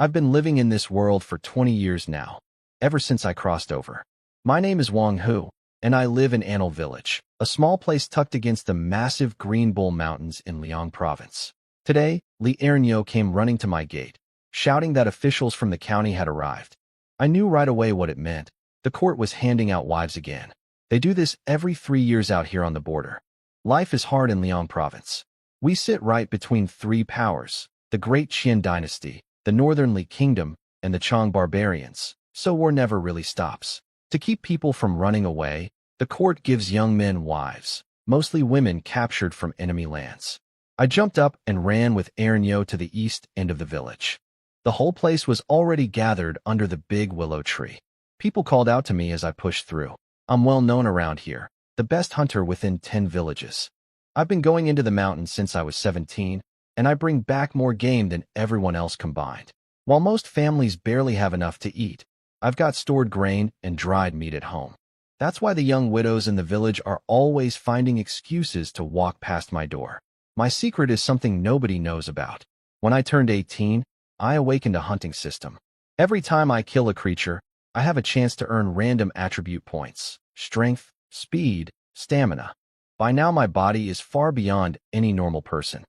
I've been living in this world for 20 years now, ever since I crossed over. My name is Wang Hu, and I live in Anil Village, a small place tucked against the massive Green Bull Mountains in Liang Province. Today, Li Ernyo came running to my gate, shouting that officials from the county had arrived. I knew right away what it meant. The court was handing out wives again. They do this every 3 years out here on the border. Life is hard in Liang Province. We sit right between three powers, the Great Qian Dynasty, the Northern Li Kingdom, and the Chang barbarians, so war never really stops. To keep people from running away, the court gives young men wives, mostly women captured from enemy lands. I jumped up and ran with Ernyo to the east end of the village. The whole place was already gathered under the big willow tree. People called out to me as I pushed through. I'm well known around here, the best hunter within 10 villages. I've been going into the mountains since I was 17, and I bring back more game than everyone else combined. While most families barely have enough to eat, I've got stored grain and dried meat at home. That's why the young widows in the village are always finding excuses to walk past my door. My secret is something nobody knows about. When I turned 18, I awakened a hunting system. Every time I kill a creature, I have a chance to earn random attribute points: strength, speed, stamina. By now my body is far beyond any normal person.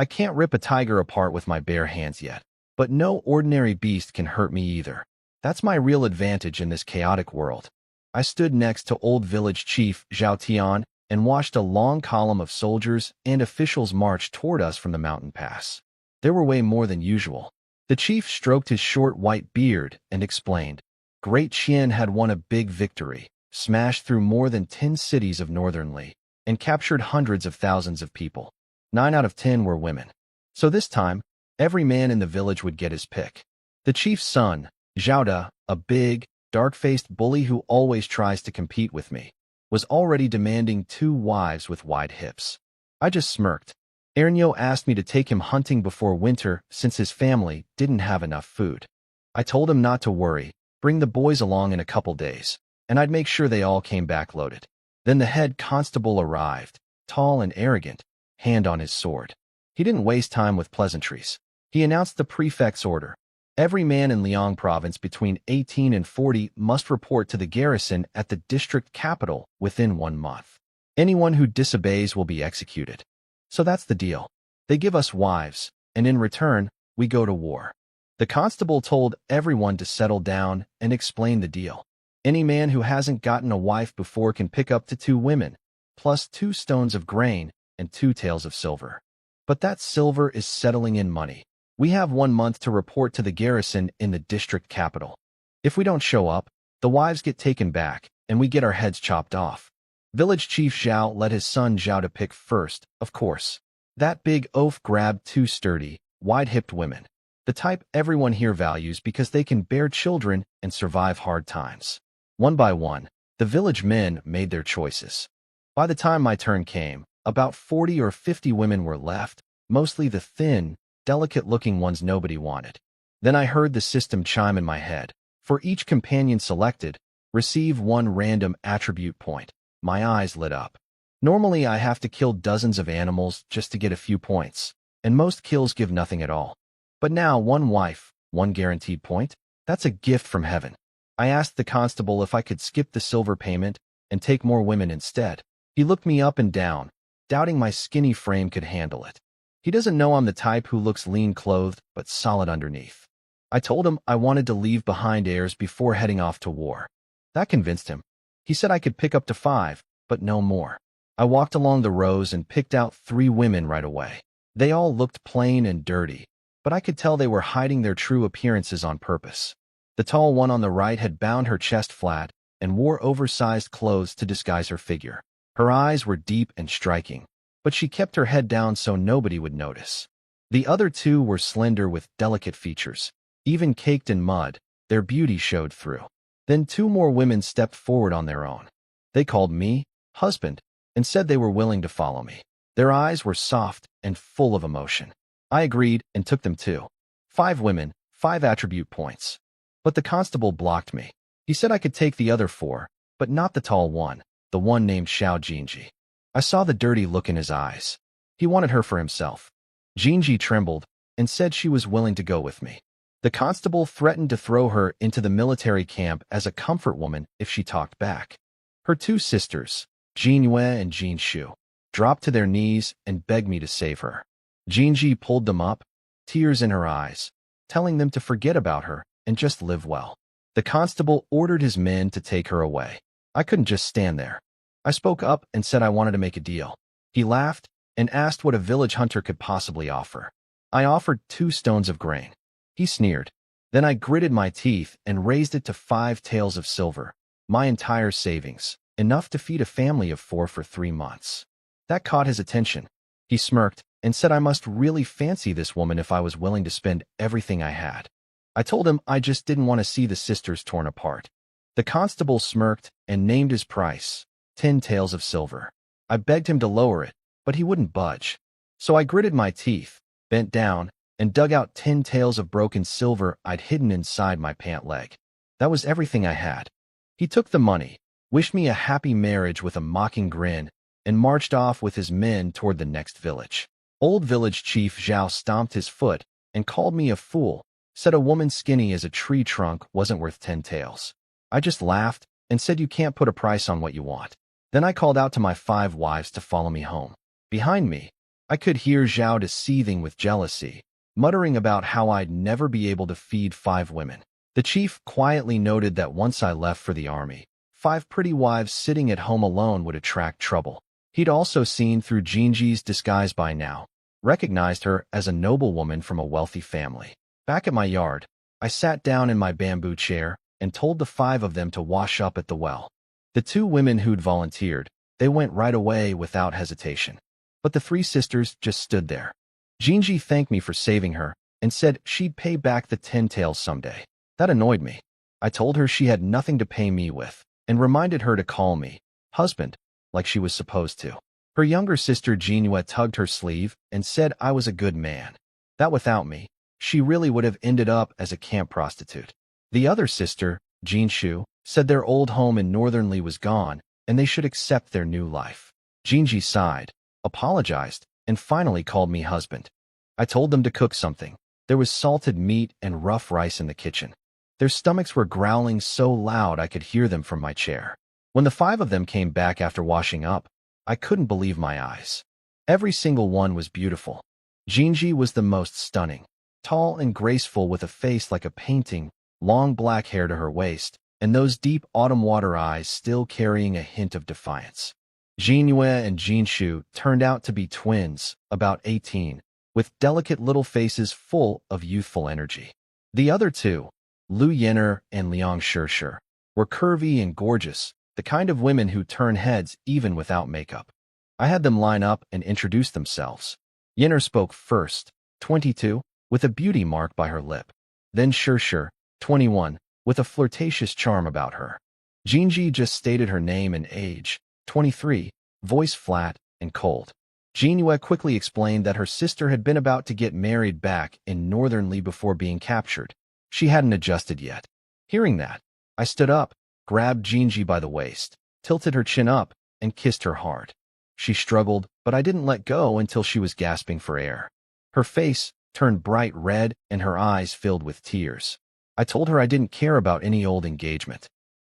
I can't rip a tiger apart with my bare hands yet, but no ordinary beast can hurt me either. That's my real advantage in this chaotic world. I stood next to old village chief Zhao Tian and watched a long column of soldiers and officials march toward us from the mountain pass. There were way more than usual. The chief stroked his short white beard and explained, Great Qian had won a big victory, smashed through more than 10 cities of northern Li, and captured hundreds of thousands of people. 9 out of 10 were women. So this time, every man in the village would get his pick. The chief's son, Zhao, a big, dark-faced bully who always tries to compete with me, was already demanding 2 wives with wide hips. I just smirked. Ernyo asked me to take him hunting before winter since his family didn't have enough food. I told him not to worry, bring the boys along in a couple days, and I'd make sure they all came back loaded. Then the head constable arrived, tall and arrogant, hand on his sword. He didn't waste time with pleasantries. He announced the prefect's order. Every man in Liang Province between 18 and 40 must report to the garrison at the district capital within 1 month. Anyone who disobeys will be executed. So that's the deal. They give us wives, and in return, we go to war. The constable told everyone to settle down and explain the deal. Any man who hasn't gotten a wife before can pick up to 2 women, plus 2 stones of grain and 2 taels of silver. But that silver is settling in money. We have 1 month to report to the garrison in the district capital. If we don't show up, the wives get taken back, and we get our heads chopped off. Village Chief Zhao let his son Zhao to pick first, of course. That big oaf grabbed 2 sturdy, wide-hipped women, the type everyone here values because they can bear children and survive hard times. One by one, the village men made their choices. By the time my turn came, about 40 or 50 women were left, mostly the thin, delicate-looking ones nobody wanted. Then I heard the system chime in my head. For each companion selected, receive 1 random attribute point. My eyes lit up. Normally I have to kill dozens of animals just to get a few points, and most kills give nothing at all. But now 1 wife, 1 guaranteed point? That's a gift from heaven. I asked the constable if I could skip the silver payment and take more women instead. He looked me up and down, doubting my skinny frame could handle it. He doesn't know I'm the type who looks lean-clothed but solid underneath. I told him I wanted to leave behind heirs before heading off to war. That convinced him. He said I could pick up to 5, but no more. I walked along the rows and picked out 3 women right away. They all looked plain and dirty, but I could tell they were hiding their true appearances on purpose. The tall one on the right had bound her chest flat and wore oversized clothes to disguise her figure. Her eyes were deep and striking, but she kept her head down so nobody would notice. The other 2 were slender with delicate features. Even caked in mud, their beauty showed through. Then 2 more women stepped forward on their own. They called me husband and said they were willing to follow me. Their eyes were soft and full of emotion. I agreed and took them too. 5 women, 5 attribute points. But the constable blocked me. He said I could take the other 4, but not the tall one, the one named Xiao Jinji. I saw the dirty look in his eyes. He wanted her for himself. Jinji trembled and said she was willing to go with me. The constable threatened to throw her into the military camp as a comfort woman if she talked back. Her two sisters, Jingyue and Jinshu, dropped to their knees and begged me to save her. Jinji pulled them up, tears in her eyes, telling them to forget about her and just live well. The constable ordered his men to take her away. I couldn't just stand there. I spoke up and said I wanted to make a deal. He laughed and asked what a village hunter could possibly offer. I offered 2 stones of grain. He sneered. Then I gritted my teeth and raised it to 5 taels of silver, my entire savings, enough to feed a family of 4 for 3 months. That caught his attention. He smirked and said I must really fancy this woman if I was willing to spend everything I had. I told him I just didn't want to see the sisters torn apart. The constable smirked and named his price, 10 taels of silver. I begged him to lower it, but he wouldn't budge. So I gritted my teeth, bent down, and dug out 10 taels of broken silver I'd hidden inside my pant leg. That was everything I had. He took the money, wished me a happy marriage with a mocking grin, and marched off with his men toward the next village. Old village chief Zhao stomped his foot and called me a fool, said a woman skinny as a tree trunk wasn't worth 10 taels. I just laughed and said you can't put a price on what you want. Then I called out to my 5 wives to follow me home. Behind me, I could hear Zhao seething with jealousy, muttering about how I'd never be able to feed 5 women. The chief quietly noted that once I left for the army, 5 pretty wives sitting at home alone would attract trouble. He'd also seen through Jinji's disguise by now, recognized her as a noblewoman from a wealthy family. Back at my yard, I sat down in my bamboo chair and told the 5 of them to wash up at the well. The 2 women who'd volunteered, they went right away without hesitation. But the 3 sisters just stood there. Jinji thanked me for saving her and said she'd pay back the 10 taels someday. That annoyed me. I told her she had nothing to pay me with and reminded her to call me husband, like she was supposed to. Her younger sister Jingyue tugged her sleeve and said I was a good man, that without me, she really would have ended up as a camp prostitute. The other sister, Jinshu, said their old home in Northern Li was gone and they should accept their new life. Jinji sighed, apologized, and finally called me husband. I told them to cook something. There was salted meat and rough rice in the kitchen. Their stomachs were growling so loud I could hear them from my chair. When the 5 of them came back after washing up, I couldn't believe my eyes. Every single one was beautiful. Jinji was the most stunning, tall and graceful with a face like a painting, long black hair to her waist, and those deep autumn water eyes still carrying a hint of defiance. Jingyue and Jinshu turned out to be twins, about 18, with delicate little faces full of youthful energy. The other 2, Lu Yen'er and Liang Shishir, were curvy and gorgeous, the kind of women who turn heads even without makeup. I had them line up and introduce themselves. Yen'er spoke first, 22, with a beauty mark by her lip. Then Shishir, 21, with a flirtatious charm about her. Jinji just stated her name and age, 23, voice flat and cold. Jingyue quickly explained that her sister had been about to get married back in Northern Li before being captured. She hadn't adjusted yet. Hearing that, I stood up, grabbed Jinji by the waist, tilted her chin up, and kissed her hard. She struggled, but I didn't let go until she was gasping for air. Her face turned bright red and her eyes filled with tears. I told her I didn't care about any old engagement.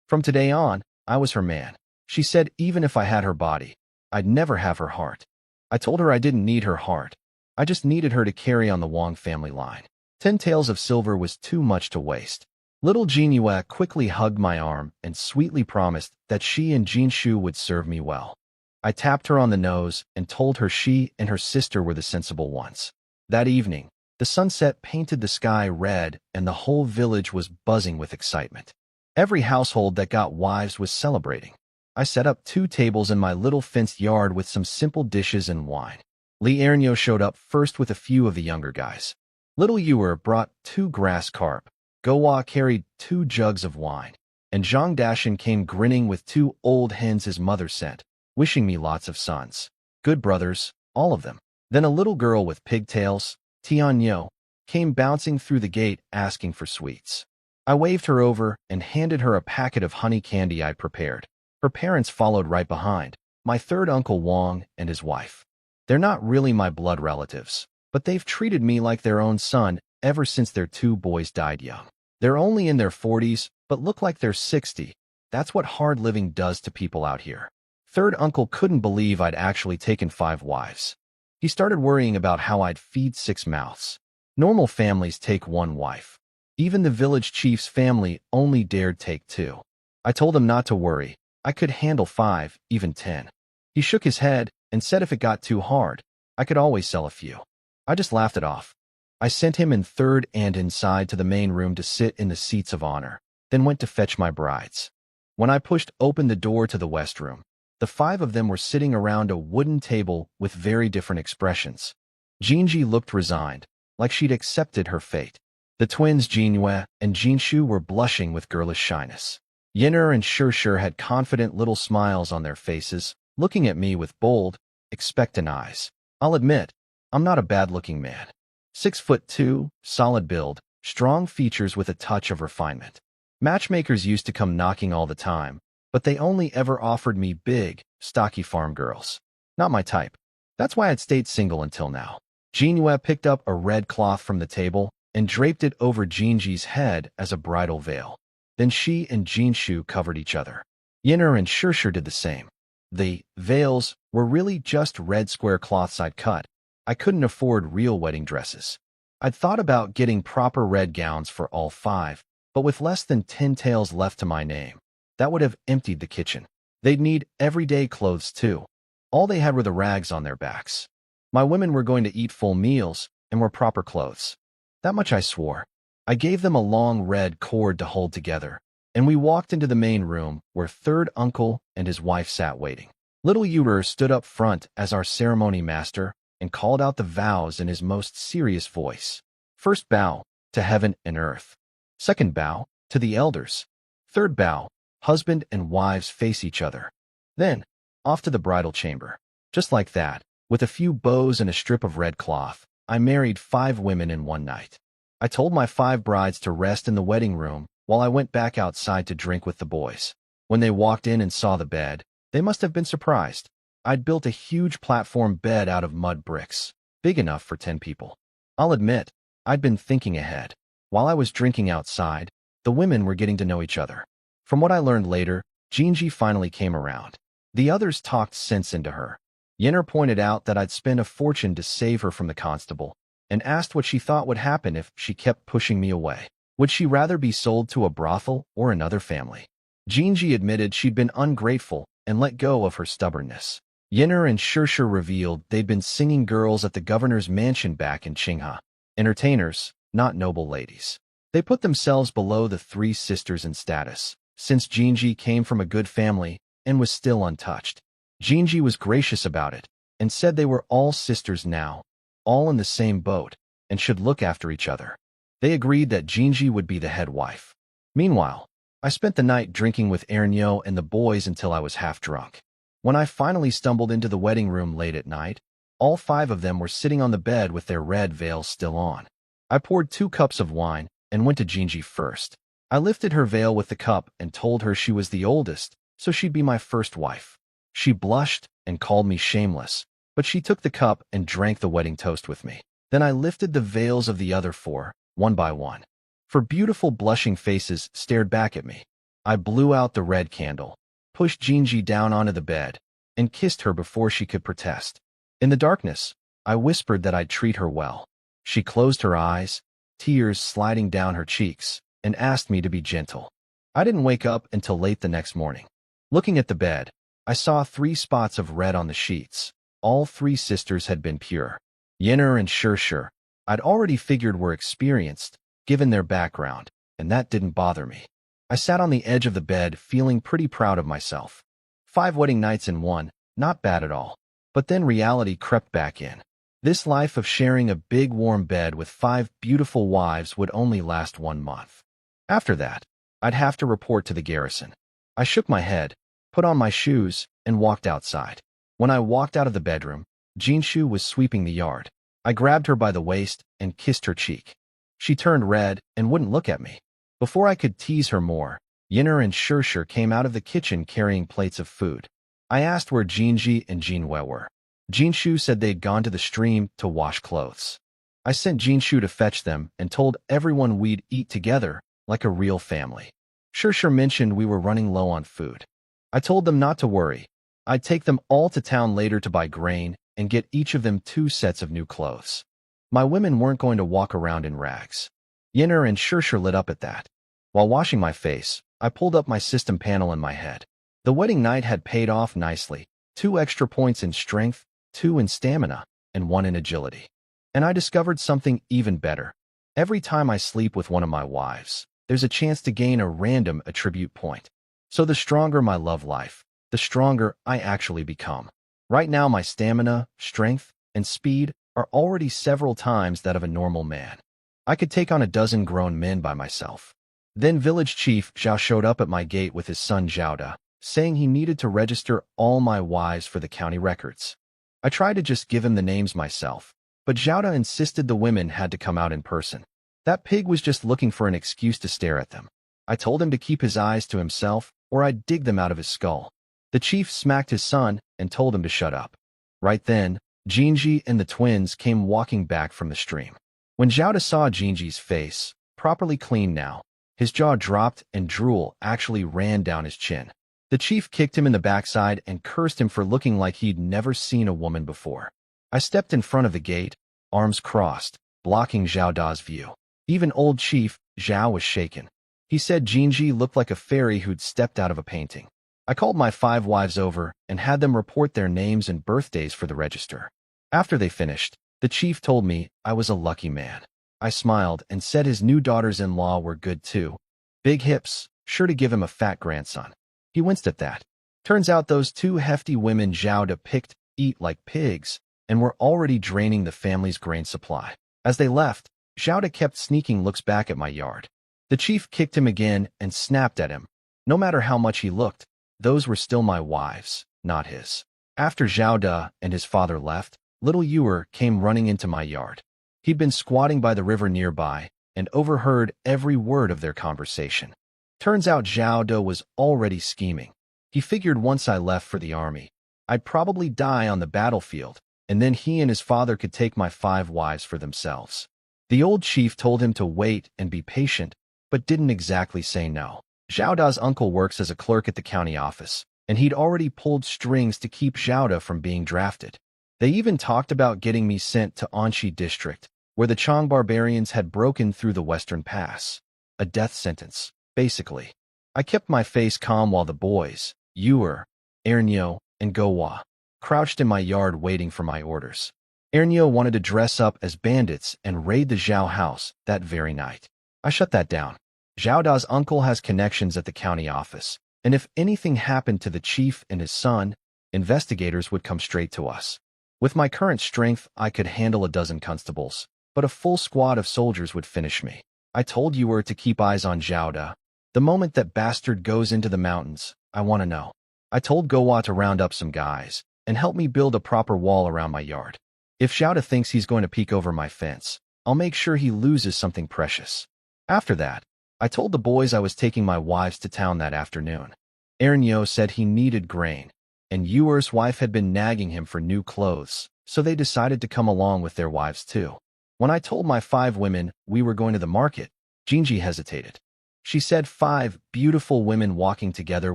From today on, I was her man. She said even if I had her body, I'd never have her heart. I told her I didn't need her heart. I just needed her to carry on the Wang family line. 10 taels of silver was too much to waste. Little Jingyue quickly hugged my arm and sweetly promised that she and Jinshu would serve me well. I tapped her on the nose and told her she and her sister were the sensible ones. That evening, the sunset painted the sky red and the whole village was buzzing with excitement. Every household that got wives was celebrating. I set up 2 tables in my little fenced yard with some simple dishes and wine. Li Ernyo showed up first with a few of the younger guys. Little Ewer brought 2 grass carp. Gowa carried 2 jugs of wine. And Zhang Dashan came grinning with 2 old hens his mother sent, wishing me lots of sons. Good brothers, all of them. Then a little girl with pigtails, Tianyo, came bouncing through the gate asking for sweets. I waved her over and handed her a packet of honey candy I'd prepared. Her parents followed right behind, my 3rd uncle Wang and his wife. They're not really my blood relatives, but they've treated me like their own son ever since their two boys died young. They're only in their 40s, but look like they're 60. That's what hard living does to people out here. Third uncle couldn't believe I'd actually taken 5 wives. He started worrying about how I'd feed 6 mouths. Normal families take 1 wife. Even the village chief's family only dared take 2. I told him not to worry. I could handle 5, even 10. He shook his head and said if it got too hard, I could always sell a few. I just laughed it off. I sent him in third and inside to the main room to sit in the seats of honor, then went to fetch my brides. When I pushed open the door to the west room, the 5 of them were sitting around a wooden table with very different expressions. Jinji looked resigned, like she'd accepted her fate. The twins Jinyue and Jinshu were blushing with girlish shyness. Yin'er and Shirshir had confident little smiles on their faces, looking at me with bold, expectant eyes. I'll admit, I'm not a bad-looking man. 6'2", solid build, strong features with a touch of refinement. Matchmakers used to come knocking all the time, but they only ever offered me big, stocky farm girls. Not my type. That's why I'd stayed single until now. Jinyue picked up a red cloth from the table and draped it over Jinji's head as a bridal veil. Then she and Jinshu covered each other. Yin'er and Shirshir did the same. The veils were really just red square cloths I'd cut. I couldn't afford real wedding dresses. I'd thought about getting proper red gowns for all 5, but with less than 10 taels left to my name, that would have emptied the kitchen. They'd need everyday clothes too. All they had were the rags on their backs. My women were going to eat full meals and were proper clothes. That much I swore. I gave them a long red cord to hold together, and we walked into the main room where third uncle and his wife sat waiting. Little Yurur stood up front as our ceremony master and called out the vows in his most serious voice. First bow, to heaven and earth. Second bow, to the elders. Third bow, husband and wives face each other. Then, off to the bridal chamber. Just like that, with a few bows and a strip of red cloth, I married 5 women in one night. I told my 5 brides to rest in the wedding room while I went back outside to drink with the boys. When they walked in and saw the bed, they must have been surprised. I'd built a huge platform bed out of mud bricks, big enough for 10 people. I'll admit, I'd been thinking ahead. While I was drinking outside, the women were getting to know each other. From what I learned later, Jinji finally came around. The others talked sense into her. Yin'er pointed out that I'd spent a fortune to save her from the constable, and asked what she thought would happen if she kept pushing me away. Would she rather be sold to a brothel or another family? Jinji admitted she'd been ungrateful and let go of her stubbornness. Yin'er and Shirshir revealed they'd been singing girls at the governor's mansion back in Qinghe. Entertainers, not noble ladies. They put themselves below the 3 sisters in status, since Jinji came from a good family and was still untouched. Jinji was gracious about it and said they were all sisters now, all in the same boat, and should look after each other. They agreed that Jinji would be the head wife. Meanwhile, I spent the night drinking with Ernyo and the boys until I was half drunk. When I finally stumbled into the wedding room late at night, all 5 of them were sitting on the bed with their red veils still on. I poured 2 cups of wine and went to Jinji first. I lifted her veil with the cup and told her she was the oldest, so she'd be my first wife. She blushed and called me shameless, but she took the cup and drank the wedding toast with me. Then I lifted the veils of the other 4, one by one. Her beautiful blushing faces stared back at me. I blew out the red candle, pushed Jinji down onto the bed, and kissed her before she could protest. In the darkness, I whispered that I'd treat her well. She closed her eyes, tears sliding down her cheeks, and asked me to be gentle. I didn't wake up until late the next morning. Looking at the bed, I saw 3 spots of red on the sheets. All 3 sisters had been pure. Yin'er and Shirshir, I'd already figured were experienced, given their background, and that didn't bother me. I sat on the edge of the bed feeling pretty proud of myself. 5 wedding nights in one, not bad at all. But then reality crept back in. This life of sharing a big warm bed with 5 beautiful wives would only last 1 month. After that, I'd have to report to the garrison. I shook my head, put on my shoes, and walked outside. When I walked out of the bedroom, Jinshu was sweeping the yard. I grabbed her by the waist and kissed her cheek. She turned red and wouldn't look at me. Before I could tease her more, Yin'er and Shirshir came out of the kitchen carrying plates of food. I asked where Jinji and Jinwe were. Jinshu said they'd gone to the stream to wash clothes. I sent Jinshu to fetch them and told everyone we'd eat together like a real family. Sure mentioned we were running low on food. I told them not to worry. I'd take them all to town later to buy grain and get each of them 2 sets of new clothes. My women weren't going to walk around in rags. Yinner and Sure lit up at that. While washing my face, I pulled up my system panel in my head. The wedding night had paid off nicely. 2 extra points in strength, 2 in stamina, and 1 in agility. And I discovered something even better. Every time I sleep with one of my wives, there's a chance to gain a random attribute point. So the stronger my love life, the stronger I actually become. Right now my stamina, strength, and speed are already several times that of a normal man. I could take on a dozen grown men by myself. Then village chief Zhao showed up at my gate with his son Zhaoda, saying he needed to register all my wives for the county records. I tried to just give him the names myself, but Zhaoda insisted the women had to come out in person. That pig was just looking for an excuse to stare at them. I told him to keep his eyes to himself, or I'd dig them out of his skull. The chief smacked his son and told him to shut up. Right then, Jinji and the twins came walking back from the stream. When Zhaoda saw Jinji's face, properly clean now, his jaw dropped and drool actually ran down his chin. The chief kicked him in the backside and cursed him for looking like he'd never seen a woman before. I stepped in front of the gate, arms crossed, blocking Zhaoda's view. Even old chief Zhao was shaken. He said Jinji looked like a fairy who'd stepped out of a painting. I called my 5 wives over and had them report their names and birthdays for the register. After they finished, the chief told me I was a lucky man. I smiled and said his new daughters-in-law were good too. Big hips, sure to give him a fat grandson. He winced at that. Turns out those 2 hefty women Zhaoda picked eat like pigs and were already draining the family's grain supply. As they left, Zhaoda kept sneaking looks back at my yard. The chief kicked him again and snapped at him. No matter how much he looked, those were still my wives, not his. After Zhaoda and his father left, little Yuer came running into my yard. He'd been squatting by the river nearby and overheard every word of their conversation. Turns out Zhaoda was already scheming. He figured once I left for the army, I'd probably die on the battlefield, and then he and his father could take my 5 wives for themselves. The old chief told him to wait and be patient, but didn't exactly say no. Zhaoda's uncle works as a clerk at the county office, and he'd already pulled strings to keep Zhaoda from being drafted. They even talked about getting me sent to Anxi district, where the Chong barbarians had broken through the Western Pass. A death sentence, basically. I kept my face calm while the boys, Yuer, Ernyo, and Gowa, crouched in my yard waiting for my orders. Ernyo wanted to dress up as bandits and raid the Zhao house that very night. I shut that down. Zhaoda's uncle has connections at the county office, and if anything happened to the chief and his son, investigators would come straight to us. With my current strength, I could handle a dozen constables, but a full squad of soldiers would finish me. I told Yuer to keep eyes on Zhaoda. The moment that bastard goes into the mountains, I want to know. I told Gowa to round up some guys and help me build a proper wall around my yard. If Zhaoda thinks he's going to peek over my fence, I'll make sure he loses something precious. After that, I told the boys I was taking my wives to town that afternoon. Ernyo said he needed grain, and Yuer's wife had been nagging him for new clothes, so they decided to come along with their wives too. When I told my 5 women we were going to the market, Jinji hesitated. She said 5 beautiful women walking together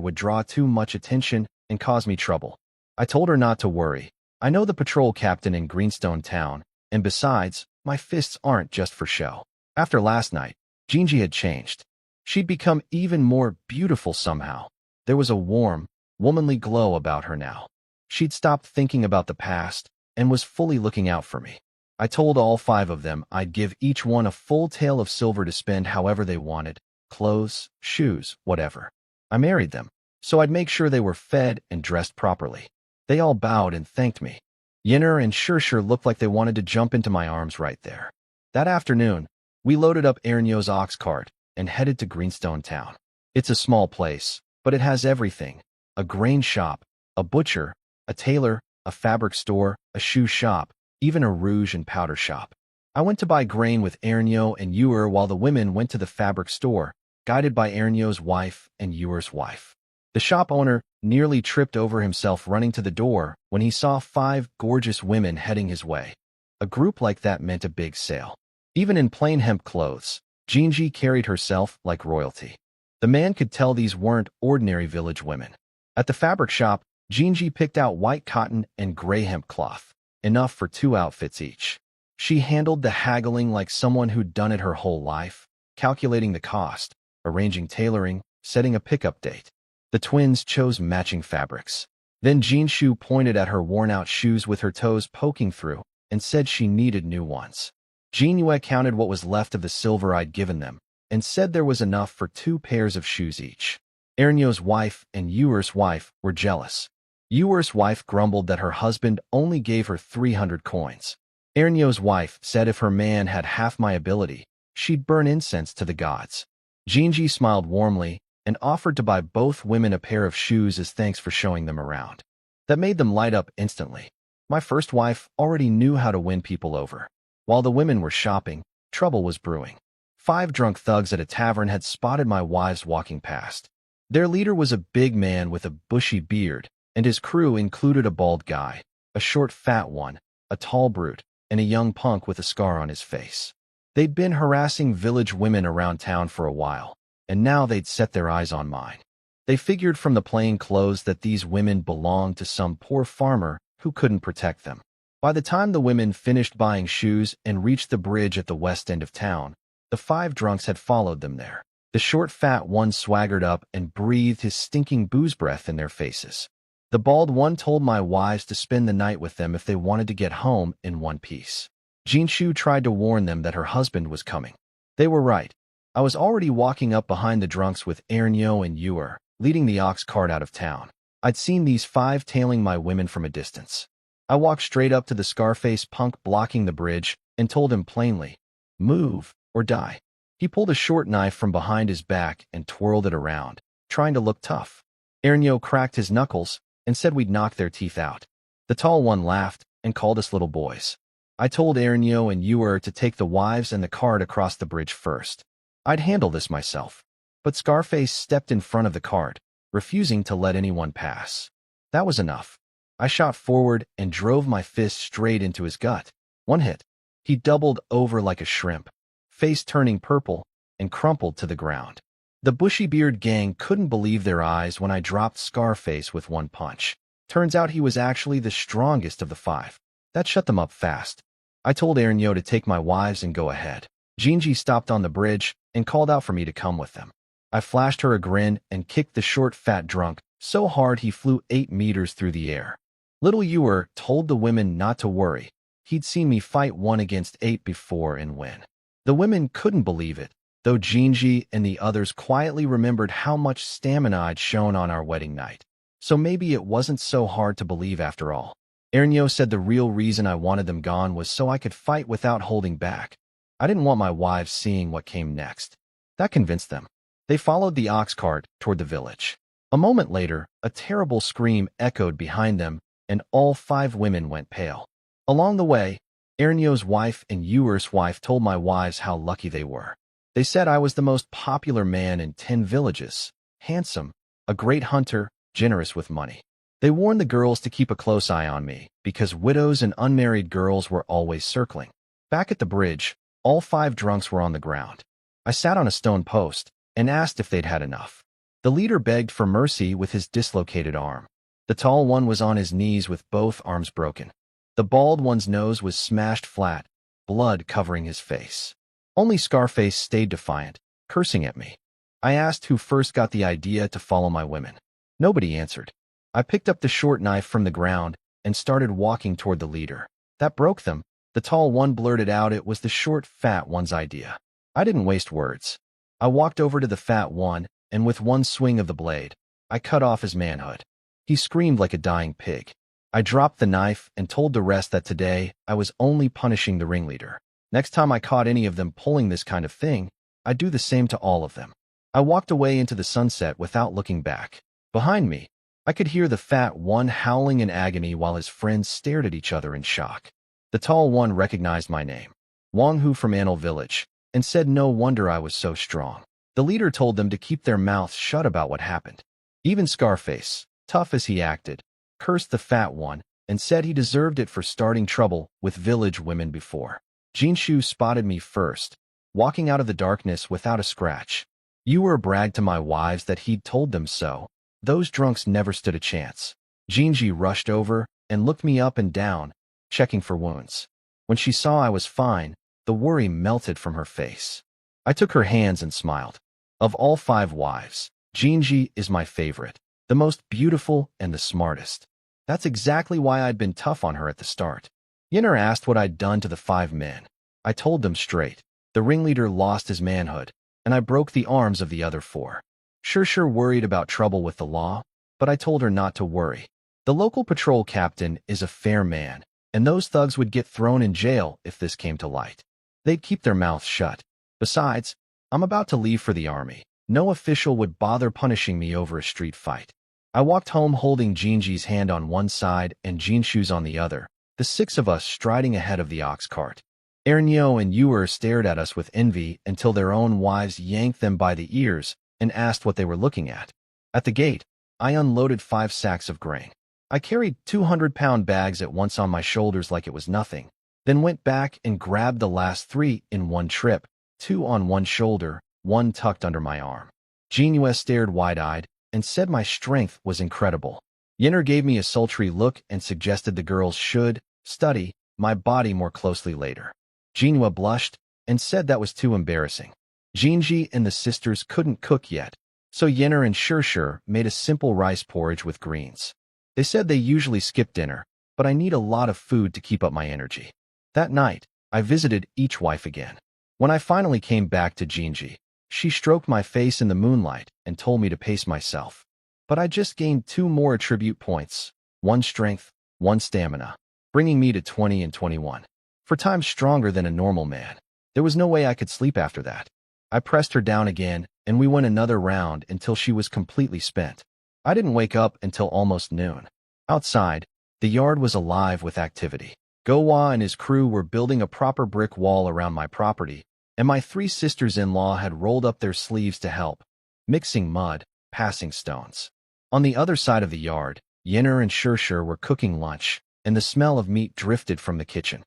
would draw too much attention and cause me trouble. I told her not to worry. I know the patrol captain in Greenstone Town, and besides, my fists aren't just for show. After last night, Jinji had changed. She'd become even more beautiful somehow. There was a warm, womanly glow about her now. She'd stopped thinking about the past and was fully looking out for me. I told all 5 of them I'd give each one a full tael of silver to spend however they wanted, clothes, shoes, whatever. I married them, so I'd make sure they were fed and dressed properly. They all bowed and thanked me. Yinner and Sure looked like they wanted to jump into my arms right there. That afternoon, we loaded up Ernyo's ox cart and headed to Greenstone Town. It's a small place, but it has everything. A grain shop, a butcher, a tailor, a fabric store, a shoe shop, even a rouge and powder shop. I went to buy grain with Ernyo and Yuer while the women went to the fabric store, guided by Ernyo's wife and Yuer's wife. The shop owner nearly tripped over himself running to the door when he saw 5 gorgeous women heading his way. A group like that meant a big sale. Even in plain hemp clothes, Jinji carried herself like royalty. The man could tell these weren't ordinary village women. At the fabric shop, Jinji picked out white cotton and gray hemp cloth, enough for 2 outfits each. She handled the haggling like someone who'd done it her whole life, calculating the cost, arranging tailoring, setting a pickup date. The twins chose matching fabrics. Then Jinshu pointed at her worn-out shoes with her toes poking through and said she needed new ones. Jinyue counted what was left of the silver I'd given them and said there was enough for 2 pairs of shoes each. Ernyo's wife and Yuer's wife were jealous. Yuer's wife grumbled that her husband only gave her 300 coins. Ernyo's wife said if her man had half my ability, she'd burn incense to the gods. Jinji smiled warmly and offered to buy both women a pair of shoes as thanks for showing them around. That made them light up instantly. My first wife already knew how to win people over. While the women were shopping, trouble was brewing. 5 drunk thugs at a tavern had spotted my wives walking past. Their leader was a big man with a bushy beard, and his crew included a bald guy, a short fat one, a tall brute, and a young punk with a scar on his face. They'd been harassing village women around town for a while, and now they'd set their eyes on mine. They figured from the plain clothes that these women belonged to some poor farmer who couldn't protect them. By the time the women finished buying shoes and reached the bridge at the west end of town, the 5 drunks had followed them there. The short fat one swaggered up and breathed his stinking booze breath in their faces. The bald one told my wives to spend the night with them if they wanted to get home in one piece. Jinshu tried to warn them that her husband was coming. They were right. I was already walking up behind the drunks with Ernyo and Yuer, leading the ox cart out of town. I'd seen these 5 tailing my women from a distance. I walked straight up to the Scarface punk blocking the bridge and told him plainly, "Move or die." He pulled a short knife from behind his back and twirled it around, trying to look tough. Ernyo cracked his knuckles and said we'd knock their teeth out. The tall one laughed and called us little boys. I told Ernyo and Yuer to take the wives and the cart across the bridge first. I'd handle this myself. But Scarface stepped in front of the cart, refusing to let anyone pass. That was enough. I shot forward and drove my fist straight into his gut. One hit. He doubled over like a shrimp, face turning purple, and crumpled to the ground. The bushy-beard gang couldn't believe their eyes when I dropped Scarface with one punch. Turns out he was actually the strongest of the 5. That shut them up fast. I told Ernyo to take my wives and go ahead. Jinji stopped on the bridge and called out for me to come with them. I flashed her a grin and kicked the short fat drunk so hard he flew 8 meters through the air. Little Yuer told the women not to worry. He'd seen me fight 1 against 8 before and win. The women couldn't believe it, though Jinji and the others quietly remembered how much stamina I'd shown on our wedding night. So maybe it wasn't so hard to believe after all. Ernyo said the real reason I wanted them gone was so I could fight without holding back. I didn't want my wives seeing what came next. That convinced them. They followed the ox cart toward the village. A moment later, a terrible scream echoed behind them, and all 5 women went pale. Along the way, Ernyo's wife and Yuer's wife told my wives how lucky they were. They said I was the most popular man in 10 villages, handsome, a great hunter, generous with money. They warned the girls to keep a close eye on me, because widows and unmarried girls were always circling. Back at the bridge, all 5 drunks were on the ground. I sat on a stone post and asked if they'd had enough. The leader begged for mercy with his dislocated arm. The tall one was on his knees with both arms broken. The bald one's nose was smashed flat, blood covering his face. Only Scarface stayed defiant, cursing at me. I asked who first got the idea to follow my women. Nobody answered. I picked up the short knife from the ground and started walking toward the leader. That broke them. The tall one blurted out it was the short, fat one's idea. I didn't waste words. I walked over to the fat one, and with one swing of the blade, I cut off his manhood. He screamed like a dying pig. I dropped the knife and told the rest that today I was only punishing the ringleader. Next time I caught any of them pulling this kind of thing, I'd do the same to all of them. I walked away into the sunset without looking back. Behind me, I could hear the fat one howling in agony while his friends stared at each other in shock. The tall one recognized my name, Wang Hu from Anil Village, and said no wonder I was so strong. The leader told them to keep their mouths shut about what happened. Even Scarface, tough as he acted, cursed the fat one and said he deserved it for starting trouble with village women before. Jinshu spotted me first, walking out of the darkness without a scratch. Yuer bragged to my wives that he'd told them so. Those drunks never stood a chance. Jinji rushed over and looked me up and down, checking for wounds. When she saw I was fine, the worry melted from her face. I took her hands and smiled. Of all 5 wives, Jinji is my favorite, the most beautiful and the smartest. That's exactly why I'd been tough on her at the start. Yenner asked what I'd done to the 5 men. I told them straight. The ringleader lost his manhood, and I broke the arms of the other 4. Sure worried about trouble with the law, but I told her not to worry. The local patrol captain is a fair man, and those thugs would get thrown in jail if this came to light. They'd keep their mouths shut. Besides, I'm about to leave for the army. No official would bother punishing me over a street fight. I walked home holding Jinji's hand on one side and Jinshu's on the other, the 6 of us striding ahead of the ox cart. Ernyo and Yuer stared at us with envy until their own wives yanked them by the ears and asked what they were looking at. At the gate, I unloaded 5 sacks of grain. I carried 200-pound bags at once on my shoulders like it was nothing, then went back and grabbed the last 3 in one trip, 2 on one shoulder, 1 tucked under my arm. Jinyu stared wide-eyed and said my strength was incredible. Yenner gave me a sultry look and suggested the girls should study my body more closely later. Jinyu blushed and said that was too embarrassing. Jinji and the sisters couldn't cook yet, so Yenner and Shur made a simple rice porridge with greens. They said they usually skip dinner, but I need a lot of food to keep up my energy. That night, I visited each wife again. When I finally came back to Jinji, she stroked my face in the moonlight and told me to pace myself. But I just gained 2 more attribute points, 1 strength, 1 stamina, bringing me to 20 and 21. 4 times stronger than a normal man. There was no way I could sleep after that. I pressed her down again, and we went another round until she was completely spent. I didn't wake up until almost noon. Outside, the yard was alive with activity. Gowa and his crew were building a proper brick wall around my property, and my 3 sisters-in-law had rolled up their sleeves to help, mixing mud, passing stones. On the other side of the yard, Yenner and Shur were cooking lunch, and the smell of meat drifted from the kitchen.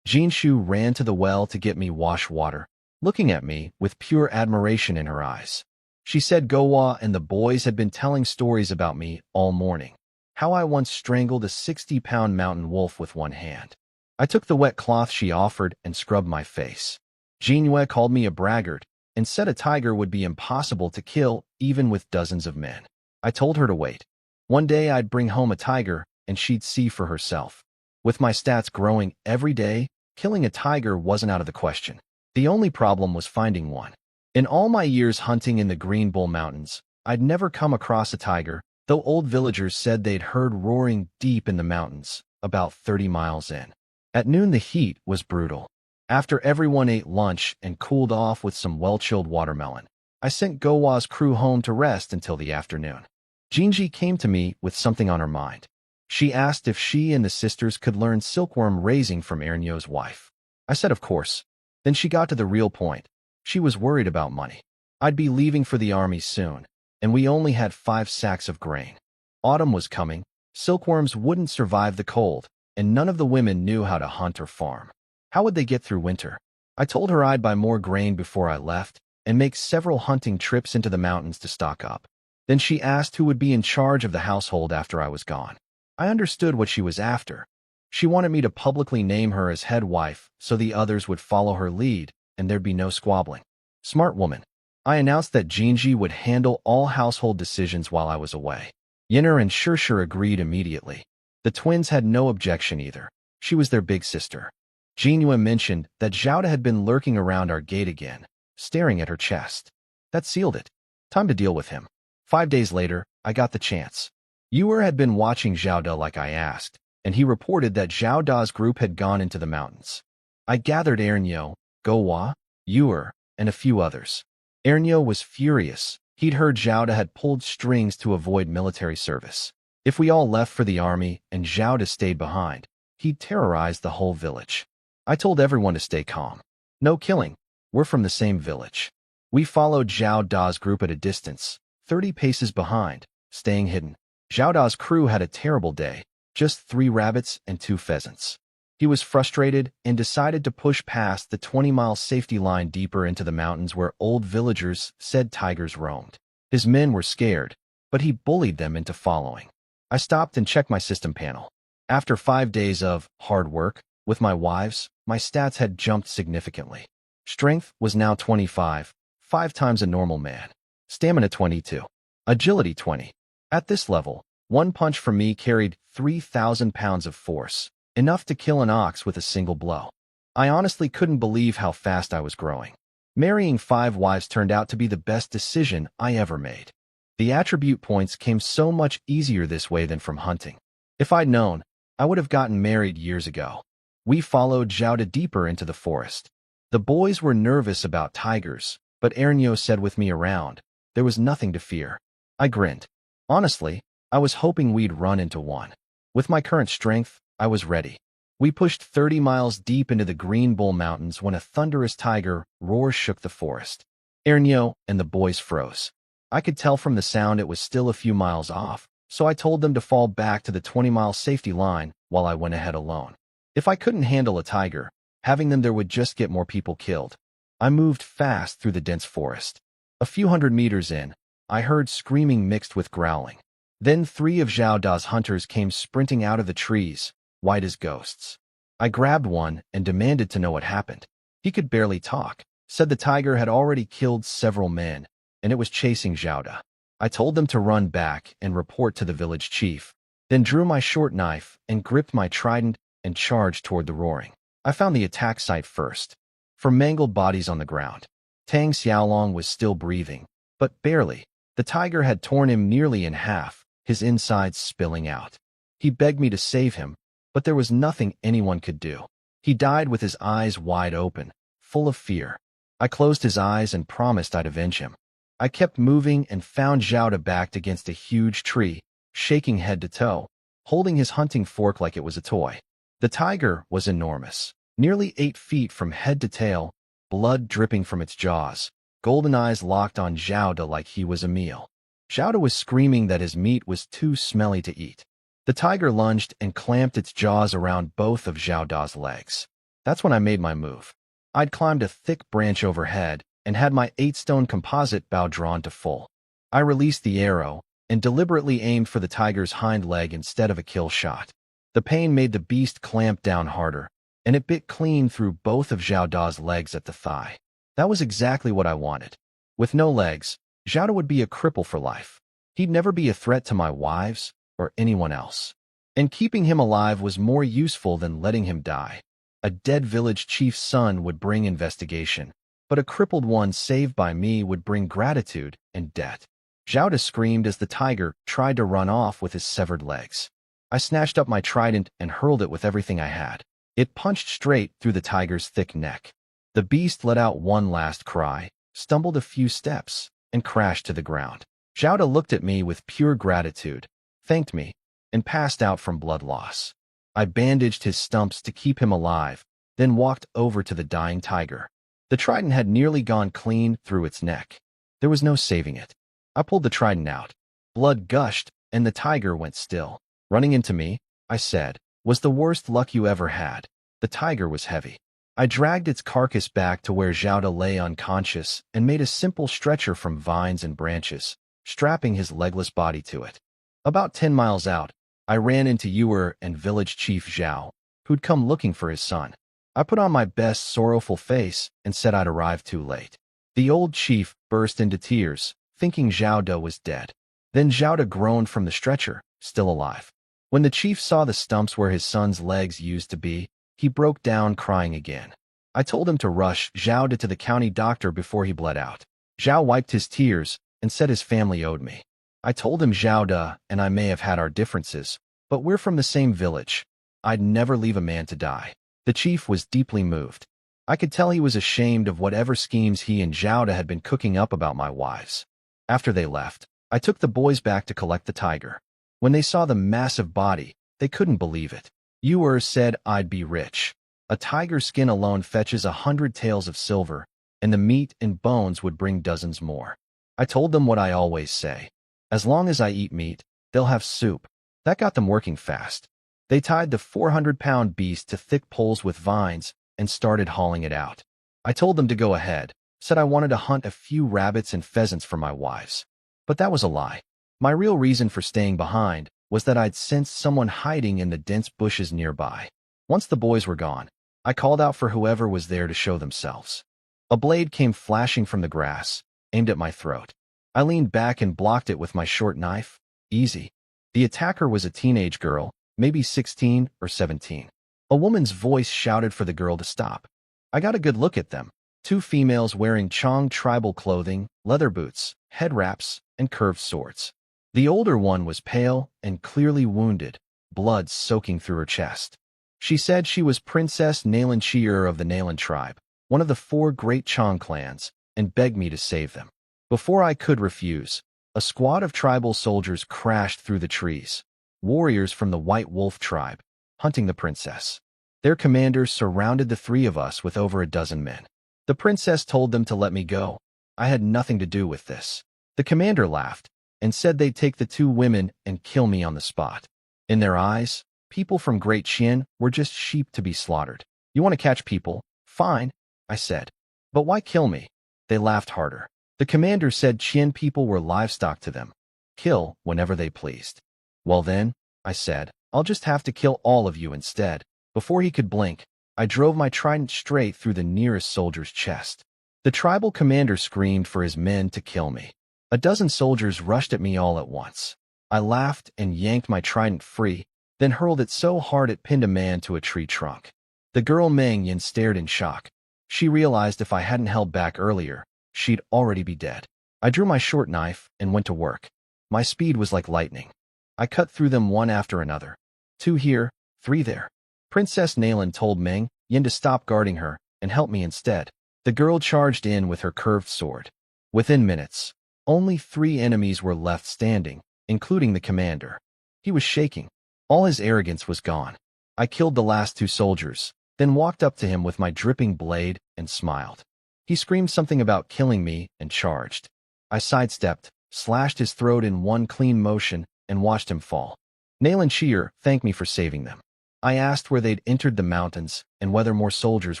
Jinshu ran to the well to get me wash water, looking at me with pure admiration in her eyes. She said Gowa and the boys had been telling stories about me all morning, how I once strangled a 60-pound mountain wolf with 1 hand. I took the wet cloth she offered and scrubbed my face. Jinyu called me a braggart and said a tiger would be impossible to kill even with dozens of men. I told her to wait. One day I'd bring home a tiger and she'd see for herself. With my stats growing every day, killing a tiger wasn't out of the question. The only problem was finding one. In all my years hunting in the Green Bull Mountains, I'd never come across a tiger, though old villagers said they'd heard roaring deep in the mountains, about 30 miles in. At noon the heat was brutal. After everyone ate lunch and cooled off with some well-chilled watermelon, I sent Gowa's crew home to rest until the afternoon. Jinji came to me with something on her mind. She asked if she and the sisters could learn silkworm raising from Ernyo's wife. I said of course. Then she got to the real point. She was worried about money. I'd be leaving for the army soon, and we only had 5 sacks of grain. Autumn was coming, silkworms wouldn't survive the cold, and none of the women knew how to hunt or farm. How would they get through winter? I told her I'd buy more grain before I left, and make several hunting trips into the mountains to stock up. Then she asked who would be in charge of the household after I was gone. I understood what she was after. She wanted me to publicly name her as head wife so the others would follow her lead, and there'd be no squabbling. Smart woman. I announced that Jinji would handle all household decisions while I was away. Yenner and Shur agreed immediately. The twins had no objection either. She was their big sister. Jinyu mentioned that Zhaoda had been lurking around our gate again, staring at her chest. That sealed it. Time to deal with him. 5 days later, I got the chance. Yuer had been watching Zhaoda like I asked, and he reported that Zhaoda's group had gone into the mountains. I gathered Ernyo, Gowa, Yuer, and a few others. Ernyo was furious. He'd heard Zhaoda had pulled strings to avoid military service. If we all left for the army and Zhaoda stayed behind, he'd terrorize the whole village. I told everyone to stay calm. No killing. We're from the same village. We followed Zhao Da's group at a distance, 30 paces behind, staying hidden. Zhao Da's crew had a terrible day. just 3 rabbits and 2 pheasants. He was frustrated and decided to push past the 20-mile safety line deeper into the mountains where old villagers said tigers roamed. His men were scared, but he bullied them into following. I stopped and checked my system panel. After 5 days of hard work with my wives, my stats had jumped significantly. Strength was now 25, 5 times a normal man. Stamina 22. Agility 20. At this level, one punch from me carried 3,000 pounds of force, enough to kill an ox with a single blow. I honestly couldn't believe how fast I was growing. Marrying 5 wives turned out to be the best decision I ever made. The attribute points came so much easier this way than from hunting. If I'd known, I would have gotten married years ago. We followed Xiaoda deeper into the forest. The boys were nervous about tigers, but Ernyo said with me around, there was nothing to fear. I grinned. Honestly, I was hoping we'd run into one. With my current strength, I was ready. We pushed 30 miles deep into the Green Bull Mountains when a thunderous tiger roar shook the forest. Ernyo and the boys froze. I could tell from the sound it was still a few miles off, so I told them to fall back to the 20-mile safety line while I went ahead alone. If I couldn't handle a tiger, having them there would just get more people killed. I moved fast through the dense forest. A few hundred meters in, I heard screaming mixed with growling. Then 3 of Zhao Da's hunters came sprinting out of the trees, white as ghosts. I grabbed one and demanded to know what happened. He could barely talk, said the tiger had already killed several men, and it was chasing Zhao Da. I told them to run back and report to the village chief, then drew my short knife and gripped my trident and charged toward the roaring. I found the attack site first. For mangled bodies on the ground. Tang Xiaolong was still breathing, but barely. The tiger had torn him nearly in half, his insides spilling out. He begged me to save him, but there was nothing anyone could do. He died with his eyes wide open, full of fear. I closed his eyes and promised I'd avenge him. I kept moving and found Zhao Da backed against a huge tree, shaking head to toe, holding his hunting fork like it was a toy. The tiger was enormous, nearly 8 feet from head to tail, blood dripping from its jaws, golden eyes locked on Zhao Da like he was a meal. Zhao Da was screaming that his meat was too smelly to eat. The tiger lunged and clamped its jaws around both of Zhao Da's legs. That's when I made my move. I'd climbed a thick branch overhead and had my 8-stone composite bow drawn to full. I released the arrow and deliberately aimed for the tiger's hind leg instead of a kill shot. The pain made the beast clamp down harder, and it bit clean through both of Zhao Da's legs at the thigh. That was exactly what I wanted. With no legs, Zhao Da would be a cripple for life. He'd never be a threat to my wives or anyone else. And keeping him alive was more useful than letting him die. A dead village chief's son would bring investigation, but a crippled one saved by me would bring gratitude and debt. Zhao Da screamed as the tiger tried to run off with his severed legs. I snatched up my trident and hurled it with everything I had. It punched straight through the tiger's thick neck. The beast let out one last cry, stumbled a few steps, and crashed to the ground. Zhao Da looked at me with pure gratitude, thanked me, and passed out from blood loss. I bandaged his stumps to keep him alive, then walked over to the dying tiger. The trident had nearly gone clean through its neck. There was no saving it. I pulled the trident out. Blood gushed, and the tiger went still. Running into me, I said, was the worst luck you ever had. The tiger was heavy. I dragged its carcass back to where Zhao Da lay unconscious and made a simple stretcher from vines and branches, strapping his legless body to it. About 10 miles out, I ran into Yuer and village chief Zhao, who'd come looking for his son. I put on my best sorrowful face and said I'd arrived too late. The old chief burst into tears, thinking Zhao Da was dead. Then Zhao Da groaned from the stretcher, still alive. When the chief saw the stumps where his son's legs used to be, he broke down crying again. I told him to rush Zhao Da to the county doctor before he bled out. Zhao wiped his tears and said his family owed me. I told him Zhao Da and I may have had our differences, but we're from the same village. I'd never leave a man to die. The chief was deeply moved. I could tell he was ashamed of whatever schemes he and Zhao Da had been cooking up about my wives. After they left, I took the boys back to collect the tiger. When they saw the massive body, they couldn't believe it. Yuer said I'd be rich. A tiger's skin alone fetches 100 taels of silver, and the meat and bones would bring dozens more. I told them what I always say. As long as I eat meat, they'll have soup. That got them working fast. They tied the 400-pound beast to thick poles with vines and started hauling it out. I told them to go ahead, said I wanted to hunt a few rabbits and pheasants for my wives. But that was a lie. My real reason for staying behind was that I'd sensed someone hiding in the dense bushes nearby. Once the boys were gone, I called out for whoever was there to show themselves. A blade came flashing from the grass, aimed at my throat. I leaned back and blocked it with my short knife. Easy. The attacker was a teenage girl, maybe 16 or 17. A woman's voice shouted for the girl to stop. I got a good look at them. Two females wearing Chong tribal clothing, leather boots, head wraps, and curved swords. The older one was pale and clearly wounded, blood soaking through her chest. She said she was Princess Nalan Chiur of the Nalan tribe, one of the 4 great Chong clans, and begged me to save them. Before I could refuse, a squad of tribal soldiers crashed through the trees, warriors from the White Wolf tribe, hunting the princess. Their commanders surrounded the 3 of us with over a dozen men. The princess told them to let me go. I had nothing to do with this. The commander laughed and said they'd take the 2 women and kill me on the spot. In their eyes, people from Great Qian were just sheep to be slaughtered. You want to catch people? Fine, I said. But why kill me? They laughed harder. The commander said Qian people were livestock to them. Kill whenever they pleased. Well then, I said, I'll just have to kill all of you instead. Before he could blink, I drove my trident straight through the nearest soldier's chest. The tribal commander screamed for his men to kill me. A dozen soldiers rushed at me all at once. I laughed and yanked my trident free, then hurled it so hard it pinned a man to a tree trunk. The girl Meng Yin stared in shock. She realized if I hadn't held back earlier, she'd already be dead. I drew my short knife and went to work. My speed was like lightning. I cut through them one after another. 2 here, 3 there. Princess Nalan told Meng Yin to stop guarding her and help me instead. The girl charged in with her curved sword. Within minutes, only 3 enemies were left standing, including the commander. He was shaking. All his arrogance was gone. I killed the last 2 soldiers, then walked up to him with my dripping blade and smiled. He screamed something about killing me and charged. I sidestepped, slashed his throat in one clean motion, and watched him fall. Nalan Chiur thanked me for saving them. I asked where they'd entered the mountains and whether more soldiers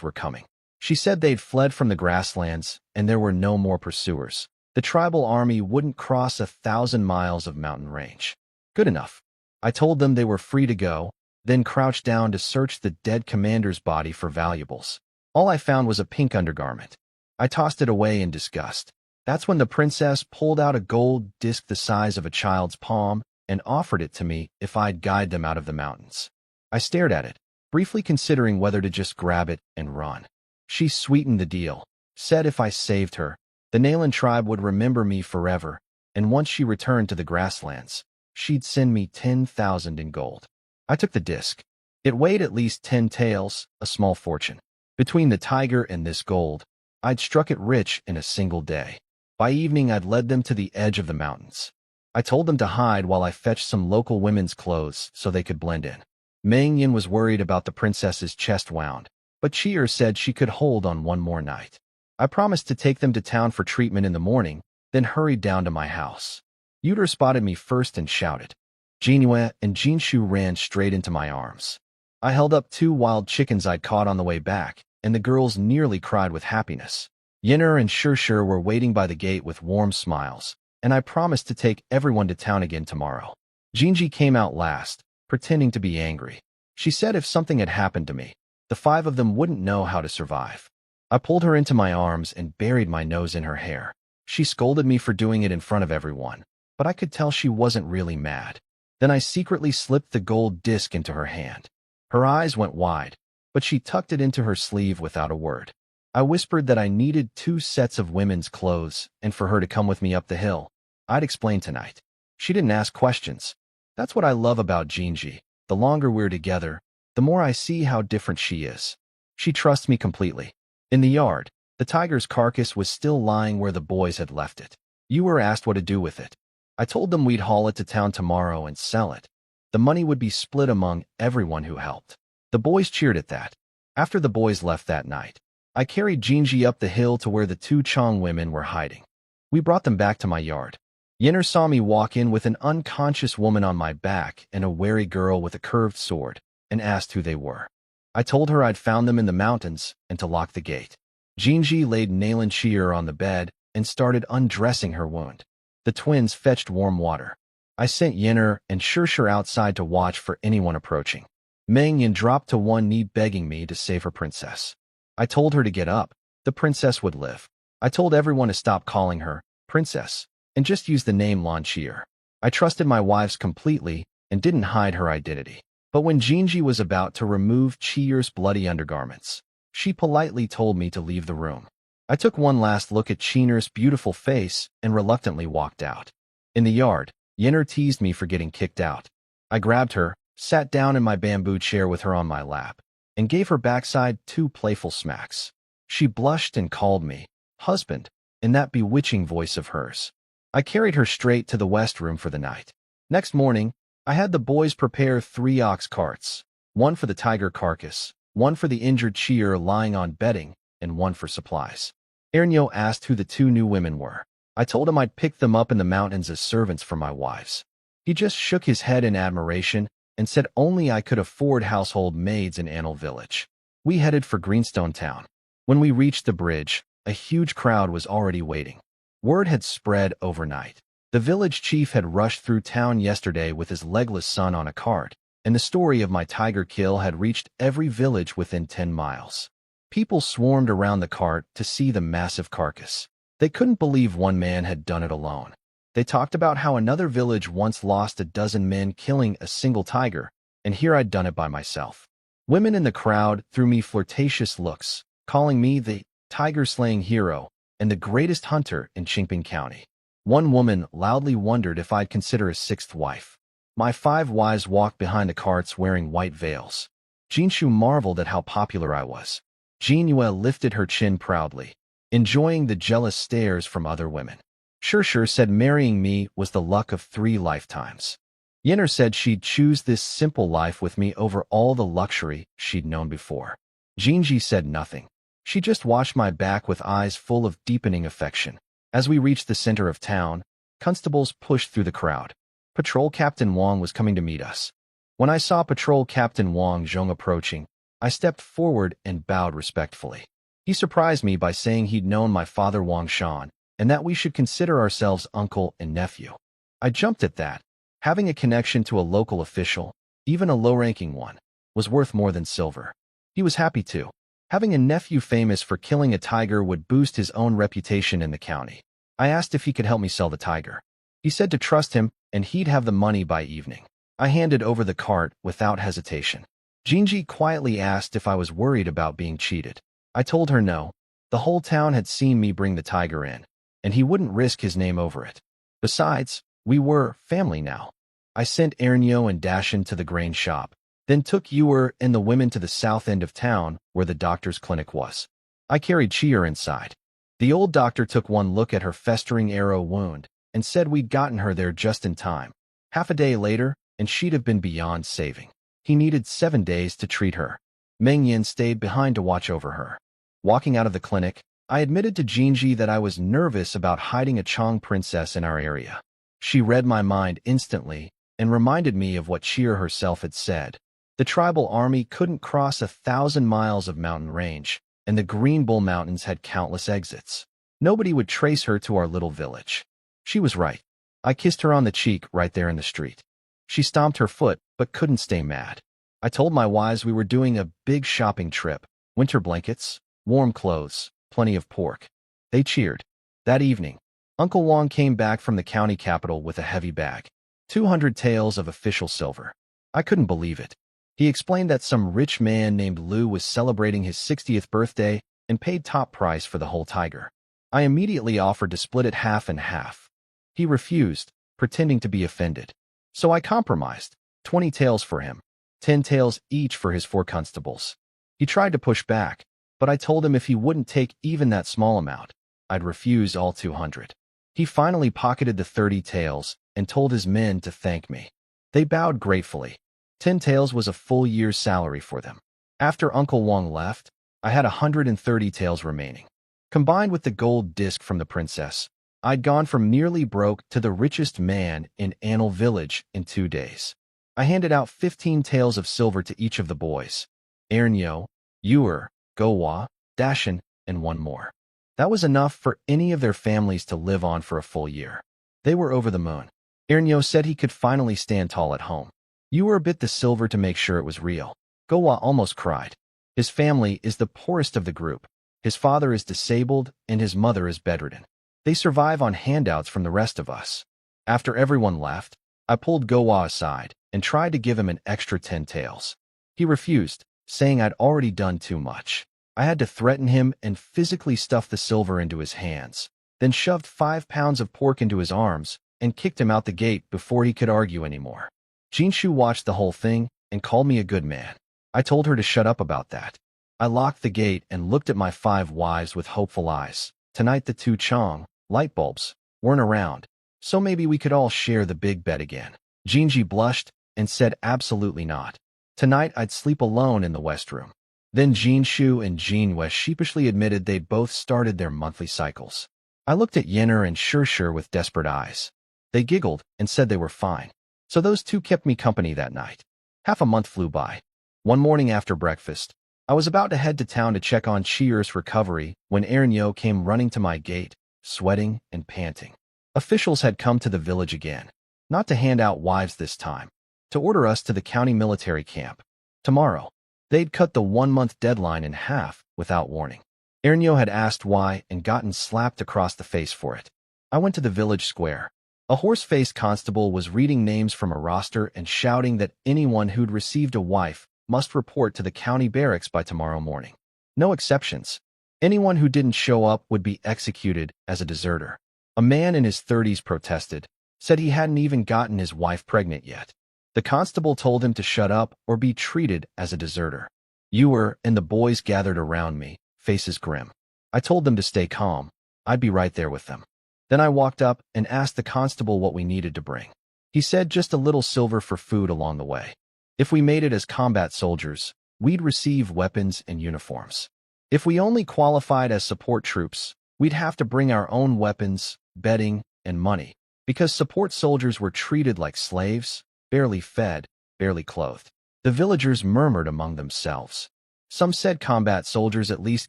were coming. She said they'd fled from the grasslands and there were no more pursuers. The tribal army wouldn't cross 1,000 miles of mountain range. Good enough. I told them they were free to go, then crouched down to search the dead commander's body for valuables. All I found was a pink undergarment. I tossed it away in disgust. That's when the princess pulled out a gold disc the size of a child's palm and offered it to me if I'd guide them out of the mountains. I stared at it, briefly considering whether to just grab it and run. She sweetened the deal, said if I saved her, the Nalan tribe would remember me forever, and once she returned to the grasslands, she'd send me 10,000 in gold. I took the disc. It weighed at least 10 taels, a small fortune. Between the tiger and this gold, I'd struck it rich in a single day. By evening, I'd led them to the edge of the mountains. I told them to hide while I fetched some local women's clothes so they could blend in. Meng Yin was worried about the princess's chest wound, but Chiur said she could hold on one more night. I promised to take them to town for treatment in the morning, then hurried down to my house. Yuder spotted me first and shouted. Jinhue and Jinshu ran straight into my arms. I held up 2 wild chickens I'd caught on the way back, and the girls nearly cried with happiness. Yinner and Shurshur were waiting by the gate with warm smiles, and I promised to take everyone to town again tomorrow. Jinji came out last, pretending to be angry. She said if something had happened to me, the 5 of them wouldn't know how to survive. I pulled her into my arms and buried my nose in her hair. She scolded me for doing it in front of everyone, but I could tell she wasn't really mad. Then I secretly slipped the gold disc into her hand. Her eyes went wide, but she tucked it into her sleeve without a word. I whispered that I needed 2 sets of women's clothes and for her to come with me up the hill. I'd explain tonight. She didn't ask questions. That's what I love about Jinji. The longer we're together, the more I see how different she is. She trusts me completely. In the yard, the tiger's carcass was still lying where the boys had left it. You were asked what to do with it. I told them we'd haul it to town tomorrow and sell it. The money would be split among everyone who helped. The boys cheered at that. After the boys left that night, I carried Jinji up the hill to where the 2 Chong women were hiding. We brought them back to my yard. Yenner saw me walk in with an unconscious woman on my back and a wary girl with a curved sword, and asked who they were. I told her I'd found them in the mountains and to lock the gate. Jinji laid Nalan Chier on the bed and started undressing her wound. The twins fetched warm water. I sent Yenner and Shirshir outside to watch for anyone approaching. Meng Yin dropped to one knee begging me to save her princess. I told her to get up. The princess would live. I told everyone to stop calling her princess and just use the name Lan Chier. I trusted my wives completely and didn't hide her identity. But when Jinji was about to remove Chier's bloody undergarments, she politely told me to leave the room. I took one last look at Chier's beautiful face and reluctantly walked out. In the yard, Yenner teased me for getting kicked out. I grabbed her, sat down in my bamboo chair with her on my lap, and gave her backside 2 playful smacks. She blushed and called me husband in that bewitching voice of hers. I carried her straight to the west room for the night. Next morning, I had the boys prepare 3 ox carts, one for the tiger carcass, one for the injured Chier lying on bedding, and one for supplies. Ernyo asked who the 2 new women were. I told him I'd pick them up in the mountains as servants for my wives. He just shook his head in admiration and said only I could afford household maids in Anil village. We headed for Greenstone town. When we reached the bridge, a huge crowd was already waiting. Word had spread overnight. The village chief had rushed through town yesterday with his legless son on a cart, and the story of my tiger kill had reached every village within 10 miles. People swarmed around the cart to see the massive carcass. They couldn't believe one man had done it alone. They talked about how another village once lost a dozen men killing a single tiger, and here I'd done it by myself. Women in the crowd threw me flirtatious looks, calling me the tiger-slaying hero and the greatest hunter in Qingping County. One woman loudly wondered if I'd consider a 6th wife. My 5 wives walked behind the carts wearing white veils. Jinshu marveled at how popular I was. Jinyue lifted her chin proudly, enjoying the jealous stares from other women. Shirshir said marrying me was the luck of 3 lifetimes. Yenner said she'd choose this simple life with me over all the luxury she'd known before. Jinji said nothing. She just watched my back with eyes full of deepening affection. As we reached the center of town, constables pushed through the crowd. Patrol Captain Wang was coming to meet us. When I saw Patrol Captain Wang Zhong approaching, I stepped forward and bowed respectfully. He surprised me by saying he'd known my father Wang Shan, and that we should consider ourselves uncle and nephew. I jumped at that. Having a connection to a local official, even a low-ranking one, was worth more than silver. He was happy too. Having a nephew famous for killing a tiger would boost his own reputation in the county. I asked if he could help me sell the tiger. He said to trust him, and he'd have the money by evening. I handed over the cart without hesitation. Jinji quietly asked if I was worried about being cheated. I told her no. The whole town had seen me bring the tiger in, and he wouldn't risk his name over it. Besides, we were family now. I sent Ernyo and Dashin to the grain shop, then took Ewer and the women to the south end of town where the doctor's clinic was. I carried Chier inside. The old doctor took one look at her festering arrow wound and said we'd gotten her there just in time. Half a day later, and she'd have been beyond saving. He needed 7 days to treat her. Meng Yin stayed behind to watch over her. Walking out of the clinic, I admitted to Jinji that I was nervous about hiding a Chong princess in our area. She read my mind instantly and reminded me of what Chier herself had said. The tribal army couldn't cross 1,000 miles of mountain range, and the Green Bull Mountains had countless exits. Nobody would trace her to our little village. She was right. I kissed her on the cheek right there in the street. She stomped her foot, but couldn't stay mad. I told my wives we were doing a big shopping trip. Winter blankets, warm clothes, plenty of pork. They cheered. That evening, Uncle Wang came back from the county capital with a heavy bag. 200 taels of official silver. I couldn't believe it. He explained that some rich man named Lu was celebrating his 60th birthday and paid top price for the whole tiger. I immediately offered to split it half and half. He refused, pretending to be offended. So I compromised, 20 taels for him, 10 taels each for his 4 constables. He tried to push back, but I told him if he wouldn't take even that small amount, I'd refuse all 200. He finally pocketed the 30 taels and told his men to thank me. They bowed gratefully. 10 taels was a full year's salary for them. After Uncle Wang left, I had 130 taels remaining. Combined with the gold disc from the princess, I'd gone from nearly broke to the richest man in Anil village in 2 days. I handed out 15 taels of silver to each of the boys. Ernyo, Ewer, Gowa, Dashan, and one more. That was enough for any of their families to live on for a full year. They were over the moon. Ernyo said he could finally stand tall at home. Ewer bit the silver to make sure it was real. Gowa almost cried. His family is the poorest of the group. His father is disabled and his mother is bedridden. They survive on handouts from the rest of us. After everyone left, I pulled Gowa aside and tried to give him an extra 10 taels. He refused, saying I'd already done too much. I had to threaten him and physically stuff the silver into his hands, then shoved 5 pounds of pork into his arms and kicked him out the gate before he could argue anymore. Jinshu watched the whole thing and called me a good man. I told her to shut up about that. I locked the gate and looked at my 5 wives with hopeful eyes. Tonight the 2 Chong light bulbs weren't around, so maybe we could all share the big bed again. Jinji blushed and said absolutely not. Tonight I'd sleep alone in the West room. Then Jinshu and Jinwei sheepishly admitted they'd both started their monthly cycles. I looked at Yenner and Shurshur with desperate eyes. They giggled and said they were fine. So those 2 kept me company that night. Half a month flew by. One morning after breakfast, I was about to head to town to check on Chier's recovery when Ernyo came running to my gate, sweating and panting. Officials had come to the village again, not to hand out wives this time, to order us to the county military camp. Tomorrow, they'd cut the 1-month deadline in half without warning. Ernyo had asked why and gotten slapped across the face for it. I went to the village square. A horse-faced constable was reading names from a roster and shouting that anyone who'd received a wife must report to the county barracks by tomorrow morning. No exceptions. Anyone who didn't show up would be executed as a deserter. A man in his 30s protested, said he hadn't even gotten his wife pregnant yet. The constable told him to shut up or be treated as a deserter. Ewer and the boys gathered around me, faces grim. I told them to stay calm. I'd be right there with them. Then I walked up and asked the constable what we needed to bring. He said just a little silver for food along the way. If we made it as combat soldiers, we'd receive weapons and uniforms. If we only qualified as support troops, we'd have to bring our own weapons, bedding, and money, because support soldiers were treated like slaves, barely fed, barely clothed. The villagers murmured among themselves. Some said combat soldiers at least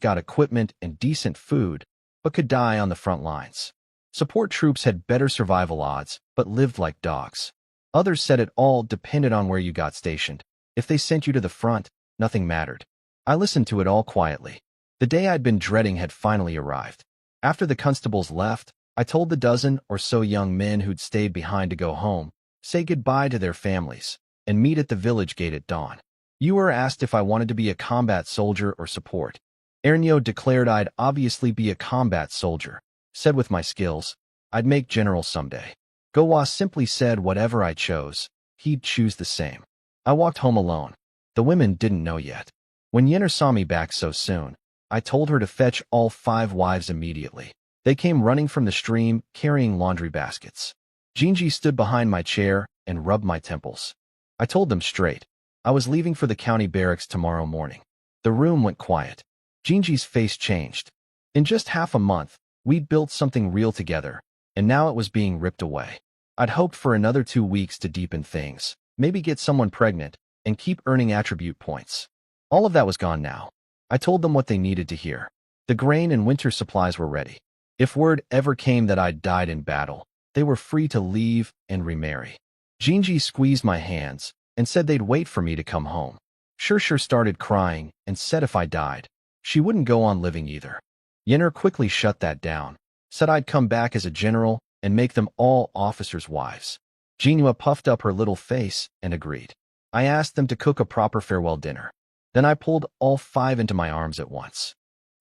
got equipment and decent food, but could die on the front lines. Support troops had better survival odds, but lived like dogs. Others said it all depended on where you got stationed. If they sent you to the front, nothing mattered. I listened to it all quietly. The day I'd been dreading had finally arrived. After the constables left, I told the dozen or so young men who'd stayed behind to go home, say goodbye to their families, and meet at the village gate at dawn. Ewer asked if I wanted to be a combat soldier or support. Ernyo declared I'd obviously be a combat soldier, said with my skills, I'd make general someday. Gowa simply said whatever I chose, he'd choose the same. I walked home alone. The women didn't know yet. When Yenner saw me back so soon, I told her to fetch all 5 wives immediately. They came running from the stream, carrying laundry baskets. Jinji stood behind my chair and rubbed my temples. I told them straight. I was leaving for the county barracks tomorrow morning. The room went quiet. Jinji's face changed. In just half a month, we'd built something real together, and now it was being ripped away. I'd hoped for another 2 weeks to deepen things, maybe get someone pregnant, and keep earning attribute points. All of that was gone now. I told them what they needed to hear. The grain and winter supplies were ready. If word ever came that I'd died in battle, they were free to leave and remarry. Jinji squeezed my hands and said they'd wait for me to come home. Shurshur started crying and said if I died, she wouldn't go on living either. Yenner quickly shut that down, said I'd come back as a general and make them all officers' wives. Jinhua puffed up her little face and agreed. I asked them to cook a proper farewell dinner. Then I pulled all 5 into my arms at once.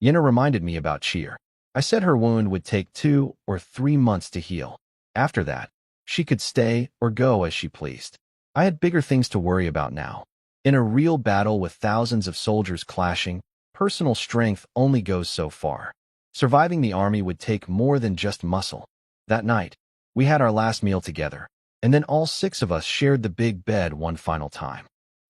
Yenner reminded me about Cheer. I said her wound would take 2 or 3 months to heal. After that, she could stay or go as she pleased. I had bigger things to worry about now. In a real battle with thousands of soldiers clashing, personal strength only goes so far. Surviving the army would take more than just muscle. That night, we had our last meal together, and then all 6 of us shared the big bed one final time.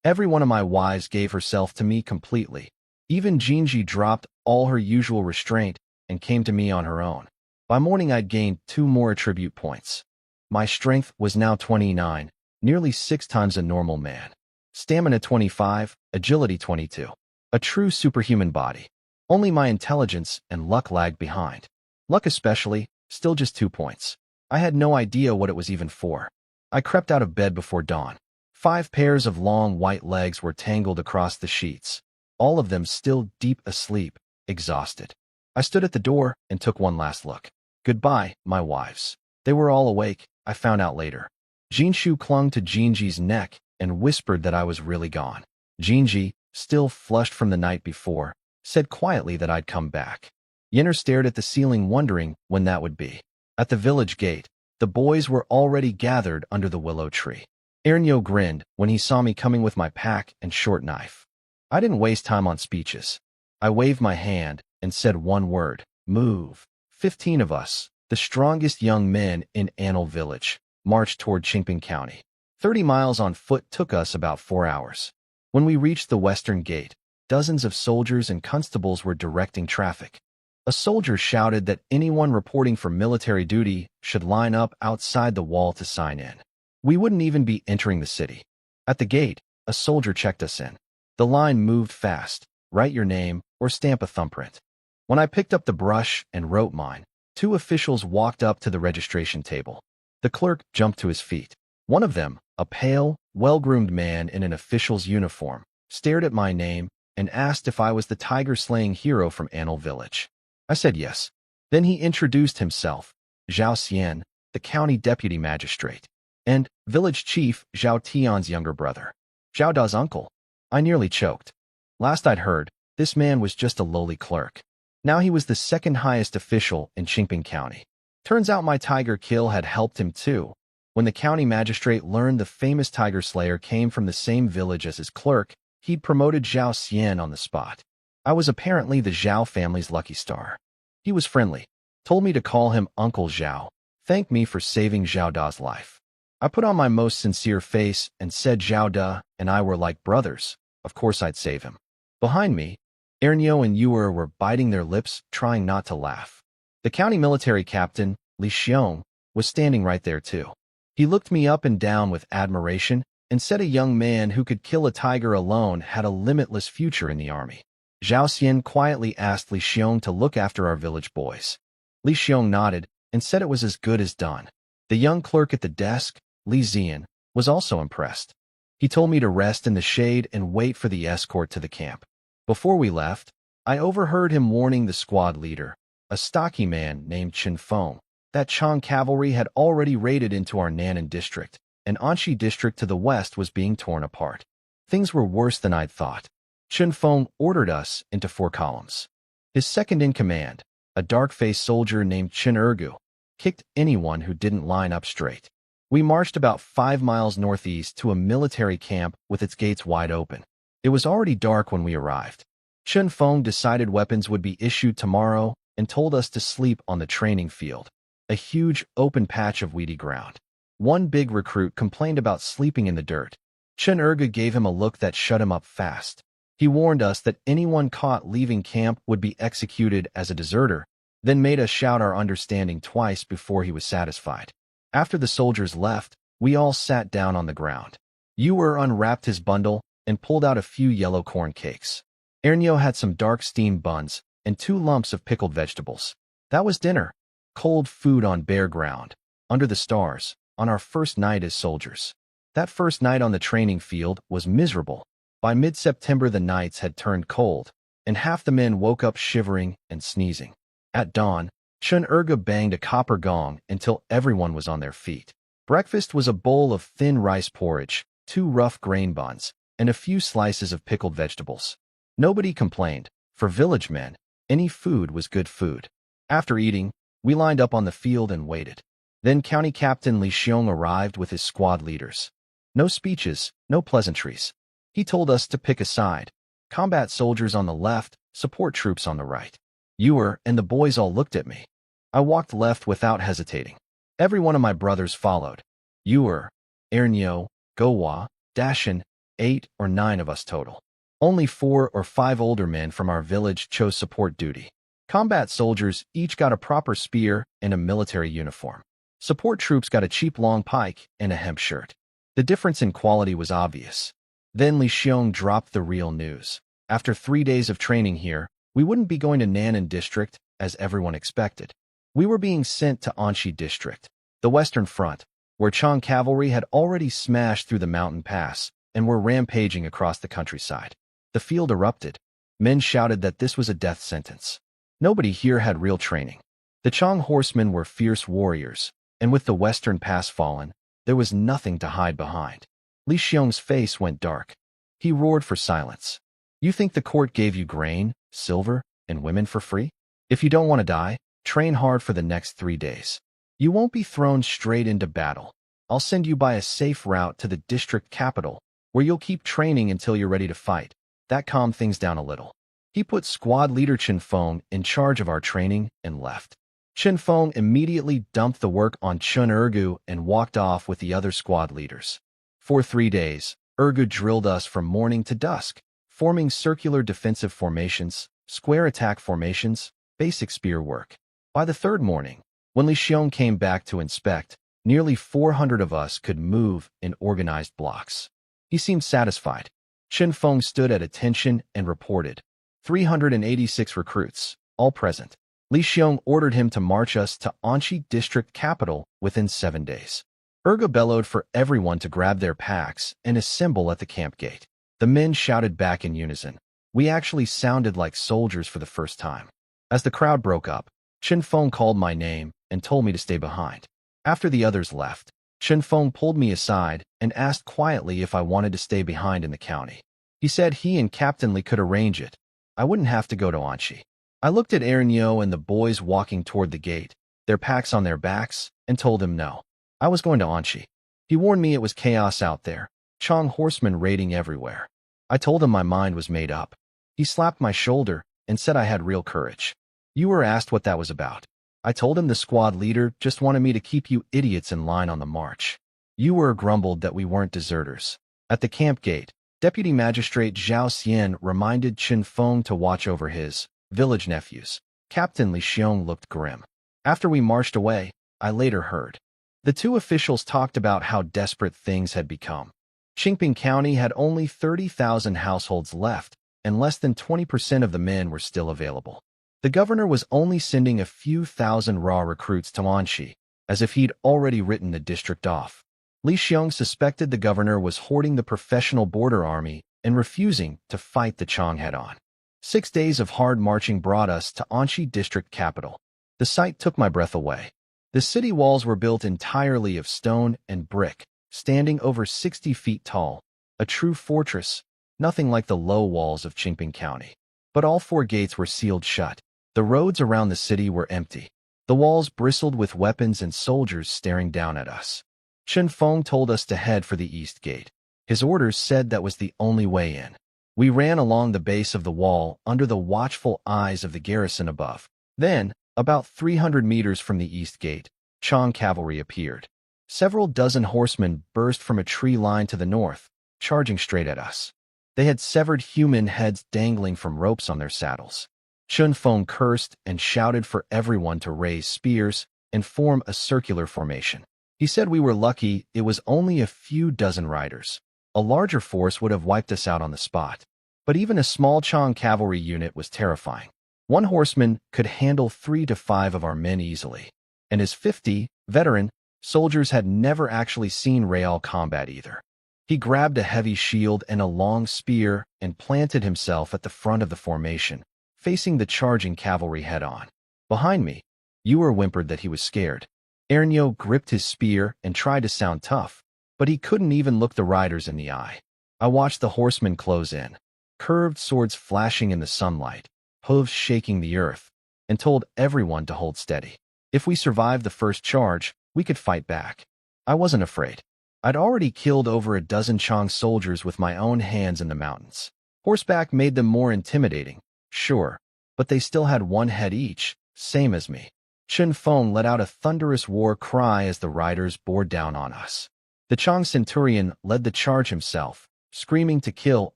Every one of my wives gave herself to me completely. Even Jinji dropped all her usual restraint and came to me on her own. By morning, I'd gained 2 more attribute points. My strength was now 29, nearly 6 times a normal man. Stamina 25, agility 22. A true superhuman body. Only my intelligence and luck lagged behind. Luck especially, still just 2 points. I had no idea what it was even for. I crept out of bed before dawn. 5 pairs of long white legs were tangled across the sheets, all of them still deep asleep, exhausted. I stood at the door and took one last look. Goodbye, my wives. They were all awake, I found out later. Jinshu clung to Jinji's neck and whispered that I was really gone. Jinji, still flushed from the night before, said quietly that I'd come back. Yenner stared at the ceiling wondering when that would be. At the village gate, the boys were already gathered under the willow tree. Ernyo grinned when he saw me coming with my pack and short knife. I didn't waste time on speeches. I waved my hand and said one word, move. 15 of us, the strongest young men in Anil village, marched toward Qingping County. 30 miles on foot took us about 4 hours. When we reached the western gate, dozens of soldiers and constables were directing traffic. A soldier shouted that anyone reporting for military duty should line up outside the wall to sign in. We wouldn't even be entering the city. At the gate, a soldier checked us in. The line moved fast. Write your name or stamp a thumbprint. When I picked up the brush and wrote mine, 2 officials walked up to the registration table. The clerk jumped to his feet. One of them, a pale, well-groomed man in an official's uniform, stared at my name and asked if I was the tiger-slaying hero from Anil village. I said yes. Then he introduced himself, Zhao Xian, the county deputy magistrate, and village chief Zhao Tian's younger brother, Zhao Da's uncle. I nearly choked. Last I'd heard, this man was just a lowly clerk. Now he was the second highest official in Qingping County. Turns out my tiger kill had helped him too. When the county magistrate learned the famous tiger slayer came from the same village as his clerk, he'd promoted Zhao Xian on the spot. I was apparently the Zhao family's lucky star. He was friendly, told me to call him Uncle Zhao, thanked me for saving Zhao Da's life. I put on my most sincere face and said Zhao Da and I were like brothers. Of course I'd save him. Behind me, Ernyo and Yuer were biting their lips, trying not to laugh. The county military captain, Li Xiong, was standing right there too. He looked me up and down with admiration and said a young man who could kill a tiger alone had a limitless future in the army. Zhao Xian quietly asked Li Xiong to look after our village boys. Li Xiong nodded and said it was as good as done. The young clerk at the desk, Li Zian, was also impressed. He told me to rest in the shade and wait for the escort to the camp. Before we left, I overheard him warning the squad leader, a stocky man named Chen Feng, that Chang cavalry had already raided into our Nannan district, and Anxi district to the west was being torn apart. Things were worse than I'd thought. Chen Feng ordered us into 4 columns. His second-in-command, a dark-faced soldier named Chen Ergu, kicked anyone who didn't line up straight. We marched about 5 miles northeast to a military camp with its gates wide open. It was already dark when we arrived. Chen Feng decided weapons would be issued tomorrow and told us to sleep on the training field, a huge open patch of weedy ground. One big recruit complained about sleeping in the dirt. Chen Erga gave him a look that shut him up fast. He warned us that anyone caught leaving camp would be executed as a deserter, then made us shout our understanding twice before he was satisfied. After the soldiers left, we all sat down on the ground. Yuer unwrapped his bundle and pulled out a few yellow corn cakes. Ernyo had some dark steamed buns and 2 lumps of pickled vegetables. That was dinner. Cold food on bare ground, under the stars, on our first night as soldiers. That first night on the training field was miserable. By mid-September the nights had turned cold, and half the men woke up shivering and sneezing. At dawn, Chen Erga banged a copper gong until everyone was on their feet. Breakfast was a bowl of thin rice porridge, 2 rough grain buns, and a few slices of pickled vegetables. Nobody complained. For village men, any food was good food. After eating, we lined up on the field and waited. Then County Captain Li Xiong arrived with his squad leaders. No speeches, no pleasantries. He told us to pick a side. Combat soldiers on the left, support troops on the right. Yuer and the boys all looked at me. I walked left without hesitating. Every one of my brothers followed. Yuer, Ernyo, Gowa, Dashin, 8 or 9 of us total. Only 4 or 5 older men from our village chose support duty. Combat soldiers each got a proper spear and a military uniform. Support troops got a cheap long pike and a hemp shirt. The difference in quality was obvious. Then Li Xiong dropped the real news. After 3 days of training here, we wouldn't be going to Nan'an District, as everyone expected. We were being sent to Anxi District, the Western Front, where Chang cavalry had already smashed through the mountain pass and were rampaging across the countryside. The field erupted. Men shouted that this was a death sentence. Nobody here had real training. The Chang horsemen were fierce warriors, and with the Western Pass fallen, there was nothing to hide behind. Li Xiong's face went dark. He roared for silence. You think the court gave you grain, silver, and women for free? If you don't want to die, train hard for the next 3 days. You won't be thrown straight into battle. I'll send you by a safe route to the district capital, where you'll keep training until you're ready to fight. That calmed things down a little. He put squad leader Chen Feng in charge of our training and left. Chen Feng immediately dumped the work on Chun Ergu and walked off with the other squad leaders. For 3 days, Ergu drilled us from morning to dusk, forming circular defensive formations, square attack formations, basic spear work. By the 3rd morning, when Li Xiong came back to inspect, nearly 400 of us could move in organized blocks. He seemed satisfied. Chen Feng stood at attention and reported, 386 recruits, all present. Li Xiong ordered him to march us to Anxi district capital within 7 days. Ergu bellowed for everyone to grab their packs and assemble at the camp gate. The men shouted back in unison. We actually sounded like soldiers for the first time. As the crowd broke up, Chen Feng called my name and told me to stay behind. After the others left, Chen Feng pulled me aside and asked quietly if I wanted to stay behind in the county. He said he and Captain Li could arrange it. I wouldn't have to go to Anxi. I looked at Ernyo and the boys walking toward the gate, their packs on their backs, and told him no. I was going to Anxi. He warned me it was chaos out there, Chang horsemen raiding everywhere. I told him my mind was made up. He slapped my shoulder and said I had real courage. You were asked what that was about. I told him the squad leader just wanted me to keep you idiots in line on the march. You were grumbled that we weren't deserters. At the camp gate, Deputy Magistrate Zhao Xian reminded Chen Feng to watch over his village nephews. Captain Li Xiong looked grim. After we marched away, I later heard. The two officials talked about how desperate things had become. Qingping County had only 30,000 households left, and less than 20% of the men were still available. The governor was only sending a few thousand raw recruits to Anxi, as if he'd already written the district off. Li Xiong suspected the governor was hoarding the professional border army and refusing to fight the Chang head-on. 6 days of hard marching brought us to Anxi district capital. The sight took my breath away. The city walls were built entirely of stone and brick, standing over 60 feet tall, a true fortress, nothing like the low walls of Qingping County. But all 4 gates were sealed shut. The roads around the city were empty. The walls bristled with weapons and soldiers staring down at us. Chen Feng told us to head for the east gate. His orders said that was the only way in. We ran along the base of the wall under the watchful eyes of the garrison above. Then, about 300 meters from the east gate, Chang cavalry appeared. Several dozen horsemen burst from a tree line to the north, charging straight at us. They had severed human heads dangling from ropes on their saddles. Chen Feng cursed and shouted for everyone to raise spears and form a circular formation. He said we were lucky it was only a few dozen riders. A larger force would have wiped us out on the spot. But even a small Chang cavalry unit was terrifying. One horseman could handle 3 to 5 of our men easily. And his 50, veteran, soldiers had never actually seen real combat either. He grabbed a heavy shield and a long spear and planted himself at the front of the formation, facing the charging cavalry head-on. Behind me, Ewer whimpered that he was scared. Ernyo gripped his spear and tried to sound tough, but he couldn't even look the riders in the eye. I watched the horsemen close in, curved swords flashing in the sunlight, hooves shaking the earth, and told everyone to hold steady. If we survived the first charge, we could fight back. I wasn't afraid. I'd already killed over a dozen Chang soldiers with my own hands in the mountains. Horseback made them more intimidating, sure, but they still had 1 head each, same as me. Chen Feng let out a thunderous war cry as the riders bore down on us. The Chang centurion led the charge himself, screaming to kill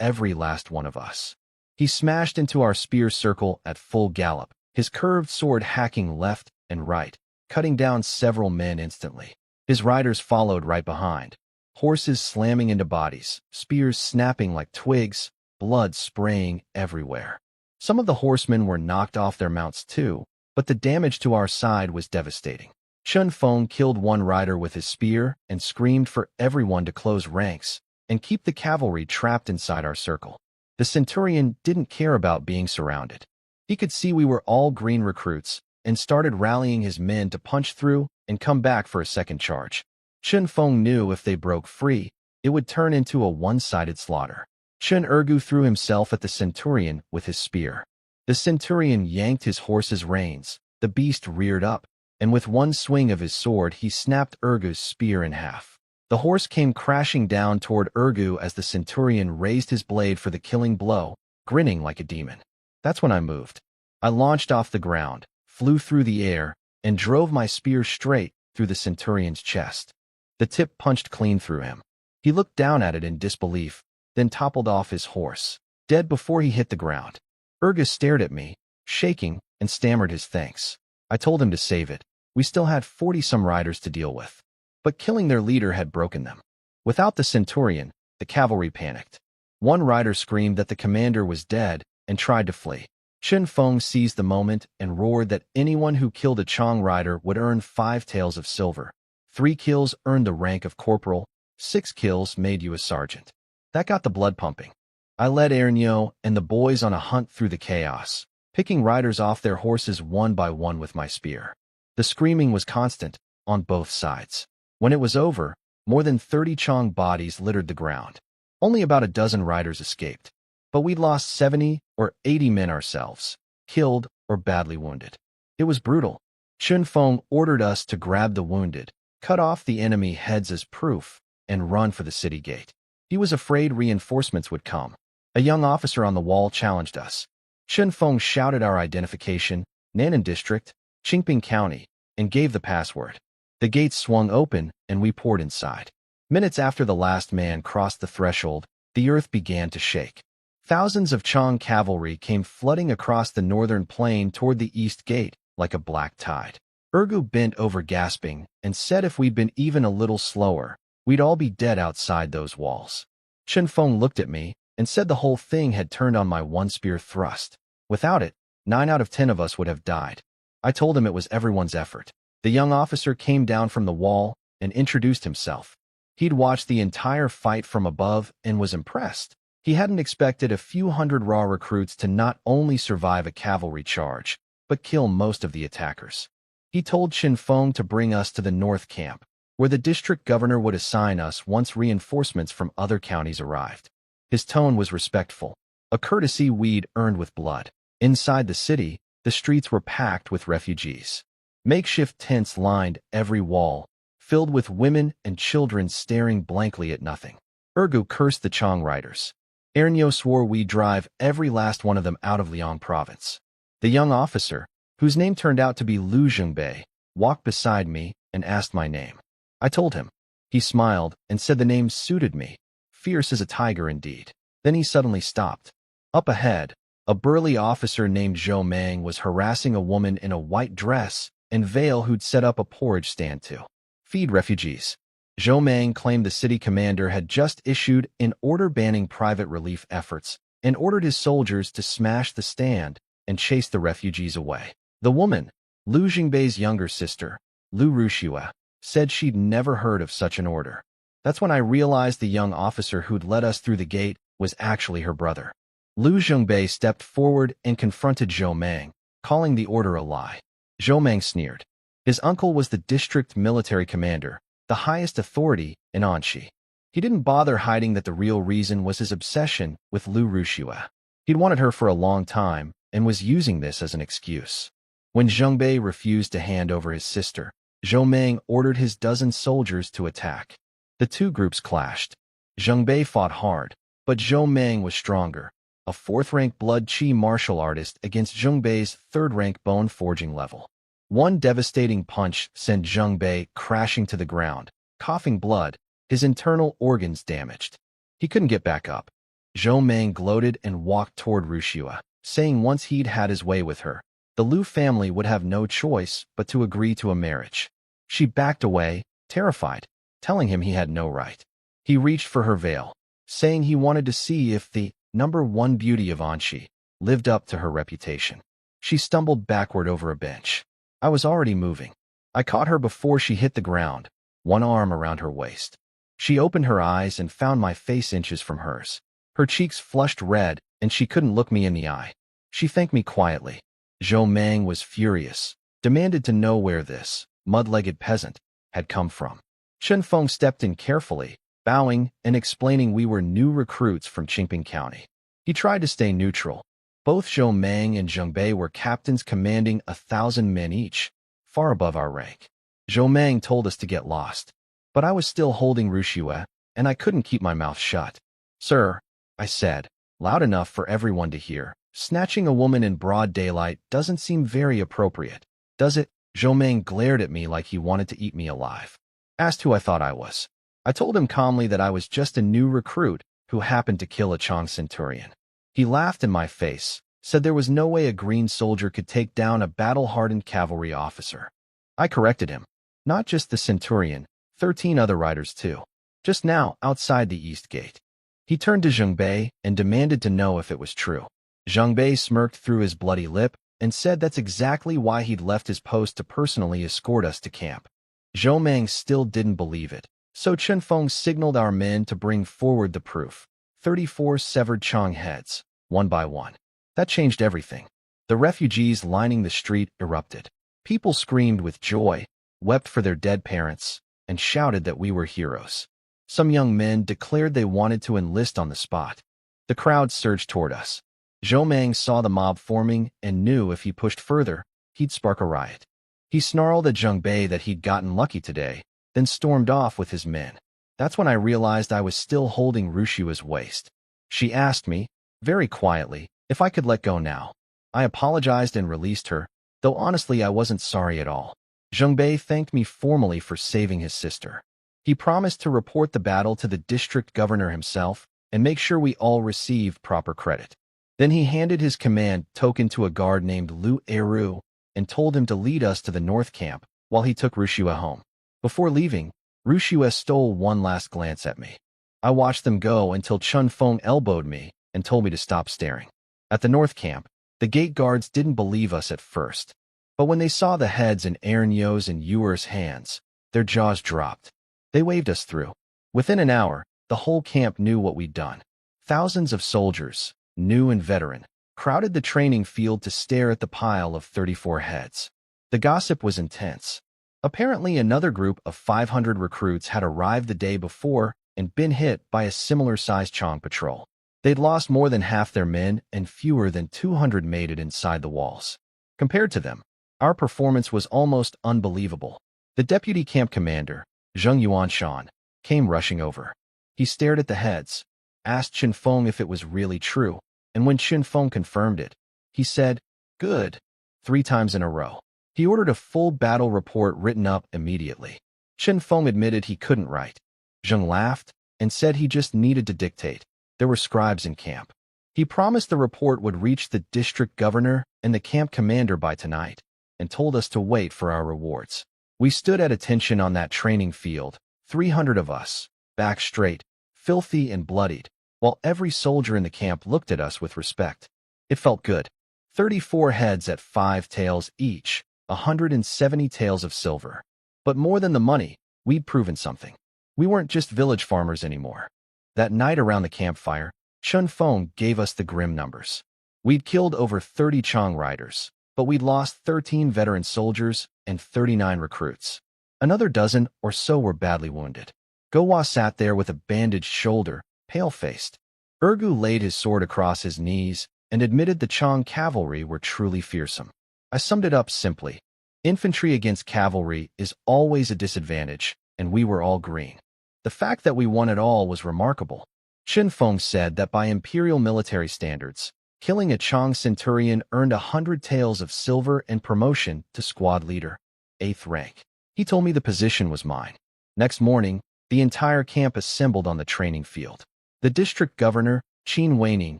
every last one of us. He smashed into our spear circle at full gallop, his curved sword hacking left and right, cutting down several men instantly. His riders followed right behind, horses slamming into bodies, spears snapping like twigs, blood spraying everywhere. Some of the horsemen were knocked off their mounts too, but the damage to our side was devastating. Chun Feng killed one rider with his spear and screamed for everyone to close ranks and keep the cavalry trapped inside our circle. The centurion didn't care about being surrounded. He could see we were all green recruits and started rallying his men to punch through and come back for a second charge. Chun Feng knew if they broke free, it would turn into a one-sided slaughter. Chun Ergu threw himself at the centurion with his spear. The centurion yanked his horse's reins, the beast reared up, and with one swing of his sword he snapped Ergu's spear in half. The horse came crashing down toward Ergu as the centurion raised his blade for the killing blow, grinning like a demon. That's when I moved. I launched off the ground, flew through the air, and drove my spear straight through the centurion's chest. The tip punched clean through him. He looked down at it in disbelief, then toppled off his horse, dead before he hit the ground. Ergu stared at me, shaking, and stammered his thanks. I told him to save it. We still had 40-some riders to deal with. But killing their leader had broken them. Without the centurion, the cavalry panicked. One rider screamed that the commander was dead and tried to flee. Chun Feng seized the moment and roared that anyone who killed a Chong rider would earn 5 taels of silver. 3 kills earned the rank of corporal, 6 kills made you a sergeant. That got the blood pumping. I led Ernyo and the boys on a hunt through the chaos, picking riders off their horses one by one with my spear. The screaming was constant, on both sides. When it was over, more than 30 Chong bodies littered the ground. Only about a dozen riders escaped. But we'd lost 70 or 80 men ourselves, killed or badly wounded. It was brutal. Chun Feng ordered us to grab the wounded, cut off the enemy heads as proof, and run for the city gate. He was afraid reinforcements would come. A young officer on the wall challenged us. Chun Feng shouted our identification, Nan'an District, Qingping County, and gave the password. The gates swung open, and we poured inside. Minutes after the last man crossed the threshold, the earth began to shake. Thousands of Chong cavalry came flooding across the northern plain toward the east gate like a black tide. Ergu bent over gasping and said if we'd been even a little slower, we'd all be dead outside those walls. Chun Feng looked at me and said the whole thing had turned on my one spear thrust. Without it, 9 out of 10 of us would have died. I told him it was everyone's effort. The young officer came down from the wall and introduced himself. He'd watched the entire fight from above and was impressed. He hadn't expected a few hundred raw recruits to not only survive a cavalry charge, but kill most of the attackers. He told Chun Feng to bring us to the north camp, where the district governor would assign us once reinforcements from other counties arrived. His tone was respectful, a courtesy we'd earned with blood. Inside the city, the streets were packed with refugees. Makeshift tents lined every wall, filled with women and children staring blankly at nothing. Ergu cursed the Chong riders. Ernyo swore we'd drive every last one of them out of Liang province. The young officer, whose name turned out to be Lu Zhengbei, walked beside me and asked my name. I told him. He smiled and said the name suited me. Fierce as a tiger indeed. Then he suddenly stopped. Up ahead, a burly officer named Zhou Mang was harassing a woman in a white dress and veil who'd set up a porridge stand to feed refugees. Zhou Mang claimed the city commander had just issued an order banning private relief efforts and ordered his soldiers to smash the stand and chase the refugees away. The woman, Lu Jingbei's younger sister, Lu Rushua, said she'd never heard of such an order. That's when I realized the young officer who'd led us through the gate was actually her brother. Lu Zhengbei stepped forward and confronted Zhou Mang, calling the order a lie. Zhou Mang sneered. His uncle was the district military commander, the highest authority in Anxi. He didn't bother hiding that the real reason was his obsession with Lu Rushua. He'd wanted her for a long time and was using this as an excuse. When Zhengbei refused to hand over his sister, Zhou Mang ordered his dozen soldiers to attack. The two groups clashed. Zhengbei fought hard, but Zhou Mang was stronger, a 4th-rank blood chi martial artist against Zhengbei's 3rd-rank bone forging level. One devastating punch sent Zhengbei crashing to the ground, coughing blood, his internal organs damaged. He couldn't get back up. Zhou Mang gloated and walked toward Rushua, saying once he'd had his way with her, The Liu family would have no choice but to agree to a marriage. She backed away, terrified, telling him he had no right. He reached for her veil, saying he wanted to see if the #1 beauty of Anxi lived up to her reputation. She stumbled backward over a bench. I was already moving. I caught her before she hit the ground, one arm around her waist. She opened her eyes and found my face inches from hers. Her cheeks flushed red, and she couldn't look me in the eye. She thanked me quietly. Zhou Meng was furious, demanded to know where this mud-legged peasant had come from. Chen Feng stepped in carefully, bowing and explaining we were new recruits from Qingping County. He tried to stay neutral. Both Zhou Meng and Zheng Bei were captains commanding 1,000 men each, far above our rank. Zhou Meng told us to get lost, but I was still holding Ruxue, and I couldn't keep my mouth shut. "Sir," I said, loud enough for everyone to hear, "snatching a woman in broad daylight doesn't seem very appropriate, does it?" Zhou Meng glared at me like he wanted to eat me alive. Asked who I thought I was. I told him calmly that I was just a new recruit who happened to kill a Chang centurion. He laughed in my face, said there was no way a green soldier could take down a battle-hardened cavalry officer. I corrected him. Not just the centurion, 13 other riders too. Just now, outside the east gate. He turned to Zheng Bei and demanded to know if it was true. Zheng Bei smirked through his bloody lip and said that's exactly why he'd left his post to personally escort us to camp. Zhou Meng still didn't believe it, so Chen Feng signaled our men to bring forward the proof. 34 severed Chang heads, one by one. That changed everything. The refugees lining the street erupted. People screamed with joy, wept for their dead parents, and shouted that we were heroes. Some young men declared they wanted to enlist on the spot. The crowd surged toward us. Zhou Meng saw the mob forming and knew if he pushed further, he'd spark a riot. He snarled at Zheng Bei that he'd gotten lucky today, then stormed off with his men. That's when I realized I was still holding Ruxue's waist. She asked me, very quietly, if I could let go now. I apologized and released her, though honestly I wasn't sorry at all. Zheng Bei thanked me formally for saving his sister. He promised to report the battle to the district governor himself and make sure we all received proper credit. Then he handed his command token to a guard named Lu Eru and told him to lead us to the north camp while he took Ruxue home. Before leaving, Ruxue stole one last glance at me. I watched them go until Chen Feng elbowed me and told me to stop staring. At the north camp, the gate guards didn't believe us at first, but when they saw the heads in Ernyo's and Yuer's hands, their jaws dropped. They waved us through. Within an hour, the whole camp knew what we'd done. Thousands of soldiers, new and veteran, crowded the training field to stare at the pile of 34 heads. The gossip was intense. Apparently, another group of 500 recruits had arrived the day before and been hit by a similar-sized Chang patrol. They'd lost more than half their men and fewer than 200 made it inside the walls. Compared to them, our performance was almost unbelievable. The deputy camp commander, Zheng Yuanshan, came rushing over. He stared at the heads, asked Chen Feng if it was really true, and when Chen Feng confirmed it, he said, "Good," 3 times in a row. He ordered a full battle report written up immediately. Chen Feng admitted he couldn't write. Zheng laughed and said he just needed to dictate. There were scribes in camp. He promised the report would reach the district governor and the camp commander by tonight, and told us to wait for our rewards. We stood at attention on that training field, 300 of us, back straight, filthy and bloodied, while every soldier in the camp looked at us with respect. It felt good. 34 heads at 5 taels each, 170 taels of silver. But more than the money, we'd proven something. We weren't just village farmers anymore. That night around the campfire, Chen Feng gave us the grim numbers. We'd killed over 30 Chang riders, but we'd lost 13 veteran soldiers and 39 recruits. Another dozen or so were badly wounded. Gowa sat there with a bandaged shoulder, pale-faced. Ergu laid his sword across his knees and admitted the Chang cavalry were truly fearsome. I summed it up simply. Infantry against cavalry is always a disadvantage, and we were all green. The fact that we won it all was remarkable. Chen Feng said that by imperial military standards, killing a Chang centurion earned 100 taels of silver and promotion to squad leader, 8th rank. He told me the position was mine. Next morning, the entire camp assembled on the training field. The district governor, Qin Weining,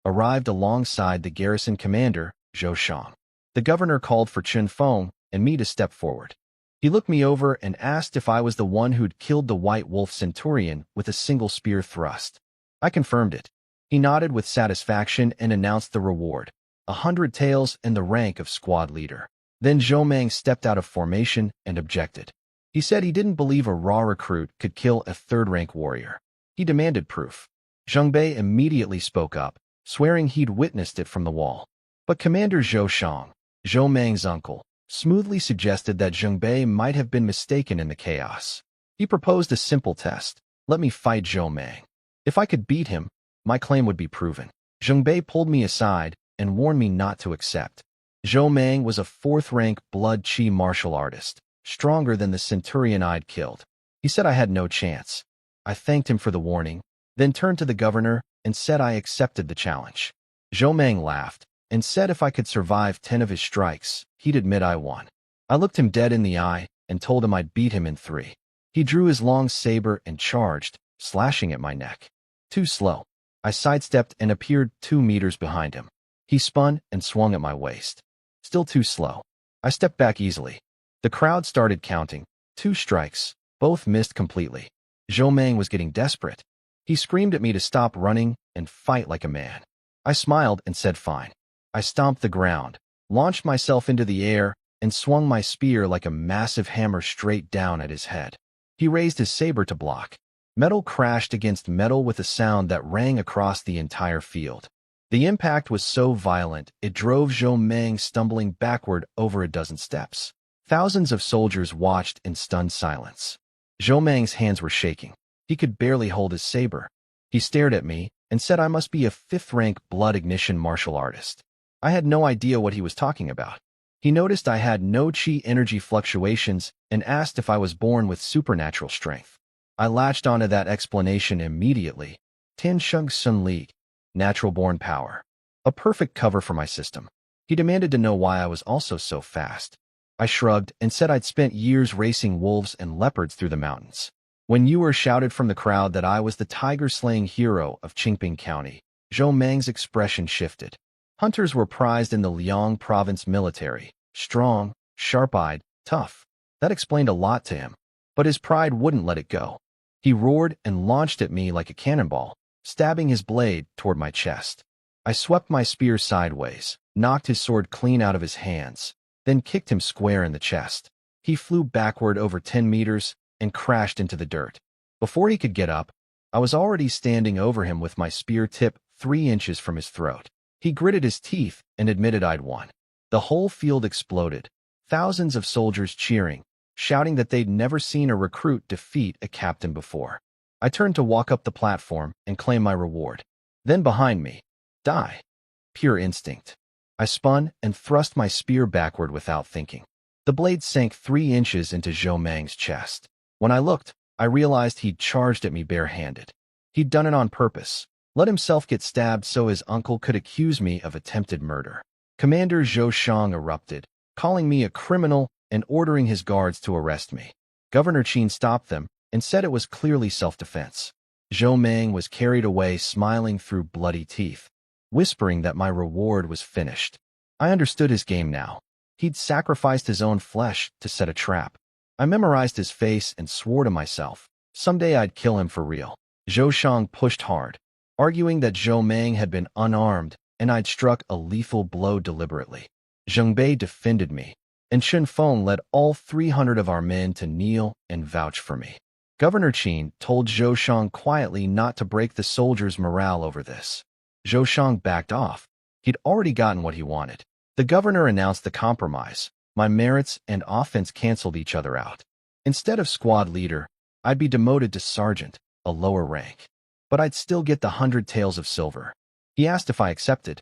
arrived alongside the garrison commander, Zhou Shang. The governor called for Chen Feng and me to step forward. He looked me over and asked if I was the one who'd killed the White Wolf Centurion with a single spear thrust. I confirmed it. He nodded with satisfaction and announced the reward, 100 taels and the rank of squad leader. Then Zhou Mang stepped out of formation and objected. He said he didn't believe a raw recruit could kill a third-rank warrior. He demanded proof. Zheng Bei immediately spoke up, swearing he'd witnessed it from the wall. But Commander Zhou Shang, Zhou Mang's uncle, smoothly suggested that Zheng Bei might have been mistaken in the chaos. He proposed a simple test. Let me fight Zhou Mang. If I could beat him, my claim would be proven. Zheng Bei pulled me aside and warned me not to accept. Zhou Mang was a fourth-rank blood chi martial artist, stronger than the centurion I'd killed. He said I had no chance. I thanked him for the warning, then turned to the governor and said I accepted the challenge. Zhou Mang laughed and said if I could survive 10 of his strikes, he'd admit I won. I looked him dead in the eye and told him I'd beat him in 3. He drew his long saber and charged, slashing at my neck. Too slow. I sidestepped and appeared 2 meters behind him. He spun and swung at my waist. Still too slow. I stepped back easily. The crowd started counting. 2 strikes. Both missed completely. Zhou Mang was getting desperate. He screamed at me to stop running and fight like a man. I smiled and said fine. I stomped the ground, launched myself into the air, and swung my spear like a massive hammer straight down at his head. He raised his saber to block. Metal crashed against metal with a sound that rang across the entire field. The impact was so violent, it drove Zhou Mang stumbling backward over a dozen steps. Thousands of soldiers watched in stunned silence. Zhou Mang's hands were shaking. He could barely hold his saber. He stared at me and said I must be a 5th-rank blood ignition martial artist. I had no idea what he was talking about. He noticed I had no chi energy fluctuations and asked if I was born with supernatural strength. I latched onto that explanation immediately. Tian Sheng Sun Li, natural-born power. A perfect cover for my system. He demanded to know why I was also so fast. I shrugged and said I'd spent years racing wolves and leopards through the mountains. When Yuer shouted from the crowd that I was the tiger-slaying hero of Qingping County, Zhou Mang's expression shifted. Hunters were prized in the Liang province military. Strong, sharp-eyed, tough. That explained a lot to him. But his pride wouldn't let it go. He roared and launched at me like a cannonball, stabbing his blade toward my chest. I swept my spear sideways, knocked his sword clean out of his hands, then kicked him square in the chest. He flew backward over 10 meters and crashed into the dirt. Before he could get up, I was already standing over him with my spear tip 3 inches from his throat. He gritted his teeth and admitted I'd won. The whole field exploded, thousands of soldiers cheering, shouting that they'd never seen a recruit defeat a captain before. I turned to walk up the platform and claim my reward. Then behind me, die. Pure instinct. I spun and thrust my spear backward without thinking. The blade sank 3 inches into Zhou Mang's chest. When I looked, I realized he'd charged at me barehanded. He'd done it on purpose, let himself get stabbed so his uncle could accuse me of attempted murder. Commander Zhou Shang erupted, calling me a criminal and ordering his guards to arrest me. Governor Qin stopped them and said it was clearly self-defense. Zhou Mang was carried away smiling through bloody teeth, whispering that my reward was finished. I understood his game now. He'd sacrificed his own flesh to set a trap. I memorized his face and swore to myself, someday I'd kill him for real. Zhou Shang pushed hard, arguing that Zhou Mang had been unarmed and I'd struck a lethal blow deliberately. Zheng Bei defended me, and Chen Feng led all 300 of our men to kneel and vouch for me. Governor Qin told Zhou Shang quietly not to break the soldiers' morale over this. Zhou Shang backed off. He'd already gotten what he wanted. The governor announced the compromise. My merits and offense canceled each other out. Instead of squad leader, I'd be demoted to sergeant, a lower rank. But I'd still get the 100 taels of silver. He asked if I accepted.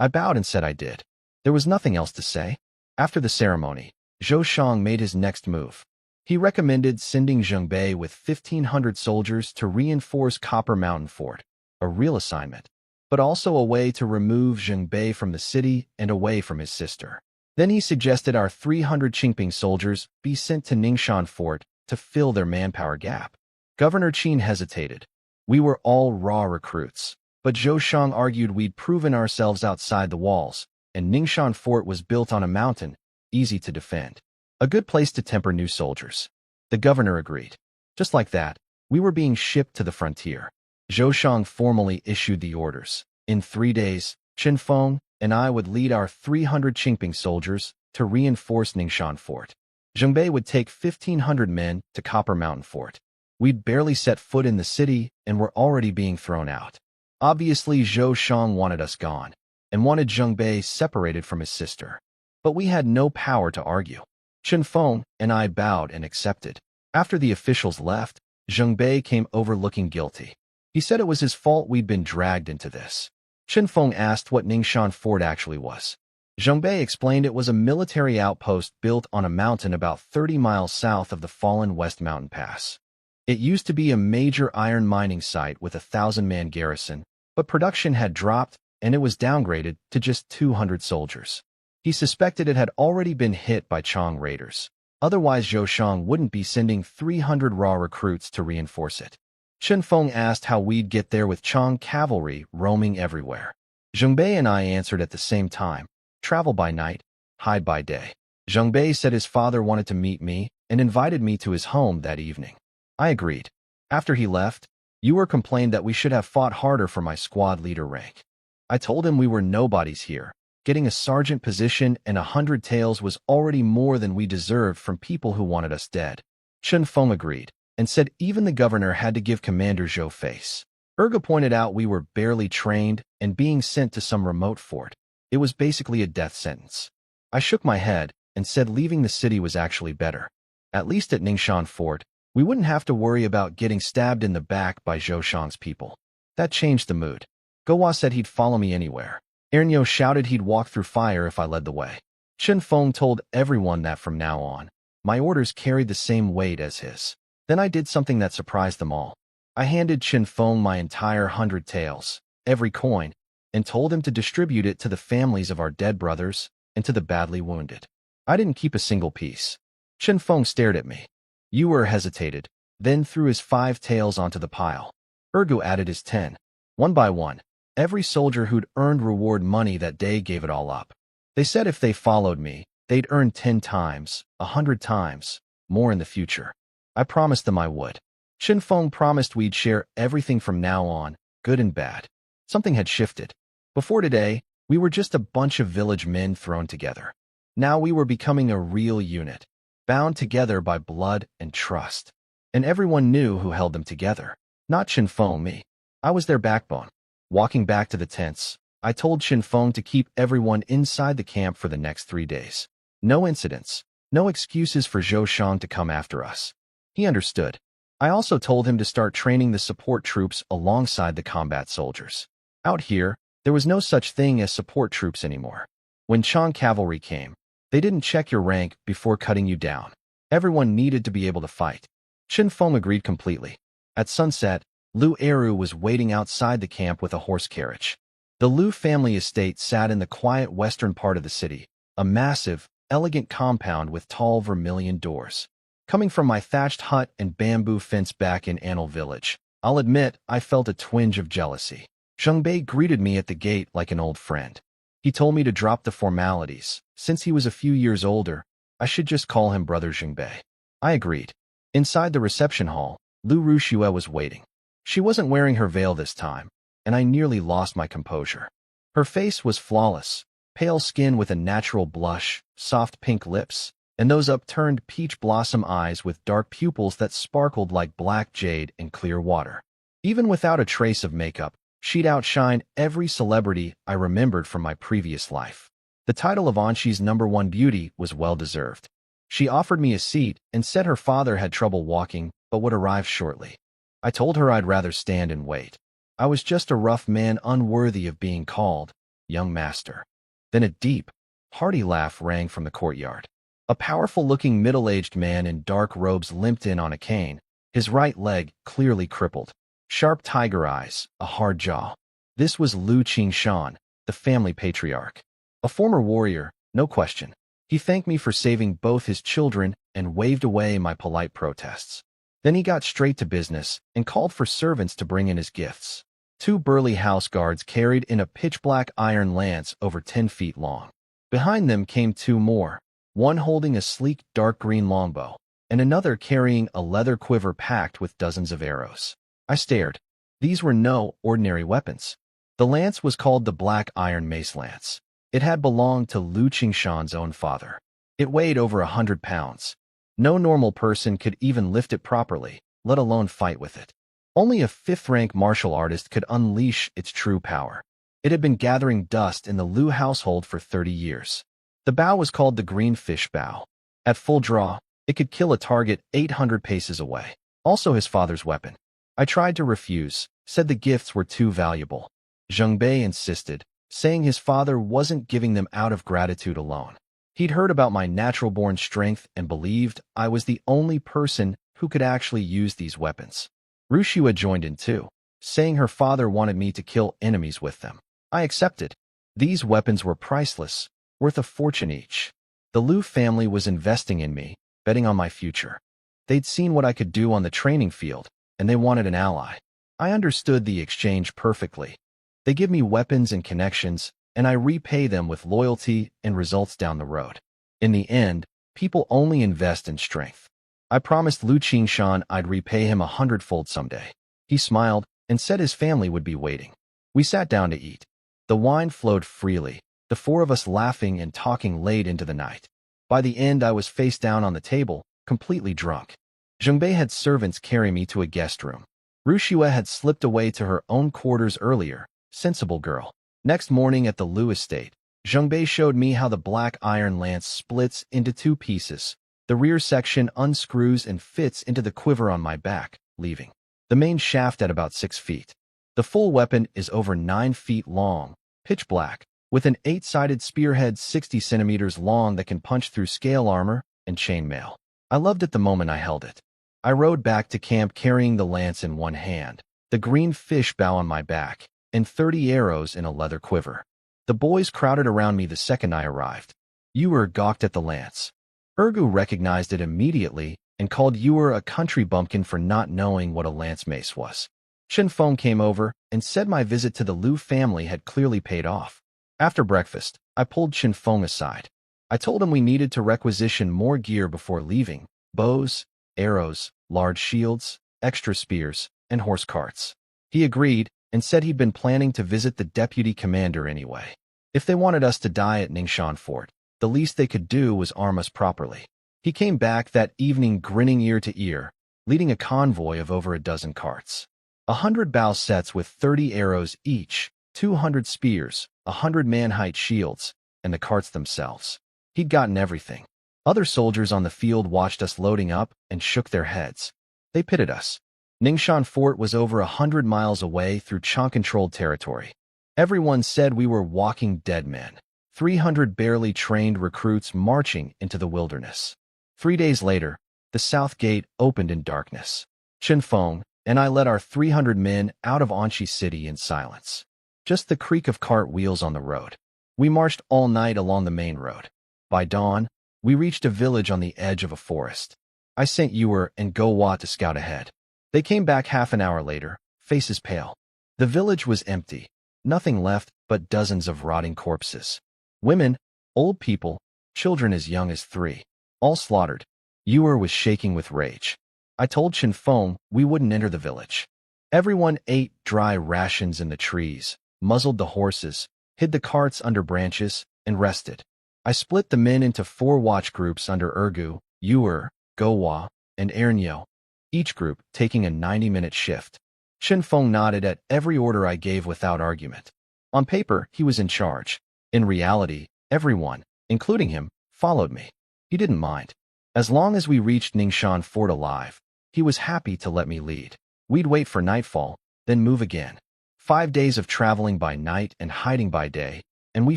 I bowed and said I did. There was nothing else to say. After the ceremony, Zhou Shang made his next move. He recommended sending Zheng Bei with 1,500 soldiers to reinforce Copper Mountain Fort, a real assignment, but also a way to remove Zheng Bei from the city and away from his sister. Then he suggested our 300 Qingping soldiers be sent to Ningxuan Fort to fill their manpower gap. Governor Qin hesitated. We were all raw recruits, but Zhou Shang argued we'd proven ourselves outside the walls, and Ningxia Fort was built on a mountain, easy to defend. A good place to temper new soldiers. The governor agreed. Just like that, we were being shipped to the frontier. Zhou Shang formally issued the orders. In 3 days, Chen Feng and I would lead our 300 Qingping soldiers to reinforce Ningxia Fort. Zheng Bei would take 1,500 men to Copper Mountain Fort. We'd barely set foot in the city and were already being thrown out. Obviously, Zhou Shang wanted us gone and wanted Zheng Bei separated from his sister. But we had no power to argue. Chen Feng and I bowed and accepted. After the officials left, Zheng Bei came over looking guilty. He said it was his fault we'd been dragged into this. Chen Feng asked what Ningxia Fort actually was. Zheng Bei explained it was a military outpost built on a mountain about 30 miles south of the fallen West Mountain Pass. It used to be a major iron mining site with a 1,000-man garrison, but production had dropped and it was downgraded to just 200 soldiers. He suspected it had already been hit by Chang raiders. Otherwise, Zhou Shang wouldn't be sending 300 raw recruits to reinforce it. Chen Feng asked how we'd get there with Chang cavalry roaming everywhere. Zheng Bei and I answered at the same time. Travel by night, hide by day. Zheng Bei said his father wanted to meet me and invited me to his home that evening. I agreed. After he left, Yuer complained that we should have fought harder for my squad leader rank. I told him we were nobodies here. Getting a sergeant position and 100 taels was already more than we deserved from people who wanted us dead. Chen Feng agreed and said even the governor had to give Commander Zhou face. Erga pointed out we were barely trained and being sent to some remote fort. It was basically a death sentence. I shook my head and said leaving the city was actually better. At least at Ningxia Fort, we wouldn't have to worry about getting stabbed in the back by Zhou Shang's people. That changed the mood. Gohua said he'd follow me anywhere. Ernyo shouted he'd walk through fire if I led the way. Chen Feng told everyone that from now on, my orders carried the same weight as his. Then I did something that surprised them all. I handed Chen Feng my entire 100 taels, every coin, and told him to distribute it to the families of our dead brothers and to the badly wounded. I didn't keep a single piece. Chen Feng stared at me. Yuer hesitated, then threw his 5 taels onto the pile. Ergu added his 10. One by one, every soldier who'd earned reward money that day gave it all up. They said if they followed me, they'd earn 10 times, 100 times, more in the future. I promised them I would. Chen Feng promised we'd share everything from now on, good and bad. Something had shifted. Before today, we were just a bunch of village men thrown together. Now we were becoming a real unit, bound together by blood and trust. And everyone knew who held them together. Not Chen Feng, me. I was their backbone. Walking back to the tents, I told Chen Feng to keep everyone inside the camp for the next 3 days. No incidents, no excuses for Zhou Shang to come after us. He understood. I also told him to start training the support troops alongside the combat soldiers. Out here, there was no such thing as support troops anymore. When Chang cavalry came, they didn't check your rank before cutting you down. Everyone needed to be able to fight. Chen Feng agreed completely. At sunset, Lu Eru was waiting outside the camp with a horse carriage. The Lu family estate sat in the quiet western part of the city, a massive, elegant compound with tall vermilion doors. Coming from my thatched hut and bamboo fence back in Anil village, I'll admit I felt a twinge of jealousy. Zheng Bei greeted me at the gate like an old friend. He told me to drop the formalities. Since he was a few years older, I should just call him Brother Zheng Bei. I agreed. Inside the reception hall, Lu Ruxue was waiting. She wasn't wearing her veil this time, and I nearly lost my composure. Her face was flawless, pale skin with a natural blush, soft pink lips, and those upturned peach blossom eyes with dark pupils that sparkled like black jade in clear water. Even without a trace of makeup, she'd outshine every celebrity I remembered from my previous life. The title of Anshi's #1 beauty was well-deserved. She offered me a seat and said her father had trouble walking but would arrive shortly. I told her I'd rather stand and wait. I was just a rough man unworthy of being called young master. Then a deep, hearty laugh rang from the courtyard. A powerful-looking middle-aged man in dark robes limped in on a cane, his right leg clearly crippled. Sharp tiger eyes, a hard jaw. This was Lu Qingshan, the family patriarch. A former warrior, no question. He thanked me for saving both his children and waved away my polite protests. Then he got straight to business and called for servants to bring in his gifts. Two burly house guards carried in a pitch-black iron lance over 10 feet long. Behind them came two more, one holding a sleek dark green longbow, and another carrying a leather quiver packed with dozens of arrows. I stared. These were no ordinary weapons. The lance was called the Black Iron Mace Lance. It had belonged to Lu Qingshan's own father. It weighed over 100 pounds. No normal person could even lift it properly, let alone fight with it. Only a fifth-rank martial artist could unleash its true power. It had been gathering dust in the Lu household for 30 years. The bow was called the Green Fish Bow. At full draw, it could kill a target 800 paces away. Also his father's weapon. I tried to refuse, said the gifts were too valuable. Zheng Bei insisted, saying his father wasn't giving them out of gratitude alone. He'd heard about my natural-born strength and believed I was the only person who could actually use these weapons. Rushua joined in too, saying her father wanted me to kill enemies with them. I accepted. These weapons were priceless, worth a fortune each. The Lu family was investing in me, betting on my future. They'd seen what I could do on the training field, and they wanted an ally. I understood the exchange perfectly. They give me weapons and connections, and I repay them with loyalty and results down the road. In the end, people only invest in strength. I promised Lu Qingshan I'd repay him 100-fold someday. He smiled and said his family would be waiting. We sat down to eat. The wine flowed freely, the four of us laughing and talking late into the night. By the end, I was face down on the table, completely drunk. Zheng Bei had servants carry me to a guest room. Rushua had slipped away to her own quarters earlier, sensible girl. Next morning at the Lu estate, Zheng Bei showed me how the Black Iron Lance splits into two pieces. The rear section unscrews and fits into the quiver on my back, leaving the main shaft at about 6 feet. The full weapon is over 9 feet long, pitch black, with an 8-sided spearhead 60 centimeters long that can punch through scale armor and chainmail. I loved it the moment I held it. I rode back to camp carrying the lance in one hand, the green fish bow on my back, and 30 arrows in a leather quiver. The boys crowded around me the second I arrived. Yuer gawked at the lance. Ergu recognized it immediately and called Yuer a country bumpkin for not knowing what a lance mace was. Chen Feng came over and said my visit to the Lu family had clearly paid off. After breakfast, I pulled Chen Feng aside. I told him we needed to requisition more gear before leaving: bows, arrows, large shields, extra spears, and horse carts. He agreed and said he'd been planning to visit the deputy commander anyway. If they wanted us to die at Ningxia Fort, the least they could do was arm us properly. He came back that evening grinning ear to ear, leading a convoy of over a dozen carts. 100 bow sets with 30 arrows each, 200 spears, 100 man-height shields, and the carts themselves. He'd gotten everything. Other soldiers on the field watched us loading up and shook their heads. They pitied us. Ningxia Fort was over 100 miles away through Chong-controlled territory. Everyone said we were walking dead men. 300 barely trained recruits marching into the wilderness. 3 days later, the south gate opened in darkness. Chen Feng and I led our 300 men out of Anqi City in silence. Just the creak of cart wheels on the road. We marched all night along the main road. By dawn, we reached a village on the edge of a forest. I sent Yuer and Go Wa to scout ahead. They came back half an hour later, faces pale. The village was empty. Nothing left but dozens of rotting corpses. Women, old people, children as young as 3, all slaughtered. Yuer was shaking with rage. I told Chen Feng we wouldn't enter the village. Everyone ate dry rations in the trees, muzzled the horses, hid the carts under branches, and rested. I split the men into 4 watch groups under Ergu, Yuer, Go Wa, and Ernyo, each group taking a 90-minute shift. Chen Feng nodded at every order I gave without argument. On paper, he was in charge. In reality, everyone, including him, followed me. He didn't mind. As long as we reached Ningxia Fort alive, he was happy to let me lead. We'd wait for nightfall, then move again. 5 days of traveling by night and hiding by day, and we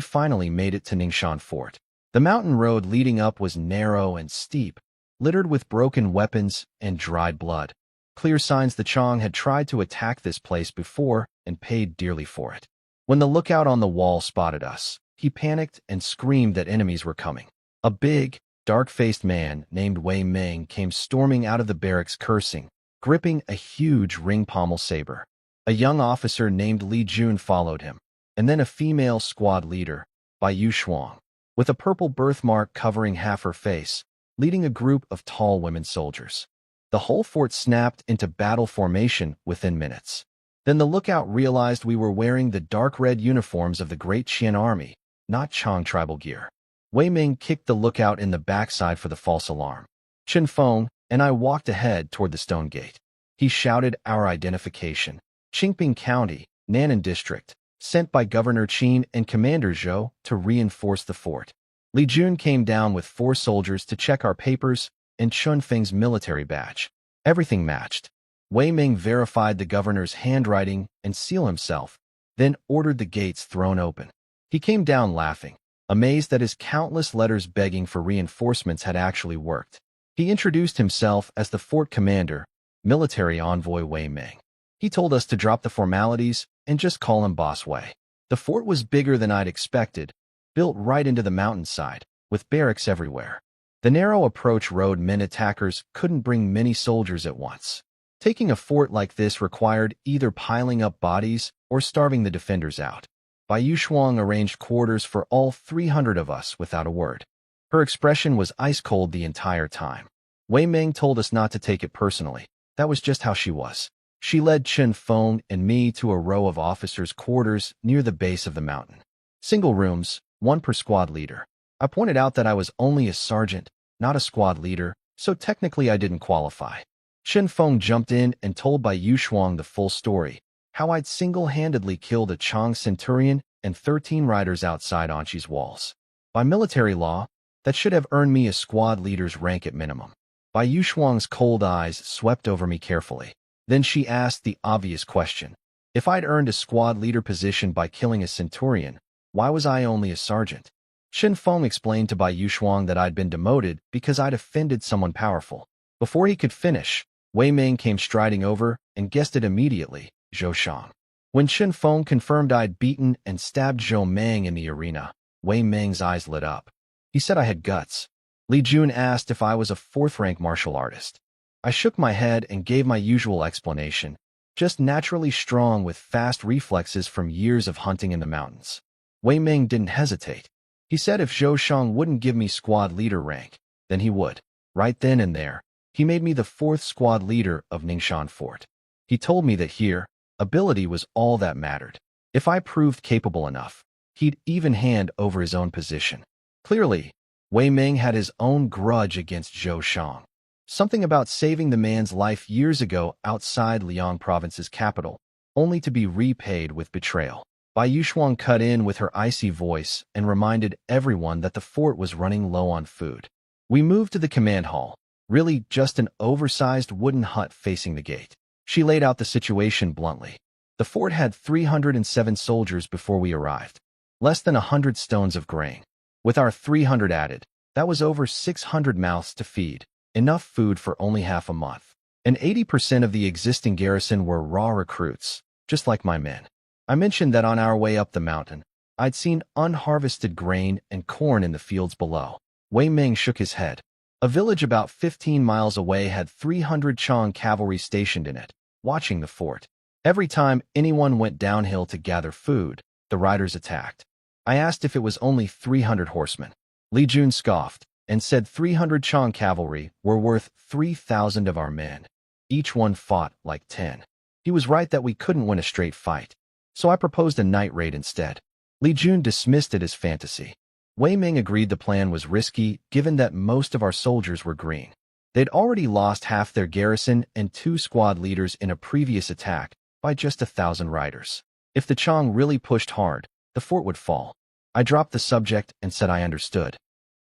finally made it to Ningxia Fort. The mountain road leading up was narrow and steep, littered with broken weapons and dried blood. Clear signs the Chong had tried to attack this place before and paid dearly for it. When the lookout on the wall spotted us, he panicked and screamed that enemies were coming. A big, dark-faced man named Wei Meng came storming out of the barracks cursing, gripping a huge ring pommel saber. A young officer named Li Jun followed him, and then a female squad leader, Bai Shuang, with a purple birthmark covering half her face, leading a group of tall women soldiers. The whole fort snapped into battle formation within minutes. Then the lookout realized we were wearing the dark red uniforms of the Great Qian Army, not Chang tribal gear. Wei Ming kicked the lookout in the backside for the false alarm. Chen Feng and I walked ahead toward the stone gate. He shouted our identification. Qingping County, Nannan District, sent by Governor Qin and Commander Zhou to reinforce the fort. Li Jun came down with 4 soldiers to check our papers and Chun Feng's military badge. Everything matched. Wei Ming verified the governor's handwriting and seal himself, then ordered the gates thrown open. He came down laughing, amazed that his countless letters begging for reinforcements had actually worked. He introduced himself as the fort commander, military envoy Wei Ming. He told us to drop the formalities and just call him Boss Wei. The fort was bigger than I'd expected, built right into the mountainside, with barracks everywhere. The narrow approach road meant attackers couldn't bring many soldiers at once. Taking a fort like this required either piling up bodies or starving the defenders out. Bai Shuang arranged quarters for all 300 of us without a word. Her expression was ice-cold the entire time. Wei Ming told us not to take it personally. That was just how she was. She led Chen Feng and me to a row of officers' quarters near the base of the mountain. Single rooms, 1 per squad leader. I pointed out that I was only a sergeant, not a squad leader, so technically I didn't qualify. Chen Feng jumped in and told Bai Shuang the full story, how I'd single-handedly killed a Chang centurion and 13 riders outside Anqi's walls. By military law, that should have earned me a squad leader's rank at minimum. Bai Shuang's cold eyes swept over me carefully. Then she asked the obvious question. If I'd earned a squad leader position by killing a centurion, why was I only a sergeant? Chen Feng explained to Bai Shuang that I'd been demoted because I'd offended someone powerful. Before he could finish, Wei Ming came striding over and guessed it immediately, Zhou Shang. When Chen Feng confirmed I'd beaten and stabbed Zhou Meng in the arena, Wei Ming's eyes lit up. He said I had guts. Li Jun asked if I was a 4th-rank martial artist. I shook my head and gave my usual explanation, just naturally strong with fast reflexes from years of hunting in the mountains. Wei Ming didn't hesitate. He said if Zhou Shang wouldn't give me squad leader rank, then he would. Right then and there, he made me the 4th squad leader of Ningxuan Fort. He told me that here, ability was all that mattered. If I proved capable enough, he'd even hand over his own position. Clearly, Wei Ming had his own grudge against Zhou Shang. Something about saving the man's life years ago outside Liang Province's capital, only to be repaid with betrayal. Bai Shuang cut in with her icy voice and reminded everyone that the fort was running low on food. We moved to the command hall, really just an oversized wooden hut facing the gate. She laid out the situation bluntly. The fort had 307 soldiers before we arrived. Less than 100 stones of grain. With our 300 added, that was over 600 mouths to feed. Enough food for only half a month. And 80% of the existing garrison were raw recruits, just like my men. I mentioned that on our way up the mountain, I'd seen unharvested grain and corn in the fields below. Wei Ming shook his head. A village about 15 miles away had 300 Chang cavalry stationed in it, watching the fort. Every time anyone went downhill to gather food, the riders attacked. I asked if it was only 300 horsemen. Li Jun scoffed and said 300 Chang cavalry were worth 3,000 of our men. Each one fought like 10. He was right that we couldn't win a straight fight, so I proposed a night raid instead. Li Jun dismissed it as fantasy. Wei Ming agreed the plan was risky given that most of our soldiers were green. They'd already lost half their garrison and 2 squad leaders in a previous attack by just 1,000 riders. If the Chang really pushed hard, the fort would fall. I dropped the subject and said I understood.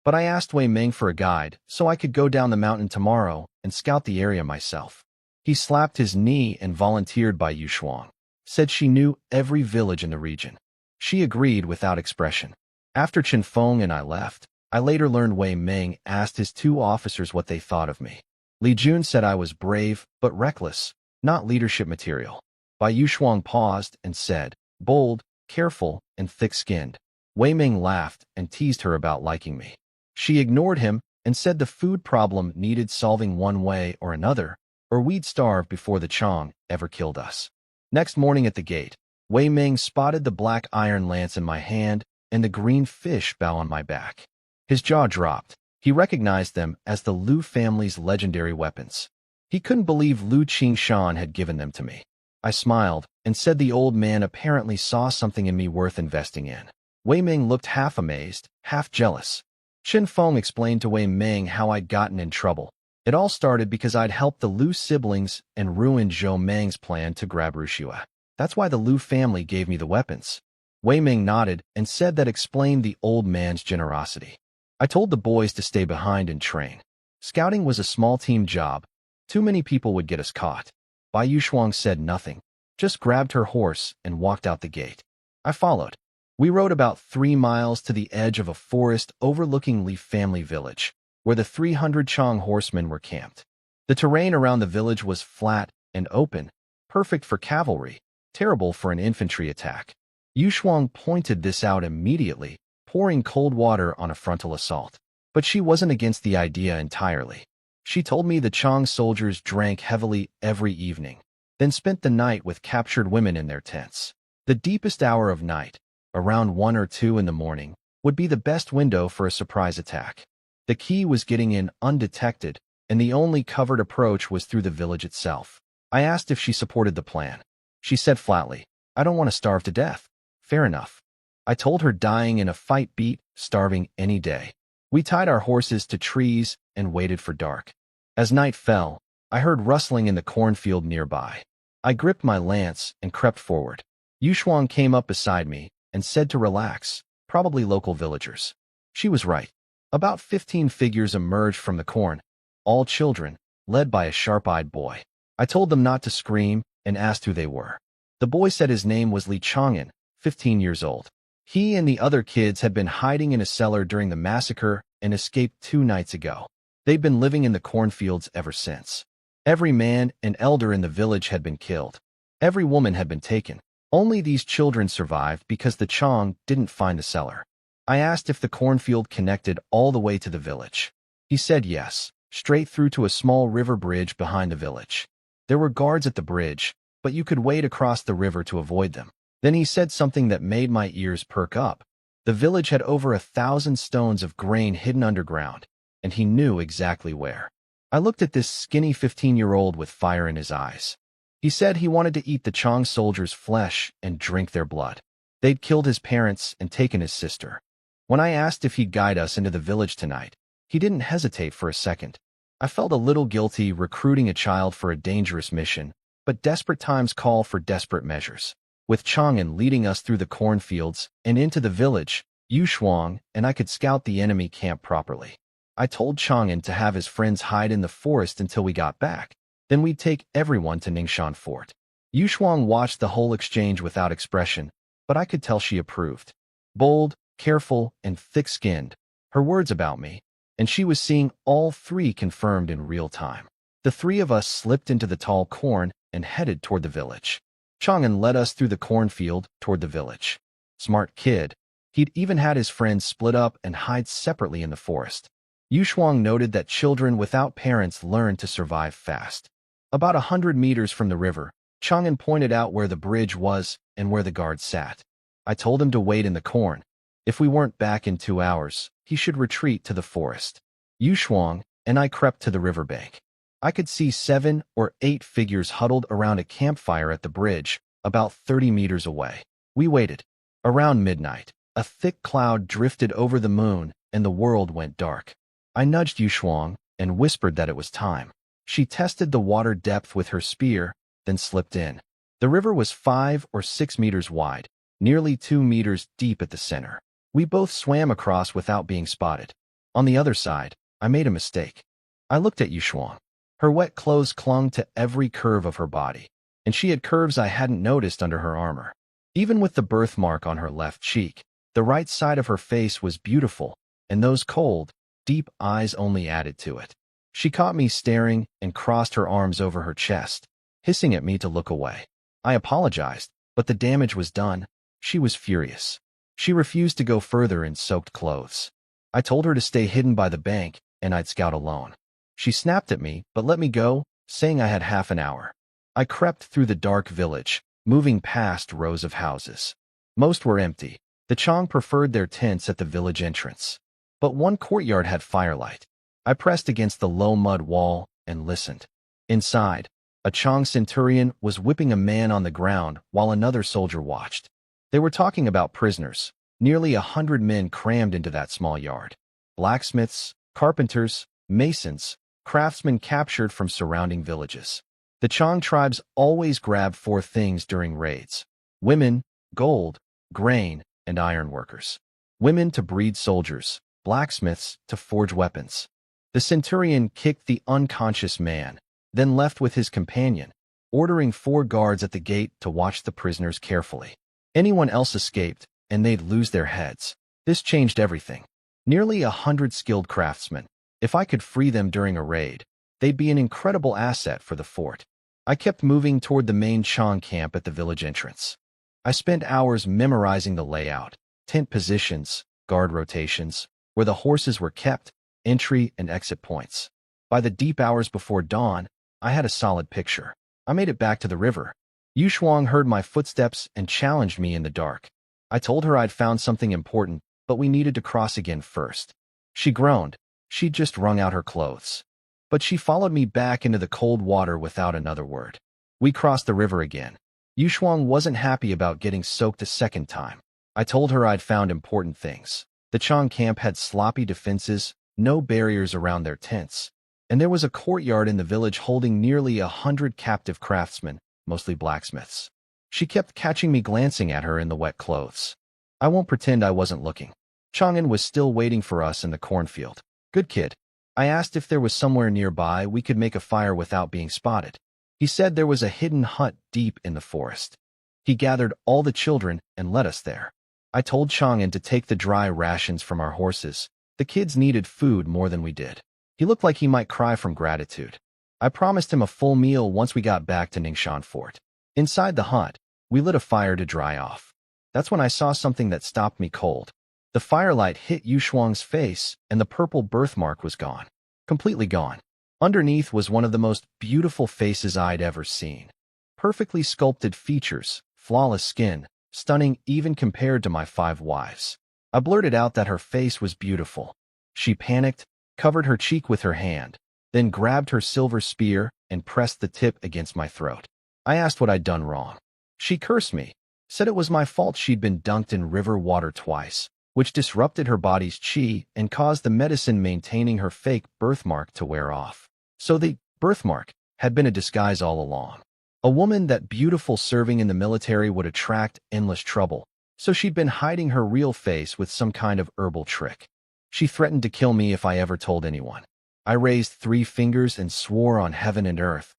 But I asked Wei Ming for a guide so I could go down the mountain tomorrow and scout the area myself. He slapped his knee and volunteered Bai Shuang. Said she knew every village in the region. She agreed without expression. After Chen Feng and I left, I later learned Wei Ming asked his 2 officers what they thought of me. Li Jun said I was brave but reckless, not leadership material. Bai Shuang paused and said, bold, careful, and thick-skinned. Wei Ming laughed and teased her about liking me. She ignored him and said the food problem needed solving one way or another, or we'd starve before the Chang ever killed us. Next morning at the gate, Wei Ming spotted the black iron lance in my hand and the green fish bow on my back. His jaw dropped. He recognized them as the Lu family's legendary weapons. He couldn't believe Lu Qingshan had given them to me. I smiled and said the old man apparently saw something in me worth investing in. Wei Ming looked half amazed, half jealous. Qin Feng explained to Wei Ming how I'd gotten in trouble. It all started because I'd helped the Lu siblings and ruined Zhou Meng's plan to grab Ruxua. That's why the Lu family gave me the weapons. Wei Ming nodded and said that explained the old man's generosity. I told the boys to stay behind and train. Scouting was a small team job. Too many people would get us caught. Bai Yuxuang said nothing, just grabbed her horse and walked out the gate. I followed. We rode about 3 miles to the edge of a forest overlooking Li family village, where the 300 Chong horsemen were camped. The terrain around the village was flat and open, perfect for cavalry, terrible for an infantry attack. Yuxuang pointed this out immediately, pouring cold water on a frontal assault. But she wasn't against the idea entirely. She told me the Chong soldiers drank heavily every evening, then spent the night with captured women in their tents. The deepest hour of night, around 1 or 2 in the morning, would be the best window for a surprise attack. The key was getting in undetected, and the only covered approach was through the village itself. I asked if she supported the plan. She said flatly, "I don't want to starve to death." Fair enough. I told her dying in a fight beat starving any day. We tied our horses to trees and waited for dark. As night fell, I heard rustling in the cornfield nearby. I gripped my lance and crept forward. Yuxuang came up beside me and said to relax, probably local villagers. She was right. About 15 figures emerged from the corn, all children, led by a sharp-eyed boy. I told them not to scream and asked who they were. The boy said his name was Li Chang'an, 15 years old. He and the other kids had been hiding in a cellar during the massacre and escaped 2 nights ago. They'd been living in the cornfields ever since. Every man and elder in the village had been killed. Every woman had been taken. Only these children survived because the Chong didn't find the cellar. I asked if the cornfield connected all the way to the village. He said yes, straight through to a small river bridge behind the village. There were guards at the bridge, but you could wade across the river to avoid them. Then he said something that made my ears perk up. The village had over 1,000 stones of grain hidden underground, and he knew exactly where. I looked at this skinny 15-year-old with fire in his eyes. He said he wanted to eat the Chong soldiers' flesh and drink their blood. They'd killed his parents and taken his sister. When I asked if he'd guide us into the village tonight, he didn't hesitate for a second. I felt a little guilty recruiting a child for a dangerous mission, but desperate times call for desperate measures. With Chang'an leading us through the cornfields and into the village, Yuxuang and I could scout the enemy camp properly. I told Chang'an to have his friends hide in the forest until we got back. Then we'd take everyone to Ningxian Fort. Yuxuang watched the whole exchange without expression, but I could tell she approved. Bold, careful, and thick-skinned, her words about me, and she was seeing all 3 confirmed in real time. The 3 of us slipped into the tall corn and headed toward the village. Chang'an led us through the cornfield toward the village. Smart kid. He'd even had his friends split up and hide separately in the forest. Yuxuang noted that children without parents learn to survive fast. About 100 meters from the river, Chang'an pointed out where the bridge was and where the guards sat. I told him to wait in the corn. If we weren't back in 2 hours, he should retreat to the forest. Yuxuang and I crept to the riverbank. I could see 7 or 8 figures huddled around a campfire at the bridge, about 30 meters away. We waited. Around midnight, a thick cloud drifted over the moon and the world went dark. I nudged Yuxuang and whispered that it was time. She tested the water depth with her spear, then slipped in. The river was 5 or 6 meters wide, nearly 2 meters deep at the center. We both swam across without being spotted. On the other side, I made a mistake. I looked at Yuxuang. Her wet clothes clung to every curve of her body, and she had curves I hadn't noticed under her armor. Even with the birthmark on her left cheek, the right side of her face was beautiful, and those cold, deep eyes only added to it. She caught me staring and crossed her arms over her chest, hissing at me to look away. I apologized, but the damage was done. She was furious. She refused to go further in soaked clothes. I told her to stay hidden by the bank, and I'd scout alone. She snapped at me, but let me go, saying I had half an hour. I crept through the dark village, moving past rows of houses. Most were empty. The Chang preferred their tents at the village entrance. But one courtyard had firelight. I pressed against the low mud wall and listened. Inside, a Chang centurion was whipping a man on the ground while another soldier watched. They were talking about prisoners, nearly 100 men crammed into that small yard. Blacksmiths, carpenters, masons, craftsmen captured from surrounding villages. The Chang tribes always grab 4 things during raids: women, gold, grain, and iron workers. Women to breed soldiers, blacksmiths to forge weapons. The centurion kicked the unconscious man, then left with his companion, ordering 4 guards at the gate to watch the prisoners carefully. Anyone else escaped, and they'd lose their heads. This changed everything. Nearly 100 skilled craftsmen. If I could free them during a raid, they'd be an incredible asset for the fort. I kept moving toward the main Chang camp at the village entrance. I spent hours memorizing the layout, tent positions, guard rotations, where the horses were kept, entry and exit points. By the deep hours before dawn, I had a solid picture. I made it back to the river. Yu Shuang heard my footsteps and challenged me in the dark. I told her I'd found something important, but we needed to cross again first. She groaned. She'd just wrung out her clothes. But she followed me back into the cold water without another word. We crossed the river again. Yu Shuang wasn't happy about getting soaked a second time. I told her I'd found important things. The Chang camp had sloppy defenses, no barriers around their tents, and there was a courtyard in the village holding nearly 100 captive craftsmen, mostly blacksmiths. She kept catching me glancing at her in the wet clothes. I won't pretend I wasn't looking. Chang'an was still waiting for us in the cornfield. Good kid. I asked if there was somewhere nearby we could make a fire without being spotted. He said there was a hidden hut deep in the forest. He gathered all the children and led us there. I told Chang'an to take the dry rations from our horses. The kids needed food more than we did. He looked like he might cry from gratitude. I promised him a full meal once we got back to Ningxian Fort. Inside the hut, we lit a fire to dry off. That's when I saw something that stopped me cold. The firelight hit Yu Shuang's face, and the purple birthmark was gone. Completely gone. Underneath was one of the most beautiful faces I'd ever seen. Perfectly sculpted features, flawless skin, stunning even compared to my 5 wives. I blurted out that her face was beautiful. She panicked, covered her cheek with her hand, then grabbed her silver spear and pressed the tip against my throat. I asked what I'd done wrong. She cursed me, said it was my fault she'd been dunked in river water twice, which disrupted her body's qi and caused the medicine maintaining her fake birthmark to wear off. So the birthmark had been a disguise all along. A woman that beautiful serving in the military would attract endless trouble, so she'd been hiding her real face with some kind of herbal trick. She threatened to kill me if I ever told anyone. I raised 3 fingers and swore on heaven and earth.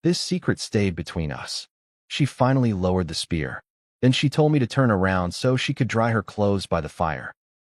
This secret stayed between us. She finally lowered the spear. Then she told me to turn around so she could dry her clothes by the fire.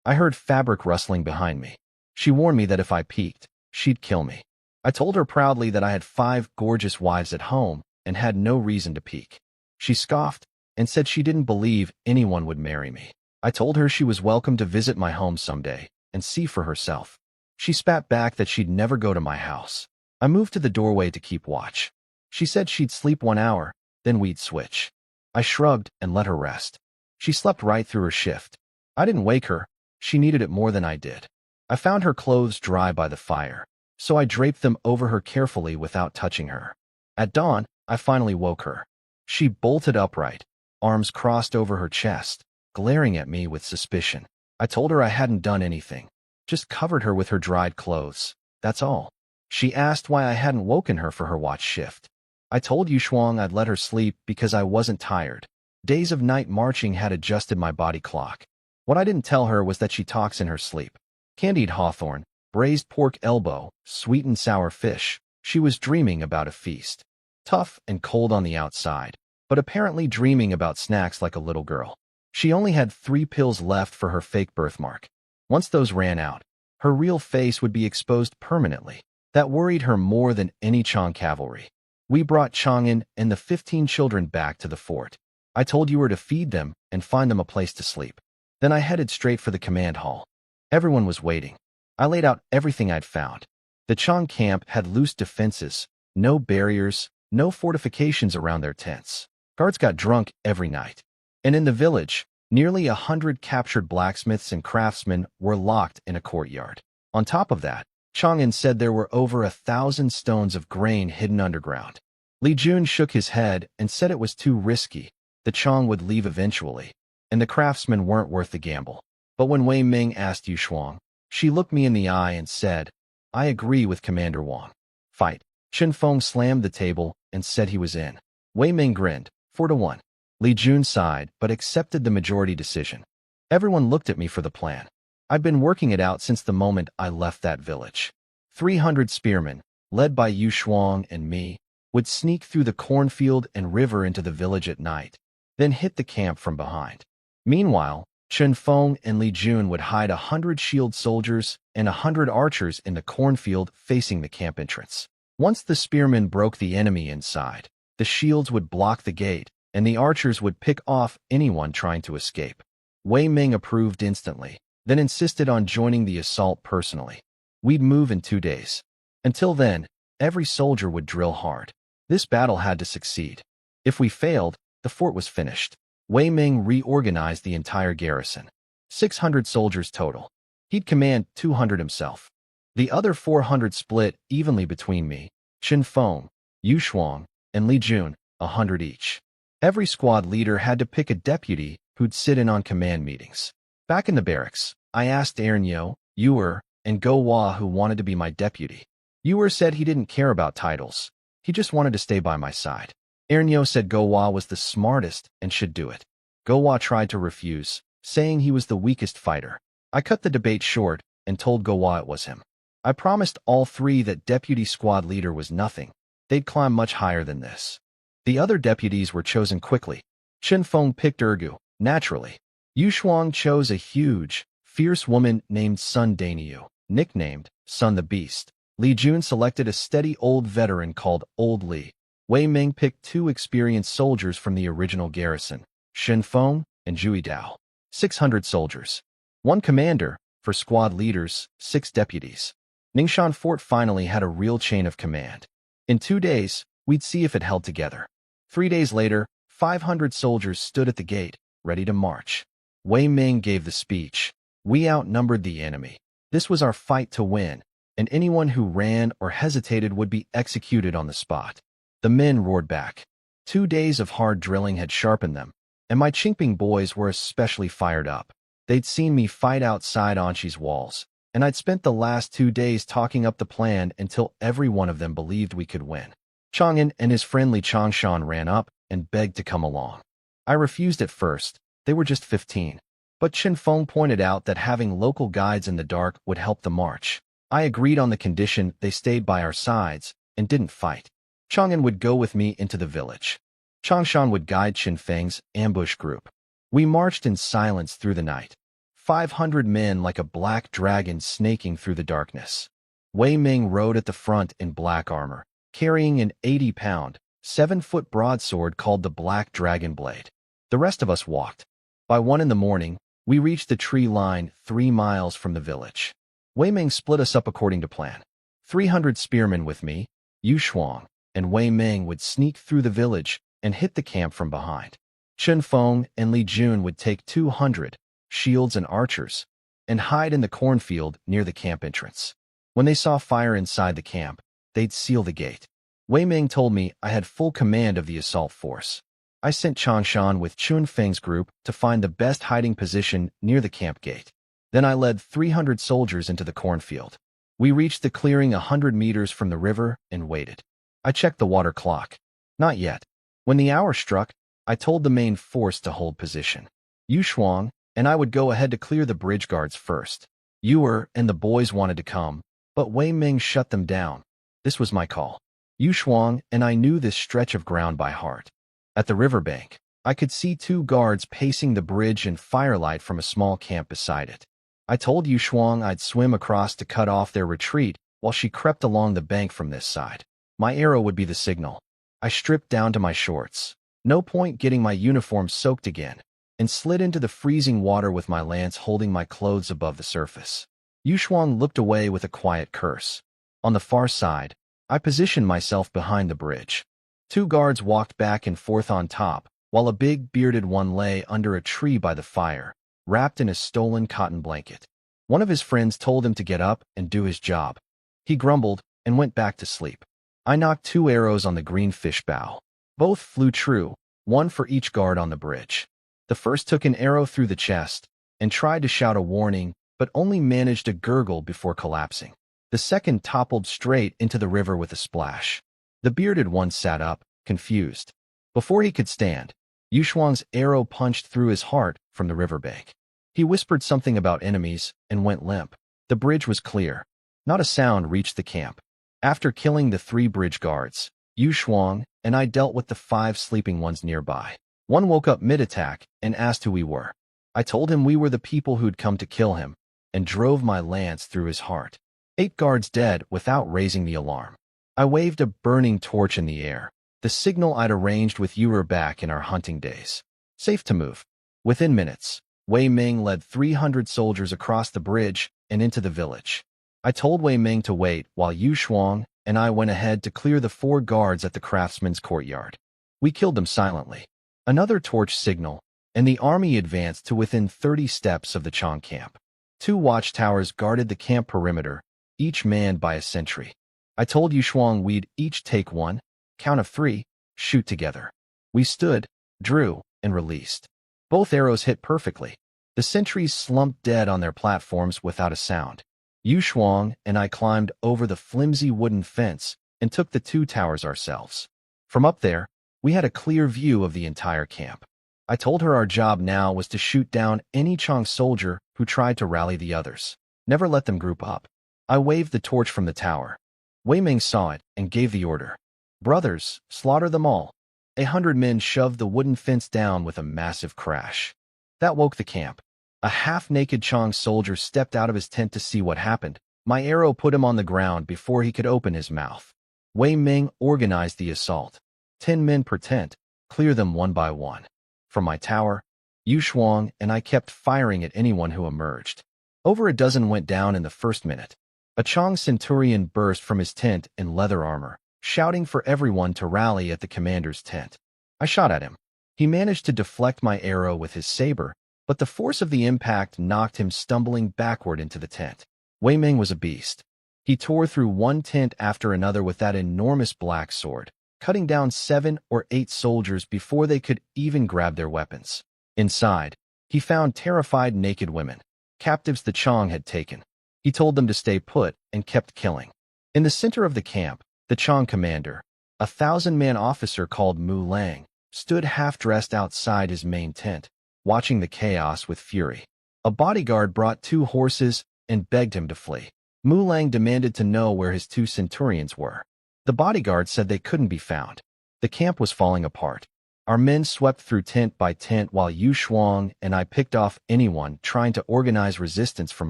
I heard fabric rustling behind me. She warned me that if I peeked, she'd kill me. I told her proudly that I had 5 gorgeous wives at home and had no reason to peek. She scoffed and said she didn't believe anyone would marry me. I told her she was welcome to visit my home someday and see for herself. She spat back that she'd never go to my house. I moved to the doorway to keep watch. She said she'd sleep 1 hour, then we'd switch. I shrugged and let her rest. She slept right through her shift. I didn't wake her. She needed it more than I did. I found her clothes dry by the fire, so I draped them over her carefully without touching her. At dawn, I finally woke her. She bolted upright, arms crossed over her chest, glaring at me with suspicion. I told her I hadn't done anything, just covered her with her dried clothes. That's all. She asked why I hadn't woken her for her watch shift. I told Yu Shuang I'd let her sleep because I wasn't tired. Days of night marching had adjusted my body clock. What I didn't tell her was that she talks in her sleep. Candied hawthorn, braised pork elbow, sweet and sour fish. She was dreaming about a feast. Tough and cold on the outside, but apparently dreaming about snacks like a little girl. She only had 3 pills left for her fake birthmark. Once those ran out, her real face would be exposed permanently. That worried her more than any Chang cavalry. We brought Chang'an and the 15 children back to the fort. I told you to feed them and find them a place to sleep. Then I headed straight for the command hall. Everyone was waiting. I laid out everything I'd found. The Chang camp had loose defenses, no barriers, no fortifications around their tents. Guards got drunk every night. And in the village, nearly 100 captured blacksmiths and craftsmen were locked in a courtyard. On top of that, Chang'an said there were over 1,000 stones of grain hidden underground. Li Jun shook his head and said it was too risky. The Chang would leave eventually, and the craftsmen weren't worth the gamble. But when Wei Ming asked Yu Shuang, she looked me in the eye and said, "I agree with Commander Wang. Fight." Chen Feng slammed the table and said he was in. Wei Ming grinned, 4-1. Li Jun sighed, but accepted the majority decision. Everyone looked at me for the plan. I'd been working it out since the moment I left that village. 300 spearmen, led by Yu Shuang and me, would sneak through the cornfield and river into the village at night, then hit the camp from behind. Meanwhile, Chen Feng and Li Jun would hide 100 shield soldiers and 100 archers in the cornfield facing the camp entrance. Once the spearmen broke the enemy inside, the shields would block the gate, and the archers would pick off anyone trying to escape. Wei Ming approved instantly, then insisted on joining the assault personally. We'd move in 2 days. Until then, every soldier would drill hard. This battle had to succeed. If we failed, the fort was finished. Wei Ming reorganized the entire garrison. 600 soldiers total. He'd command 200 himself. The other 400 split evenly between me, Chen Feng, Yu Shuang, and Li Jun, 100 each. Every squad leader had to pick a deputy who'd sit in on command meetings. Back in the barracks, I asked Ernyo, Yuer, and Go Hua who wanted to be my deputy. Yuer said he didn't care about titles. He just wanted to stay by my side. Ernyo said Go Hua was the smartest and should do it. Go Hua tried to refuse, saying he was the weakest fighter. I cut the debate short and told Go Hua it was him. I promised all three that deputy squad leader was nothing. They'd climb much higher than this. The other deputies were chosen quickly. Chen Feng picked Ergu, naturally. Yu Shuang chose a huge, fierce woman named Sun Daniu, nicknamed Sun the Beast. Li Jun selected a steady old veteran called Old Li. Wei Ming picked 2 experienced soldiers from the original garrison, Shen Feng and Zhui Dao. 600 soldiers. 1 commander, for squad leaders, 6 deputies. Ningxuan Fort finally had a real chain of command. In 2 days, we'd see if it held together. 3 days later, 500 soldiers stood at the gate, ready to march. Wei Ming gave the speech. We outnumbered the enemy. This was our fight to win, and anyone who ran or hesitated would be executed on the spot. The men roared back. 2 days of hard drilling had sharpened them, and my Qingping boys were especially fired up. They'd seen me fight outside Anshi's walls, and I'd spent the last 2 days talking up the plan until every one of them believed we could win. Chang'an and his friendly Changshan ran up and begged to come along. I refused at first. They were just 15. But Chen Feng pointed out that having local guides in the dark would help the march. I agreed on the condition they stayed by our sides and didn't fight. Chang'an would go with me into the village. Changshan would guide Chen Feng's ambush group. We marched in silence through the night. 500 men like a black dragon snaking through the darkness. Wei Ming rode at the front in black armor, carrying an 80-pound, 7-foot broadsword called the Black Dragon Blade. The rest of us walked. By 1 in the morning, we reached the tree line 3 miles from the village. Wei Ming split us up according to plan. 300 spearmen with me, Yu Shuang, and Wei Ming would sneak through the village and hit the camp from behind. Chen Feng and Li Jun would take 200 shields and archers and hide in the cornfield near the camp entrance. When they saw fire inside the camp, they'd seal the gate. Wei Ming told me I had full command of the assault force. I sent Changshan with Chun Feng's group to find the best hiding position near the camp gate. Then I led 300 soldiers into the cornfield. We reached the clearing 100 meters from the river and waited. I checked the water clock. Not yet. When the hour struck, I told the main force to hold position. Yu Shuang and I would go ahead to clear the bridge guards first. Yuer and the boys wanted to come, but Wei Ming shut them down. This was my call. Yu Shuang and I knew this stretch of ground by heart. At the riverbank, I could see 2 guards pacing the bridge in firelight from a small camp beside it. I told Yu Shuang I'd swim across to cut off their retreat while she crept along the bank from this side. My arrow would be the signal. I stripped down to my shorts. No point getting my uniform soaked again, and slid into the freezing water with my lance holding my clothes above the surface. Yu Shuang looked away with a quiet curse. On the far side, I positioned myself behind the bridge. Two guards walked back and forth on top, while a big, bearded one lay under a tree by the fire, wrapped in a stolen cotton blanket. One of his friends told him to get up and do his job. He grumbled and went back to sleep. I knocked 2 arrows on the green fish bow. Both flew true, one for each guard on the bridge. The first took an arrow through the chest and tried to shout a warning, but only managed to gurgle before collapsing. The second toppled straight into the river with a splash. The bearded one sat up, confused. Before he could stand, Yushuang's arrow punched through his heart from the riverbank. He whispered something about enemies and went limp. The bridge was clear. Not a sound reached the camp. After killing the 3 bridge guards, Yushuang and I dealt with the 5 sleeping ones nearby. One woke up mid-attack and asked who we were. I told him we were the people who'd come to kill him, and drove my lance through his heart. 8 guards dead without raising the alarm. I waved a burning torch in the air, the signal I'd arranged with Yura back in our hunting days. Safe to move. Within minutes, Wei Ming led 300 soldiers across the bridge and into the village. I told Wei Ming to wait while Yushuang and I went ahead to clear the 4 guards at the craftsman's courtyard. We killed them silently. Another torch signal, and the army advanced to within 30 steps of the Chong camp. 2 watchtowers guarded the camp perimeter, each manned by a sentry. I told Yushuang we'd each take one, count of 3, shoot together. We stood, drew, and released. Both arrows hit perfectly. The sentries slumped dead on their platforms without a sound. Yushuang and I climbed over the flimsy wooden fence and took the 2 towers ourselves. From up there, we had a clear view of the entire camp. I told her our job now was to shoot down any Chong soldier who tried to rally the others. Never let them group up. I waved the torch from the tower. Wei Ming saw it and gave the order. Brothers, slaughter them all. 100 men shoved the wooden fence down with a massive crash. That woke the camp. A half-naked Chong soldier stepped out of his tent to see what happened. My arrow put him on the ground before he could open his mouth. Wei Ming organized the assault. 10 men per tent, clear them one by one. From my tower, Yushuang and I kept firing at anyone who emerged. Over a dozen went down in the first minute. A Chong centurion burst from his tent in leather armor, shouting for everyone to rally at the commander's tent. I shot at him. He managed to deflect my arrow with his saber, but the force of the impact knocked him stumbling backward into the tent. Wei Ming was a beast. He tore through one tent after another with that enormous black sword, cutting down 7 or 8 soldiers before they could even grab their weapons. Inside, he found terrified naked women, captives the Chong had taken. He told them to stay put and kept killing. In the center of the camp, the Chong commander, a 1,000-man officer called Mu Lang, stood half-dressed outside his main tent, watching the chaos with fury. A bodyguard brought 2 horses and begged him to flee. Mu Lang demanded to know where his 2 centurions were. The bodyguard said they couldn't be found. The camp was falling apart. Our men swept through tent by tent while Yushuang and I picked off anyone trying to organize resistance from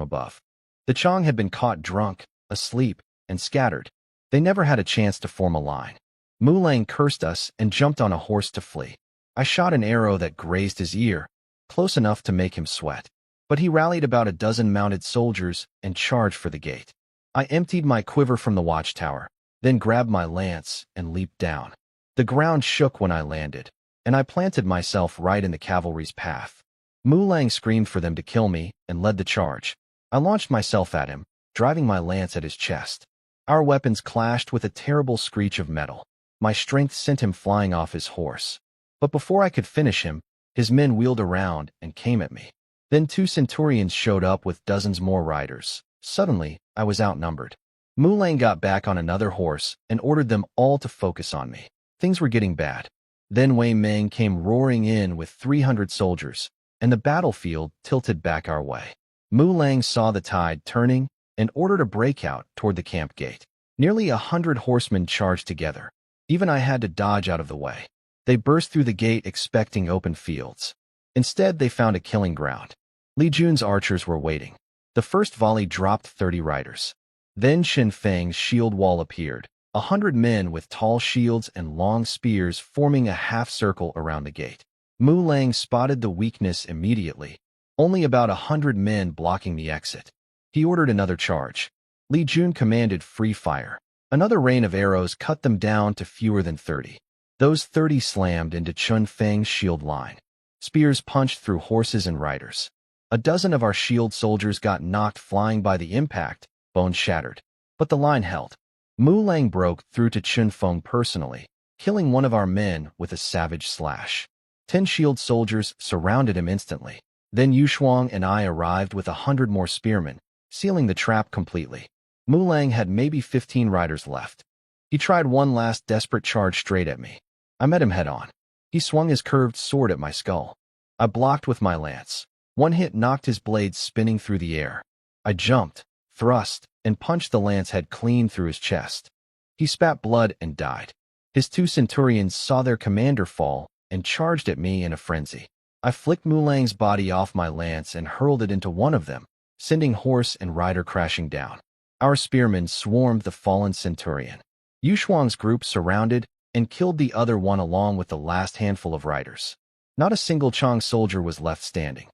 above. The Chong had been caught drunk, asleep, and scattered. They never had a chance to form a line. Mu Lang cursed us and jumped on a horse to flee. I shot an arrow that grazed his ear, close enough to make him sweat. But he rallied about a dozen mounted soldiers and charged for the gate. I emptied my quiver from the watchtower, then grabbed my lance and leaped down. The ground shook when I landed, and I planted myself right in the cavalry's path. Mu Lang screamed for them to kill me and led the charge. I launched myself at him, driving my lance at his chest. Our weapons clashed with a terrible screech of metal. My strength sent him flying off his horse. But before I could finish him, his men wheeled around and came at me. Then 2 centurions showed up with dozens more riders. Suddenly, I was outnumbered. Mu Lang got back on another horse and ordered them all to focus on me. Things were getting bad. Then Wei Ming came roaring in with 300 soldiers, and the battlefield tilted back our way. Mu Lang saw the tide turning and ordered a breakout toward the camp gate. Nearly 100 horsemen charged together. Even I had to dodge out of the way. They burst through the gate expecting open fields. Instead, they found a killing ground. Li Jun's archers were waiting. The first volley dropped 30 riders. Then Shin Feng's shield wall appeared, 100 men with tall shields and long spears forming a half-circle around the gate. Mu Lang spotted the weakness immediately, only about 100 men blocking the exit. He ordered another charge. Li Jun commanded free fire. Another rain of arrows cut them down to fewer than 30. Those 30 slammed into Chun Feng's shield line. Spears punched through horses and riders. A dozen of our shield soldiers got knocked flying by the impact, bones shattered. But the line held. Mu Lang broke through to Chun Feng personally, killing one of our men with a savage slash. 10 shield soldiers surrounded him instantly. Then Yu Shuang and I arrived with 100 more spearmen, sealing the trap completely. Mu Lang had maybe 15 riders left. He tried one last desperate charge straight at me. I met him head-on. He swung his curved sword at my skull. I blocked with my lance. One hit knocked his blade spinning through the air. I jumped, thrust, and punched the lance head clean through his chest. He spat blood and died. His 2 centurions saw their commander fall and charged at me in a frenzy. I flicked Mu Lang's body off my lance and hurled it into one of them, sending horse and rider crashing down. Our spearmen swarmed the fallen centurion. Yu Shuang's group surrounded and killed the other one along with the last handful of riders. Not a single Chang soldier was left standing.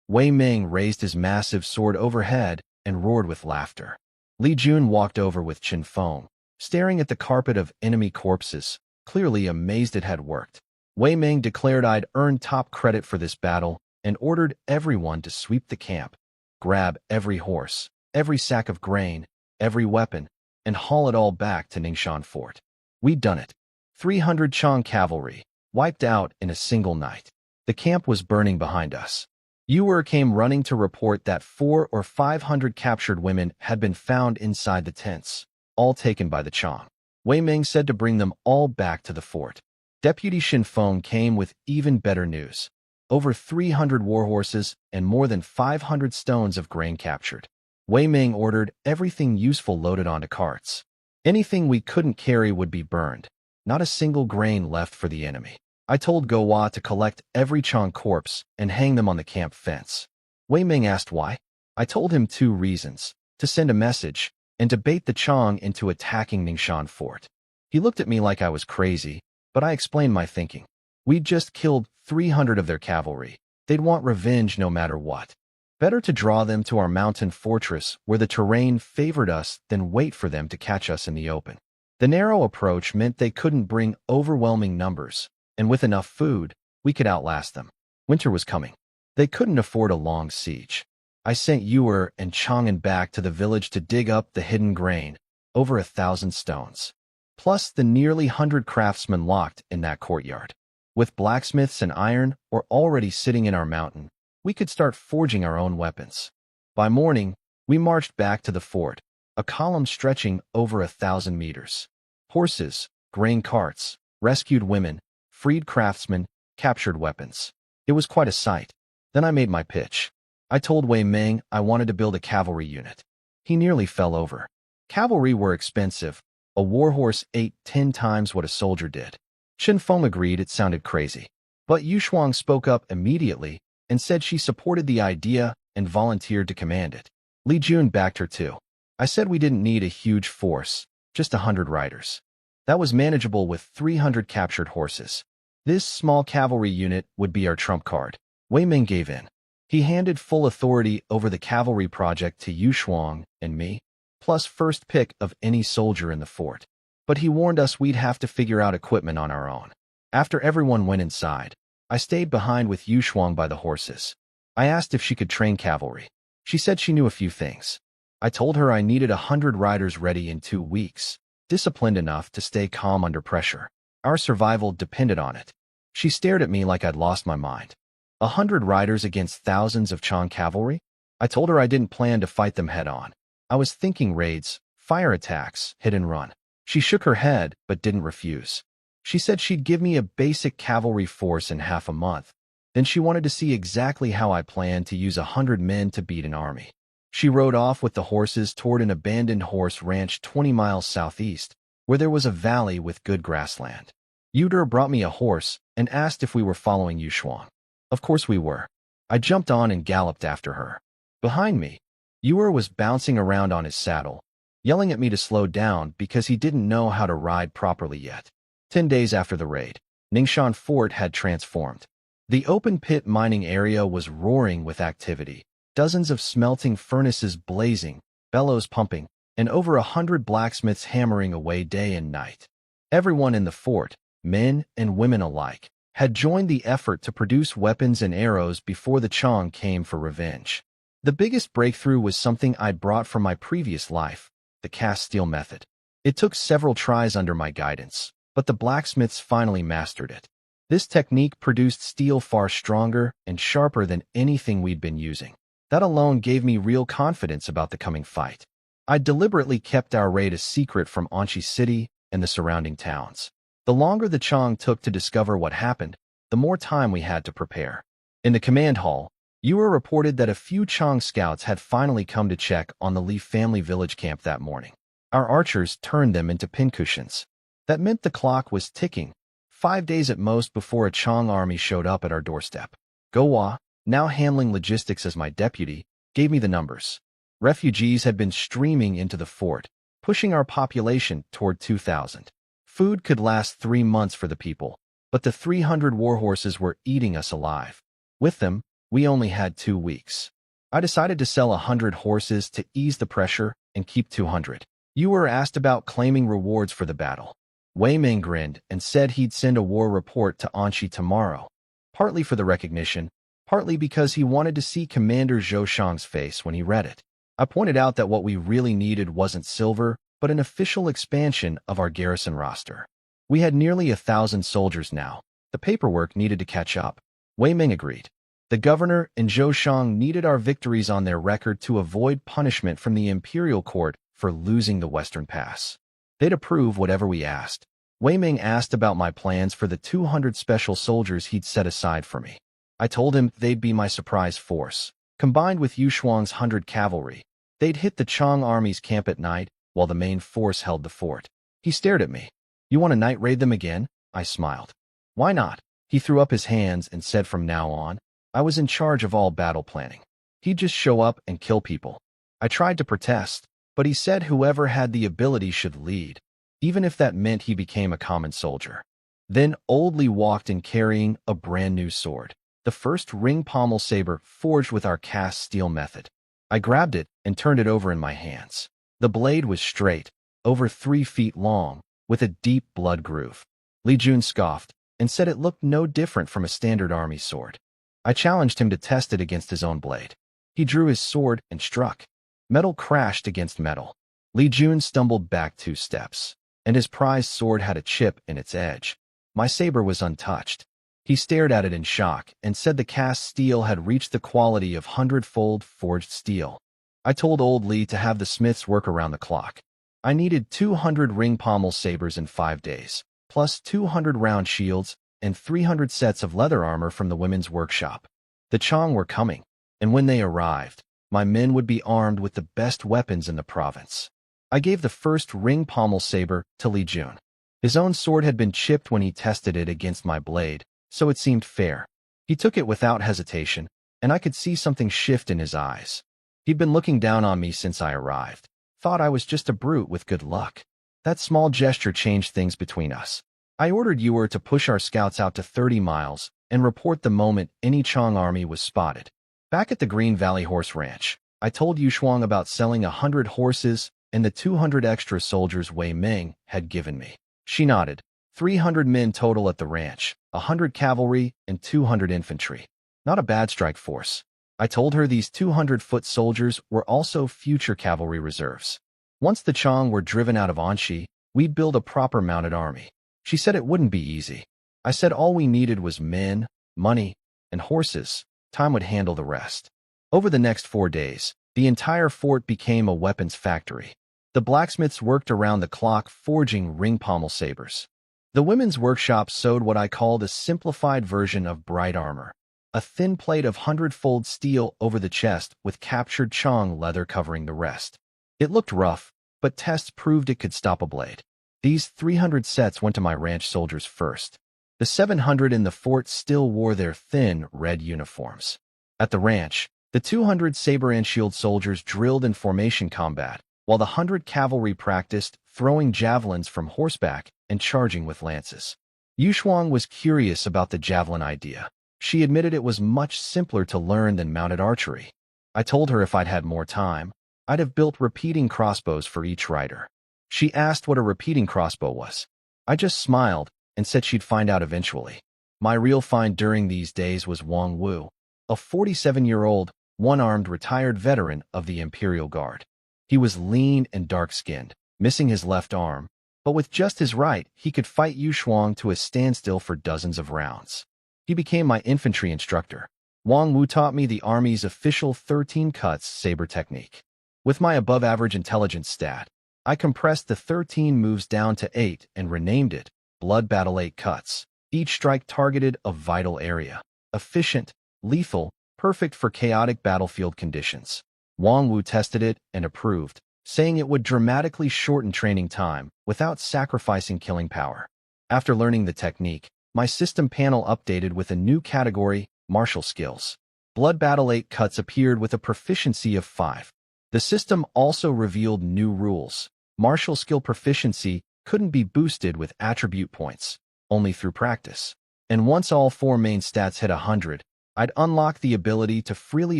Wei Ming raised his massive sword overhead and roared with laughter. Li Jun walked over with Chen Feng, staring at the carpet of enemy corpses, clearly amazed it had worked. Wei Ming declared I'd earned top credit for this battle and ordered everyone to sweep the camp, grab every horse, every sack of grain, every weapon, and haul it all back to Ningxia Fort. We'd done it. 300 Chang cavalry, wiped out in a single night. The camp was burning behind us. Yuer came running to report that 400 or 500 captured women had been found inside the tents, all taken by the Chang. Wei Ming said to bring them all back to the fort. Deputy Xin Feng came with even better news. Over 300 warhorses and more than 500 stones of grain captured. Wei Ming ordered everything useful loaded onto carts. Anything we couldn't carry would be burned. Not a single grain left for the enemy. I told Go Wa to collect every Chang corpse and hang them on the camp fence. Wei Ming asked why. I told him 2 reasons: to send a message and to bait the Chang into attacking Ningxia Fort. He looked at me like I was crazy, but I explained my thinking. We'd just killed 300 of their cavalry. They'd want revenge no matter what. Better to draw them to our mountain fortress where the terrain favored us than wait for them to catch us in the open. The narrow approach meant they couldn't bring overwhelming numbers, and with enough food, we could outlast them. Winter was coming. They couldn't afford a long siege. I sent Yuer and Chang'an back to the village to dig up the hidden grain, over 1,000 stones. Plus the nearly 100 craftsmen locked in that courtyard. With blacksmiths and iron or already sitting in our mountain, we could start forging our own weapons. By morning, we marched back to the fort, a column stretching over 1,000 meters. Horses, grain carts, rescued women, freed craftsmen, captured weapons. It was quite a sight. Then I made my pitch. I told Wei Ming I wanted to build a cavalry unit. He nearly fell over. Cavalry were expensive. A warhorse ate 10 times what a soldier did. Chen Feng agreed it sounded crazy. But Yu Shuang spoke up immediately and said she supported the idea and volunteered to command it. Li Jun backed her too. I said we didn't need a huge force, just 100 riders. That was manageable with 300 captured horses. This small cavalry unit would be our trump card. Wei Ming gave in. He handed full authority over the cavalry project to Yu Shuang and me, plus first pick of any soldier in the fort. But he warned us we'd have to figure out equipment on our own. After everyone went inside, I stayed behind with Yu Shuang by the horses. I asked if she could train cavalry. She said she knew a few things. I told her I needed 100 riders ready in 2 weeks, disciplined enough to stay calm under pressure. Our survival depended on it. She stared at me like I'd lost my mind. 100 riders against thousands of Chang cavalry? I told her I didn't plan to fight them head-on. I was thinking raids, fire attacks, hit and run. She shook her head, but didn't refuse. She said she'd give me a basic cavalry force in half a month. Then she wanted to see exactly how I planned to use 100 men to beat an army. She rode off with the horses toward an abandoned horse ranch 20 miles southeast, where there was a valley with good grassland. Yuder brought me a horse and asked if we were following Yu Shuang. Of course we were. I jumped on and galloped after her. Behind me, Yuer was bouncing around on his saddle, yelling at me to slow down because he didn't know how to ride properly yet. 10 days after the raid, Ningxia Fort had transformed. The open pit mining area was roaring with activity, dozens of smelting furnaces blazing, bellows pumping, and over 100 blacksmiths hammering away day and night. Everyone in the fort, men and women alike, had joined the effort to produce weapons and arrows before the Chong came for revenge. The biggest breakthrough was something I'd brought from my previous life, the cast steel method. It took several tries under my guidance, but the blacksmiths finally mastered it. This technique produced steel far stronger and sharper than anything we'd been using. That alone gave me real confidence about the coming fight. I deliberately kept our raid a secret from Anchi City and the surrounding towns. The longer the Chong took to discover what happened, the more time we had to prepare. In the command hall, Yua reported that a few Chong scouts had finally come to check on the Li family village camp that morning. Our archers turned them into pincushions. That meant the clock was ticking, 5 days at most before a Chong army showed up at our doorstep. Gowa, now handling logistics as my deputy, gave me the numbers. Refugees had been streaming into the fort, pushing our population toward 2,000. Food could last 3 months for the people, but the 300 warhorses were eating us alive. With them, we only had 2 weeks. I decided to sell 100 horses to ease the pressure and keep 200. You were asked about claiming rewards for the battle. Wei Ming grinned and said he'd send a war report to Anchi tomorrow, partly for the recognition, partly because he wanted to see Commander Zhou Shang's face when he read it. I pointed out that what we really needed wasn't silver, but an official expansion of our garrison roster. We had nearly 1,000 soldiers now. The paperwork needed to catch up. Wei Ming agreed. The governor and Zhou Shang needed our victories on their record to avoid punishment from the imperial court for losing the Western Pass. They'd approve whatever we asked. Wei Ming asked about my plans for the 200 special soldiers he'd set aside for me. I told him they'd be my surprise force. Combined with Yu Shuang's 100 cavalry, they'd hit the Chong army's camp at night while the main force held the fort. He stared at me. "You want to night raid them again?" I smiled. "Why not?" He threw up his hands and said from now on, I was in charge of all battle planning. He'd just show up and kill people. I tried to protest, but he said whoever had the ability should lead, even if that meant he became a common soldier. Then Old Li walked in carrying a brand new sword, the first ring pommel saber forged with our cast steel method. I grabbed it and turned it over in my hands. The blade was straight, over 3 feet long, with a deep blood groove. Li Jun scoffed and said it looked no different from a standard army sword. I challenged him to test it against his own blade. He drew his sword and struck. Metal crashed against metal. Li Jun stumbled back 2 steps, and his prized sword had a chip in its edge. My saber was untouched. He stared at it in shock and said the cast steel had reached the quality of 100-fold forged steel. I told Old Li to have the smiths work around the clock. I needed 200 ring pommel sabers in 5 days, plus 200 round shields and 300 sets of leather armor from the women's workshop. The Chong were coming, and when they arrived, my men would be armed with the best weapons in the province. I gave the first ring pommel saber to Li Jun. His own sword had been chipped when he tested it against my blade, so it seemed fair. He took it without hesitation, and I could see something shift in his eyes. He'd been looking down on me since I arrived, thought I was just a brute with good luck. That small gesture changed things between us. I ordered Ewer to push our scouts out to 30 miles and report the moment any Chong army was spotted. Back at the Green Valley Horse Ranch, I told Yu Shuang about selling 100 horses and the 200 extra soldiers Wei Ming had given me. She nodded. 300 men total at the ranch, 100 cavalry and 200 infantry. Not a bad strike force. I told her these 200-foot soldiers were also future cavalry reserves. Once the Chong were driven out of Anchi, we'd build a proper mounted army. She said it wouldn't be easy. I said all we needed was men, money, and horses. Time would handle the rest. Over the next 4 days, the entire fort became a weapons factory. The blacksmiths worked around the clock forging ring pommel sabers. The women's workshop sewed what I called a simplified version of bright armor, a thin plate of 100-fold steel over the chest with captured Chong leather covering the rest. It looked rough, but tests proved it could stop a blade. These 300 sets went to my ranch soldiers first. The 700 in the fort still wore their thin, red uniforms. At the ranch, the 200 saber and shield soldiers drilled in formation combat, while the 100 cavalry practiced throwing javelins from horseback and charging with lances. Yu Shuang was curious about the javelin idea. She admitted it was much simpler to learn than mounted archery. I told her if I'd had more time, I'd have built repeating crossbows for each rider. She asked what a repeating crossbow was. I just smiled and said she'd find out eventually. My real find during these days was Wang Wu, a 47-year-old, one-armed retired veteran of the Imperial Guard. He was lean and dark-skinned, missing his left arm, but with just his right, he could fight Yu Shuang to a standstill for dozens of rounds. He became my infantry instructor. Wang Wu taught me the Army's official 13 cuts saber technique. With my above-average intelligence stat, I compressed the 13 moves down to 8 and renamed it Blood Battle 8 Cuts. Each strike targeted a vital area. Efficient, lethal, perfect for chaotic battlefield conditions. Wang Wu tested it and approved, saying it would dramatically shorten training time without sacrificing killing power. After learning the technique, my system panel updated with a new category, Martial Skills. Blood Battle 8 Cuts appeared with a proficiency of 5. The system also revealed new rules. Martial skill proficiency couldn't be boosted with attribute points, only through practice. And once all 4 main stats hit 100, I'd unlock the ability to freely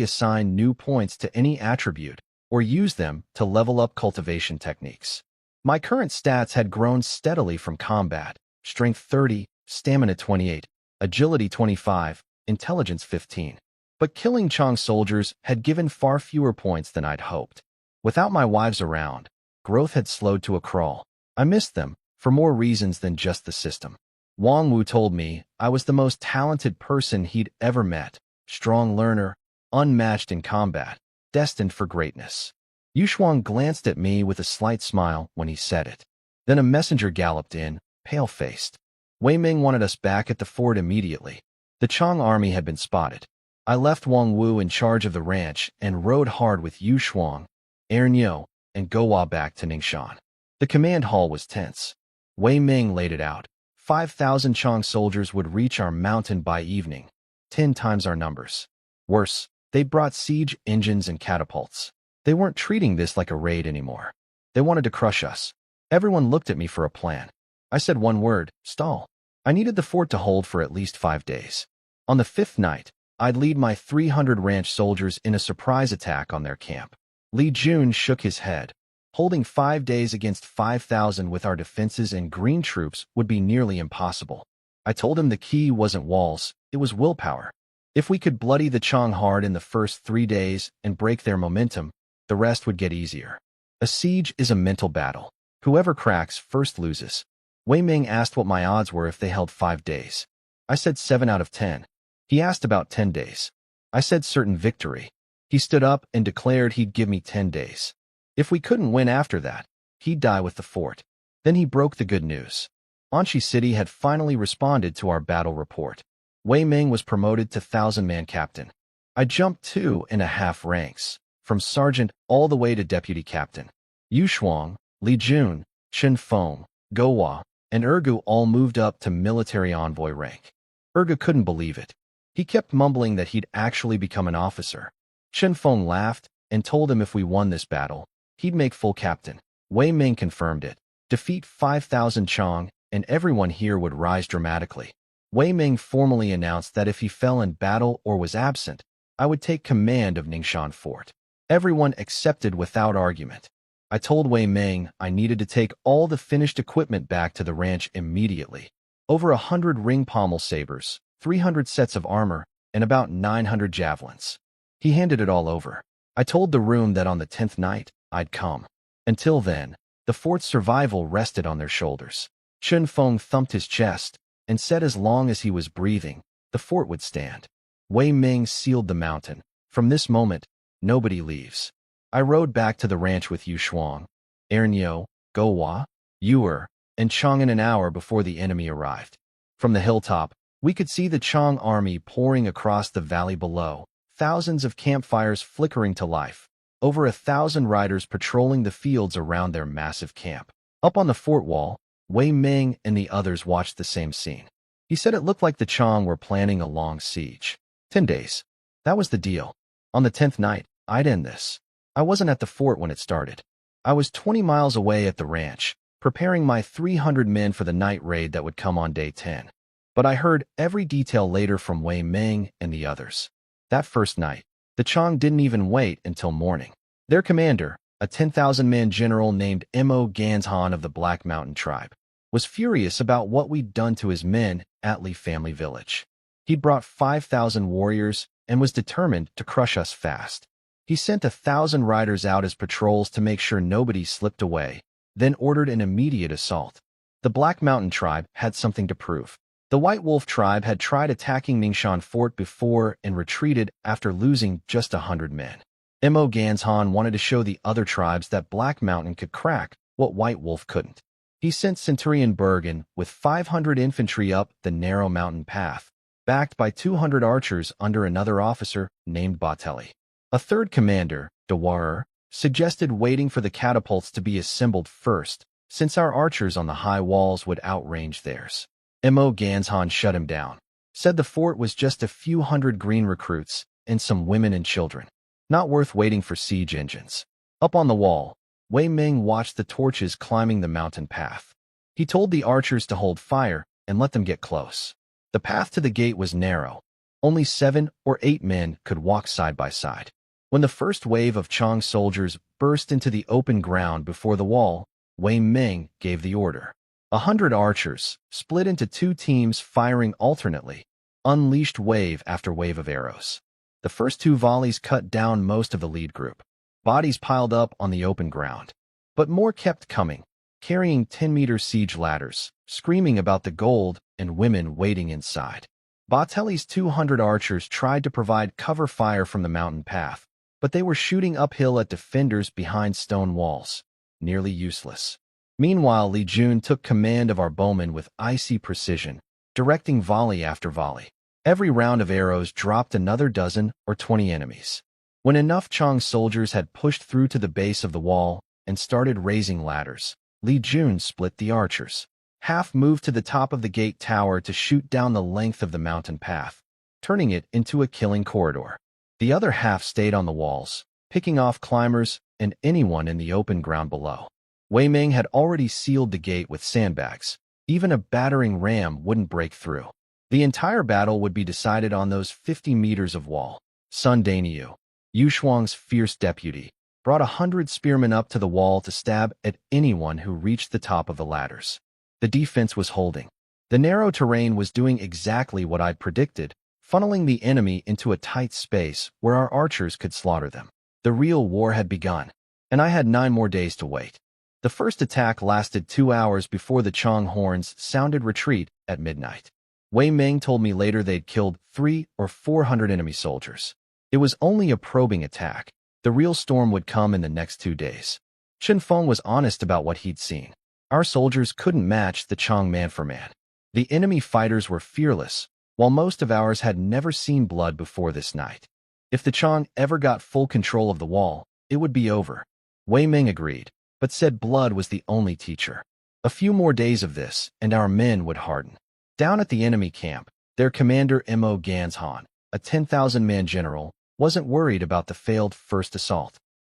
assign new points to any attribute or use them to level up cultivation techniques. My current stats had grown steadily from combat: strength 30, stamina 28, agility 25, intelligence 15. But killing Chang soldiers had given far fewer points than I'd hoped. Without my wives around, growth had slowed to a crawl. I missed them, for more reasons than just the system. Wang Wu told me I was the most talented person he'd ever met, strong learner, unmatched in combat, destined for greatness. Yu Shuang glanced at me with a slight smile when he said it. Then a messenger galloped in, pale-faced. Wei Ming wanted us back at the fort immediately. The Chang army had been spotted. I left Wang Wu in charge of the ranch and rode hard with Yu Shuang, Erniu, and Gowa back to Ningxuan. The command hall was tense. Wei Ming laid it out. 5,000 Chang soldiers would reach our mountain by evening, 10 times our numbers. Worse, they brought siege engines and catapults. They weren't treating this like a raid anymore. They wanted to crush us. Everyone looked at me for a plan. I said one word: stall. I needed the fort to hold for at least 5 days. On the 5th night, I'd lead my 300 ranch soldiers in a surprise attack on their camp. Li Jun shook his head. Holding 5 days against 5,000 with our defenses and green troops would be nearly impossible. I told him the key wasn't walls, it was willpower. If we could bloody the Chang hard in the first 3 days and break their momentum, the rest would get easier. A siege is a mental battle. Whoever cracks first loses. Wei Ming asked what my odds were if they held 5 days. I said 7 out of 10. He asked about 10 days. I said certain victory. He stood up and declared he'd give me 10 days. If we couldn't win after that, he'd die with the fort. Then he broke the good news. Anshi City had finally responded to our battle report. Wei Ming was promoted to 1,000-man captain. I jumped 2.5 ranks, from sergeant all the way to deputy captain. Yu Shuang, Li Jun, Chen Feng, Gowa, and Ergu all moved up to military envoy rank. Ergu couldn't believe it. He kept mumbling that he'd actually become an officer. Chen Feng laughed and told him if we won this battle, he'd make full captain. Wei Ming confirmed it. Defeat 5,000 Chang, and everyone here would rise dramatically. Wei Ming formally announced that if he fell in battle or was absent, I would take command of Ningxuan Fort. Everyone accepted without argument. I told Wei Ming I needed to take all the finished equipment back to the ranch immediately. Over 100 ring pommel sabers, 300 sets of armor, and about 900 javelins. He handed it all over. I told the room that on the 10th night, I'd come. Until then, the fort's survival rested on their shoulders. Chen Feng thumped his chest and said as long as he was breathing, the fort would stand. Wei Ming sealed the mountain. From this moment, nobody leaves. I rode back to the ranch with Yu Shuang, Erniu, Gowa, Yuer, and Chang in an hour before the enemy arrived. From the hilltop, we could see the Chang army pouring across the valley below, thousands of campfires flickering to life, over 1,000 riders patrolling the fields around their massive camp. Up on the fort wall, Wei Ming and the others watched the same scene. He said it looked like the Chang were planning a long siege. 10 days. That was the deal. On the 10th night, I'd end this. I wasn't at the fort when it started. I was 20 miles away at the ranch, preparing my 300 men for the night raid that would come on day 10. But I heard every detail later from Wei Ming and the others. That first night, the Chang didn't even wait until morning. Their commander, a 10,000-man general named Mo Ganshan of the Black Mountain tribe, was furious about what we'd done to his men at Li family village. He'd brought 5,000 warriors and was determined to crush us fast. He sent 1,000 riders out as patrols to make sure nobody slipped away, then ordered an immediate assault. The Black Mountain tribe had something to prove. The White Wolf tribe had tried attacking Ningxia Fort before and retreated after losing just 100 men. Mo Ganzhan wanted to show the other tribes that Black Mountain could crack what White Wolf couldn't. He sent Centurion Bergen with 500 infantry up the narrow mountain path, backed by 200 archers under another officer named Batelli. A third commander, Dewar, suggested waiting for the catapults to be assembled first, since our archers on the high walls would outrange theirs. Mo Ganzhan shut him down, said the fort was just a few hundred green recruits and some women and children, not worth waiting for siege engines. Up on the wall, Wei Ming watched the torches climbing the mountain path. He told the archers to hold fire and let them get close. The path to the gate was narrow. Only 7 or 8 men could walk side by side. When the first wave of Chang soldiers burst into the open ground before the wall, Wei Ming gave the order. 100 archers, split into 2 teams firing alternately, unleashed wave after wave of arrows. The first 2 volleys cut down most of the lead group. Bodies piled up on the open ground. But more kept coming, carrying 10-meter siege ladders, screaming about the gold and women waiting inside. Batelli's 200 archers tried to provide cover fire from the mountain path, but they were shooting uphill at defenders behind stone walls, nearly useless. Meanwhile, Li Jun took command of our bowmen with icy precision, directing volley after volley. Every round of arrows dropped another dozen or 20 enemies. When enough Chang soldiers had pushed through to the base of the wall and started raising ladders, Li Jun split the archers. Half moved to the top of the gate tower to shoot down the length of the mountain path, turning it into a killing corridor. The other half stayed on the walls, picking off climbers and anyone in the open ground below. Wei Ming had already sealed the gate with sandbags. Even a battering ram wouldn't break through. The entire battle would be decided on those 50 meters of wall. Sun Dainiu, Yu Shuang's fierce deputy, brought 100 spearmen up to the wall to stab at anyone who reached the top of the ladders. The defense was holding. The narrow terrain was doing exactly what I'd predicted, funneling the enemy into a tight space where our archers could slaughter them. The real war had begun, and I had 9 more days to wait. The first attack lasted 2 hours before the Chang horns sounded retreat at midnight. Wei Ming told me later they'd killed 300 or 400 enemy soldiers. It was only a probing attack. The real storm would come in the next 2 days. Chen Feng was honest about what he'd seen. Our soldiers couldn't match the Chang man for man. The enemy fighters were fearless, while most of ours had never seen blood before this night. If the Chang ever got full control of the wall, it would be over. Wei Ming agreed, but said blood was the only teacher. A few more days of this, and our men would harden. Down at the enemy camp, their commander Mo Ganzhan, a 10,000-man general, wasn't worried about the failed first assault.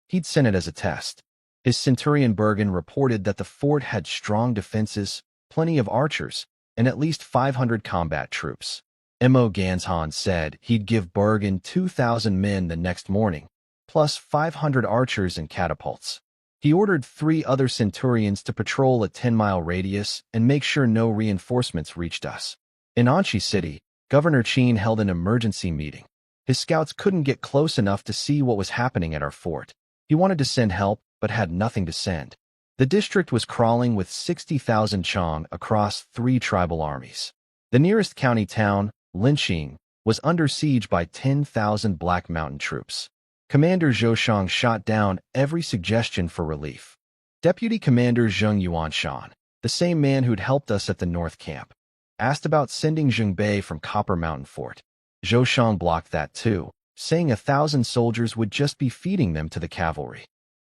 He'd sent it as a test. His Centurion Bergen reported that the fort had strong defenses, plenty of archers, and at least 500 combat troops. Mo Ganzhan said he'd give Bergen 2,000 men the next morning, plus 500 archers and catapults. He ordered 3 other centurions to patrol a 10-mile radius and make sure no reinforcements reached us. In Anchi City, Governor Qin held an emergency meeting. His scouts couldn't get close enough to see what was happening at our fort. He wanted to send help, but had nothing to send. The district was crawling with 60,000 Chang across 3 tribal armies. The nearest county town, Linqing, was under siege by 10,000 Black Mountain troops. Commander Zhou Shang shot down every suggestion for relief. Deputy Commander Zheng Yuanshan, the same man who'd helped us at the North Camp, asked about sending Zheng Bei from Copper Mountain Fort. Zhou Shang blocked that too, saying 1,000 soldiers would just be feeding them to the cavalry.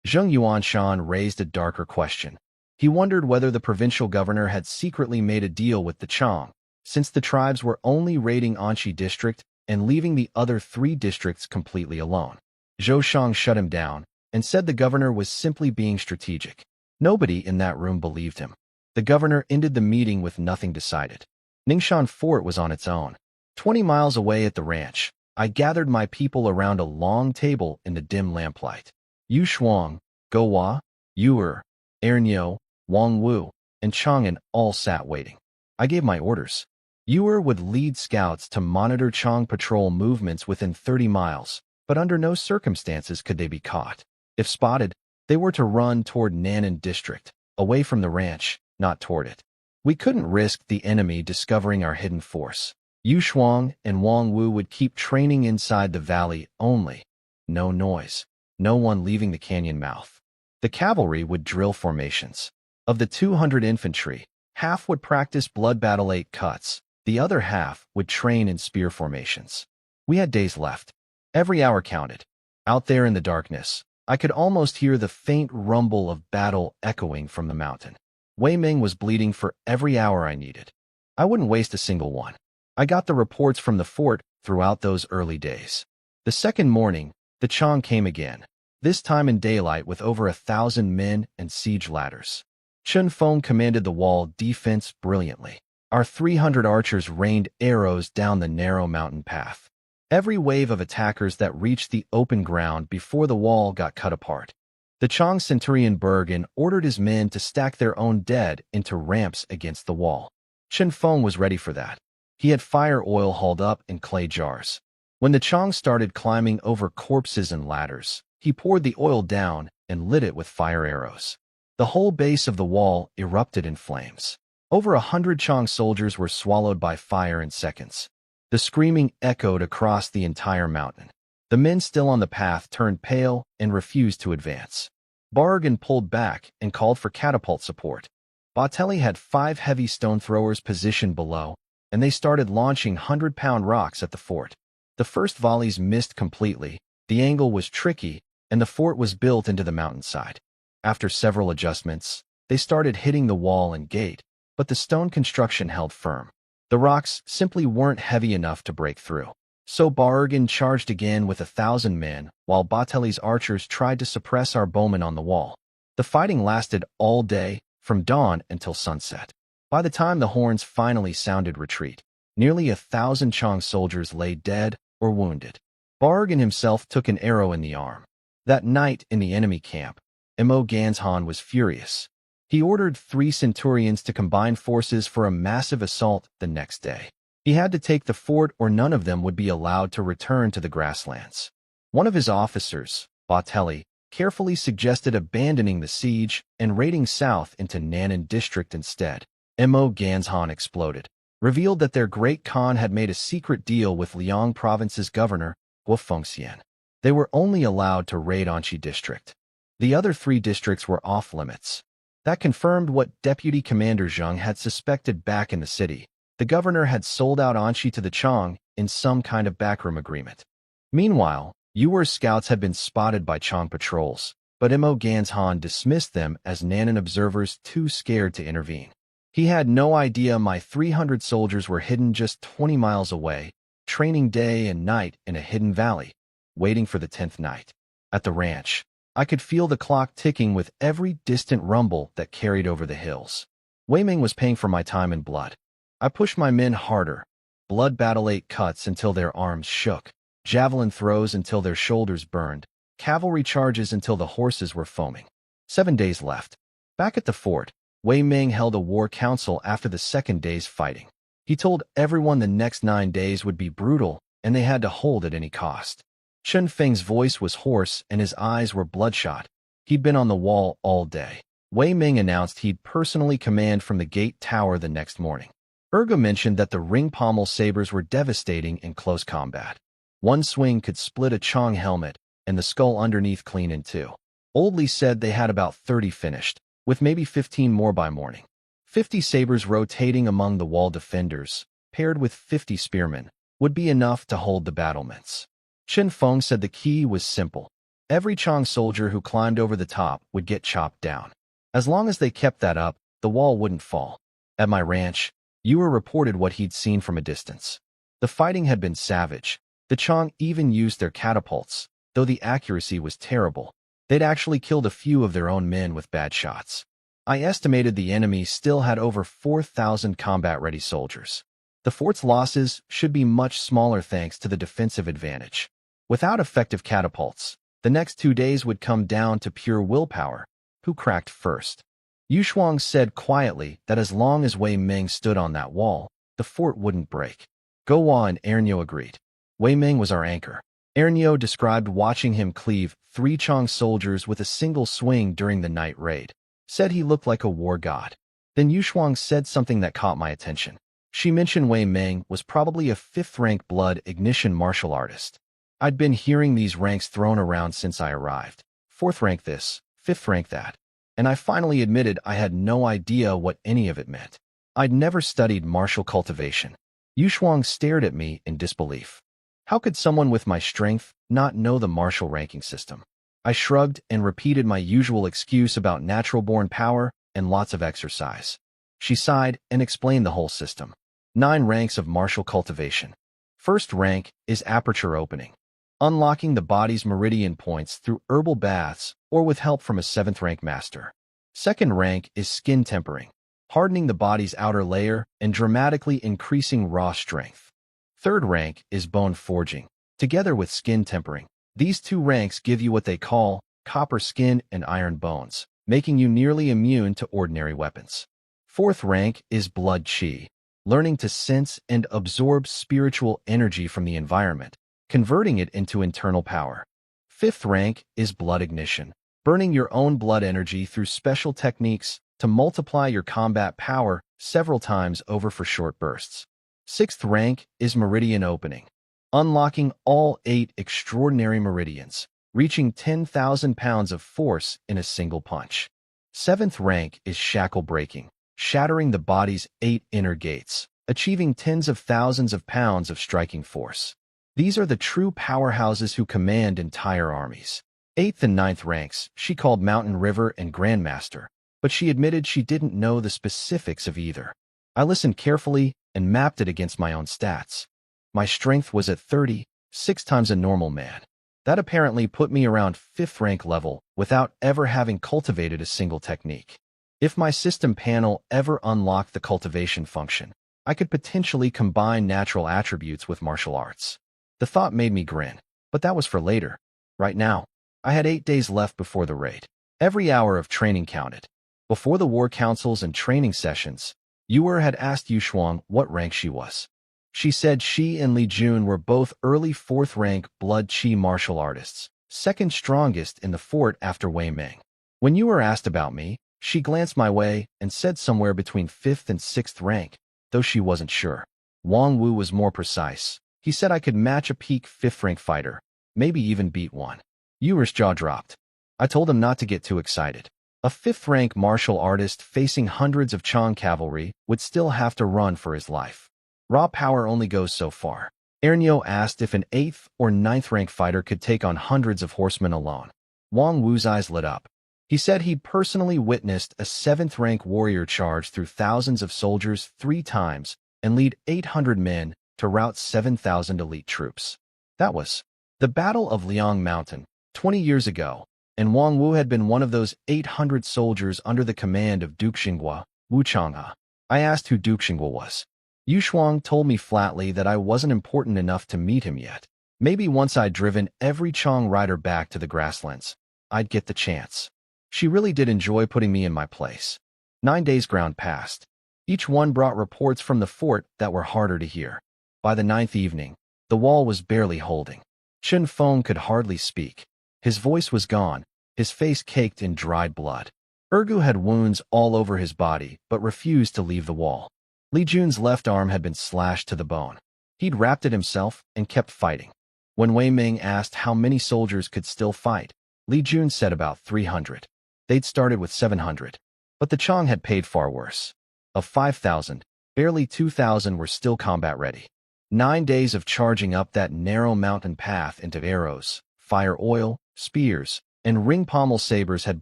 Zheng Yuanshan raised a darker question. He wondered whether the provincial governor had secretly made a deal with the Chang, since the tribes were only raiding Anchi district and leaving the other 3 districts completely alone. Zhou Shang shut him down and said the governor was simply being strategic. Nobody in that room believed him. The governor ended the meeting with nothing decided. Ningxia Fort was on its own. 20 miles away at the ranch, I gathered my people around a long table in the dim lamplight. Yu Shuang, Go Hua, Yu Er, Ernyo, Wang Wu, and Chang'an all sat waiting. I gave my orders. Yuer would lead scouts to monitor Chang patrol movements within 30 miles, but under no circumstances could they be caught. If spotted, they were to run toward Nan'an District, away from the ranch, not toward it. We couldn't risk the enemy discovering our hidden force. Yu Shuang and Wang Wu would keep training inside the valley only. No noise. No one leaving the canyon mouth. The cavalry would drill formations. Of the 200 infantry, half would practice blood battle 8 cuts. The other half would train in spear formations. We had days left. Every hour counted. Out there in the darkness, I could almost hear the faint rumble of battle echoing from the mountain. Wei Ming was bleeding for every hour I needed. I wouldn't waste a single one. I got the reports from the fort throughout those early days. The second morning, the Chang came again, this time in daylight with over 1,000 men and siege ladders. Chun Feng commanded the wall defense brilliantly. Our 300 archers rained arrows down the narrow mountain path. Every wave of attackers that reached the open ground before the wall got cut apart. The Chang centurion Bergen ordered his men to stack their own dead into ramps against the wall. Chun Feng was ready for that. He had fire oil hauled up in clay jars. When the Chang started climbing over corpses and ladders, he poured the oil down and lit it with fire arrows. The whole base of the wall erupted in flames. Over 100 Chang soldiers were swallowed by fire in seconds. The screaming echoed across the entire mountain. The men still on the path turned pale and refused to advance. Bargan pulled back and called for catapult support. Botelli had 5 heavy stone throwers positioned below, and they started launching 100-pound rocks at the fort. The first volleys missed completely, the angle was tricky, and the fort was built into the mountainside. After several adjustments, they started hitting the wall and gate, but the stone construction held firm. The rocks simply weren't heavy enough to break through. So Bargan charged again with 1,000 men, while Botelli's archers tried to suppress our bowmen on the wall. The fighting lasted all day, from dawn until sunset. By the time the horns finally sounded retreat, nearly 1,000 Chang soldiers lay dead or wounded. Bargan himself took an arrow in the arm. That night in the enemy camp, Mo Ganshan was furious. He ordered 3 centurions to combine forces for a massive assault the next day. He had to take the fort or none of them would be allowed to return to the grasslands. One of his officers, Botelli, carefully suggested abandoning the siege and raiding south into Nan'an District instead. Mo Ganshan exploded, revealed that their great Khan had made a secret deal with Liang Province's governor, Guo Fengxian. They were only allowed to raid Anqi District. The other 3 districts were off limits. That confirmed what Deputy Commander Zheng had suspected back in the city. The governor had sold out Anqi to the Chang in some kind of backroom agreement. Meanwhile, Yuer's scouts had been spotted by Chang patrols, but Mo Ganshan dismissed them as Nan'an observers too scared to intervene. He had no idea my 300 soldiers were hidden just 20 miles away, training day and night in a hidden valley, waiting for the 10th night. At the ranch, I could feel the clock ticking with every distant rumble that carried over the hills. Wei Ming was paying for my time and blood. I pushed my men harder. Blood battle 8 cuts until their arms shook, javelin throws until their shoulders burned, cavalry charges until the horses were foaming. 7 days left. Back at the fort, Wei Ming held a war council after the second day's fighting. He told everyone the next 9 days would be brutal, and they had to hold at any cost. Chun Feng's voice was hoarse and his eyes were bloodshot. He'd been on the wall all day. Wei Ming announced he'd personally command from the gate tower the next morning. Ergo mentioned that the ring pommel sabers were devastating in close combat. One swing could split a Chang helmet, and the skull underneath clean in 2. Oldley said they had about 30 finished, with maybe 15 more by morning. 50 sabers rotating among the wall defenders, paired with 50 spearmen, would be enough to hold the battlements. Chun Feng said the key was simple. Every Chang soldier who climbed over the top would get chopped down. As long as they kept that up, the wall wouldn't fall. At my ranch, Yuer reported what he'd seen from a distance. The fighting had been savage. The Chang even used their catapults, though the accuracy was terrible. They'd actually killed a few of their own men with bad shots. I estimated the enemy still had over 4,000 combat-ready soldiers. The fort's losses should be much smaller thanks to the defensive advantage. Without effective catapults, the next 2 days would come down to pure willpower. Who cracked first? Yu Shuang said quietly that as long as Wei Ming stood on that wall, the fort wouldn't break. Go Hua and Ernyo agreed. Wei Ming was our anchor. Ernyo described watching him cleave 3 Chong soldiers with a single swing during the night raid. Said he looked like a war god. Then Yu Shuang said something that caught my attention. She mentioned Wei Ming was probably a 5th-rank blood ignition martial artist. I'd been hearing these ranks thrown around since I arrived. 4th rank this, 5th rank that. And I finally admitted I had no idea what any of it meant. I'd never studied martial cultivation. Yu Shuang stared at me in disbelief. How could someone with my strength not know the martial ranking system? I shrugged and repeated my usual excuse about natural-born power and lots of exercise. She sighed and explained the whole system. 9 ranks of martial cultivation. First rank is aperture opening, unlocking the body's meridian points through herbal baths or with help from a 7th-rank master. Second rank is skin tempering, hardening the body's outer layer and dramatically increasing raw strength. Third rank is bone forging, together with skin tempering. These 2 ranks give you what they call copper skin and iron bones, making you nearly immune to ordinary weapons. Fourth rank is blood chi, learning to sense and absorb spiritual energy from the environment, converting it into internal power. Fifth rank is blood ignition, burning your own blood energy through special techniques to multiply your combat power several times over for short bursts. Sixth rank is meridian opening, unlocking all 8 extraordinary meridians, reaching 10,000 pounds of force in a single punch. Seventh rank is shackle breaking, shattering the body's 8 inner gates, achieving tens of thousands of pounds of striking force. These are the true powerhouses who command entire armies. 8th and 9th ranks she called Mountain River and Grandmaster, but she admitted she didn't know the specifics of either. I listened carefully and mapped it against my own stats. My strength was at 30, 6 times a normal man. That apparently put me around 5th rank level without ever having cultivated a single technique. If my system panel ever unlocked the cultivation function, I could potentially combine natural attributes with martial arts. The thought made me grin, but that was for later. Right now, I had 8 days left before the raid. Every hour of training counted. Before the war councils and training sessions, Yuer had asked Yu Shuang what rank she was. She said she and Li Jun were both early 4th rank blood chi martial artists, second strongest in the fort after Wei Ming. When Yuer asked about me, she glanced my way and said somewhere between 5th and 6th rank, though she wasn't sure. Wang Wu was more precise. He said I could match a peak 5th rank fighter, maybe even beat one. Yuer's jaw dropped. I told him not to get too excited. A 5th rank martial artist facing hundreds of Chong cavalry would still have to run for his life. Raw power only goes so far. Ernyo asked if an 8th or 9th rank fighter could take on hundreds of horsemen alone. Wang Wu's eyes lit up. He said he'd personally witnessed a 7th rank warrior charge through thousands of soldiers 3 times and lead 800 men to rout 7,000 elite troops. That was the Battle of Liang Mountain, 20 years ago, and Wang Wu had been one of those 800 soldiers under the command of Duke Xinghua, Wu Changhe. I asked who Duke Xinghua was. Yu Shuang told me flatly that I wasn't important enough to meet him yet. Maybe once I'd driven every Chong rider back to the grasslands, I'd get the chance. She really did enjoy putting me in my place. 9 days ground passed. Each one brought reports from the fort that were harder to hear. By the 9th evening, the wall was barely holding. Chen Feng could hardly speak. His voice was gone, his face caked in dried blood. Ergu had wounds all over his body, but refused to leave the wall. Li Jun's left arm had been slashed to the bone. He'd wrapped it himself and kept fighting. When Wei Ming asked how many soldiers could still fight, Li Jun said about 300. They'd started with 700. But the Chong had paid far worse. Of 5,000, barely 2,000 were still combat ready. 9 days of charging up that narrow mountain path into arrows, fire oil, spears, and ring pommel sabers had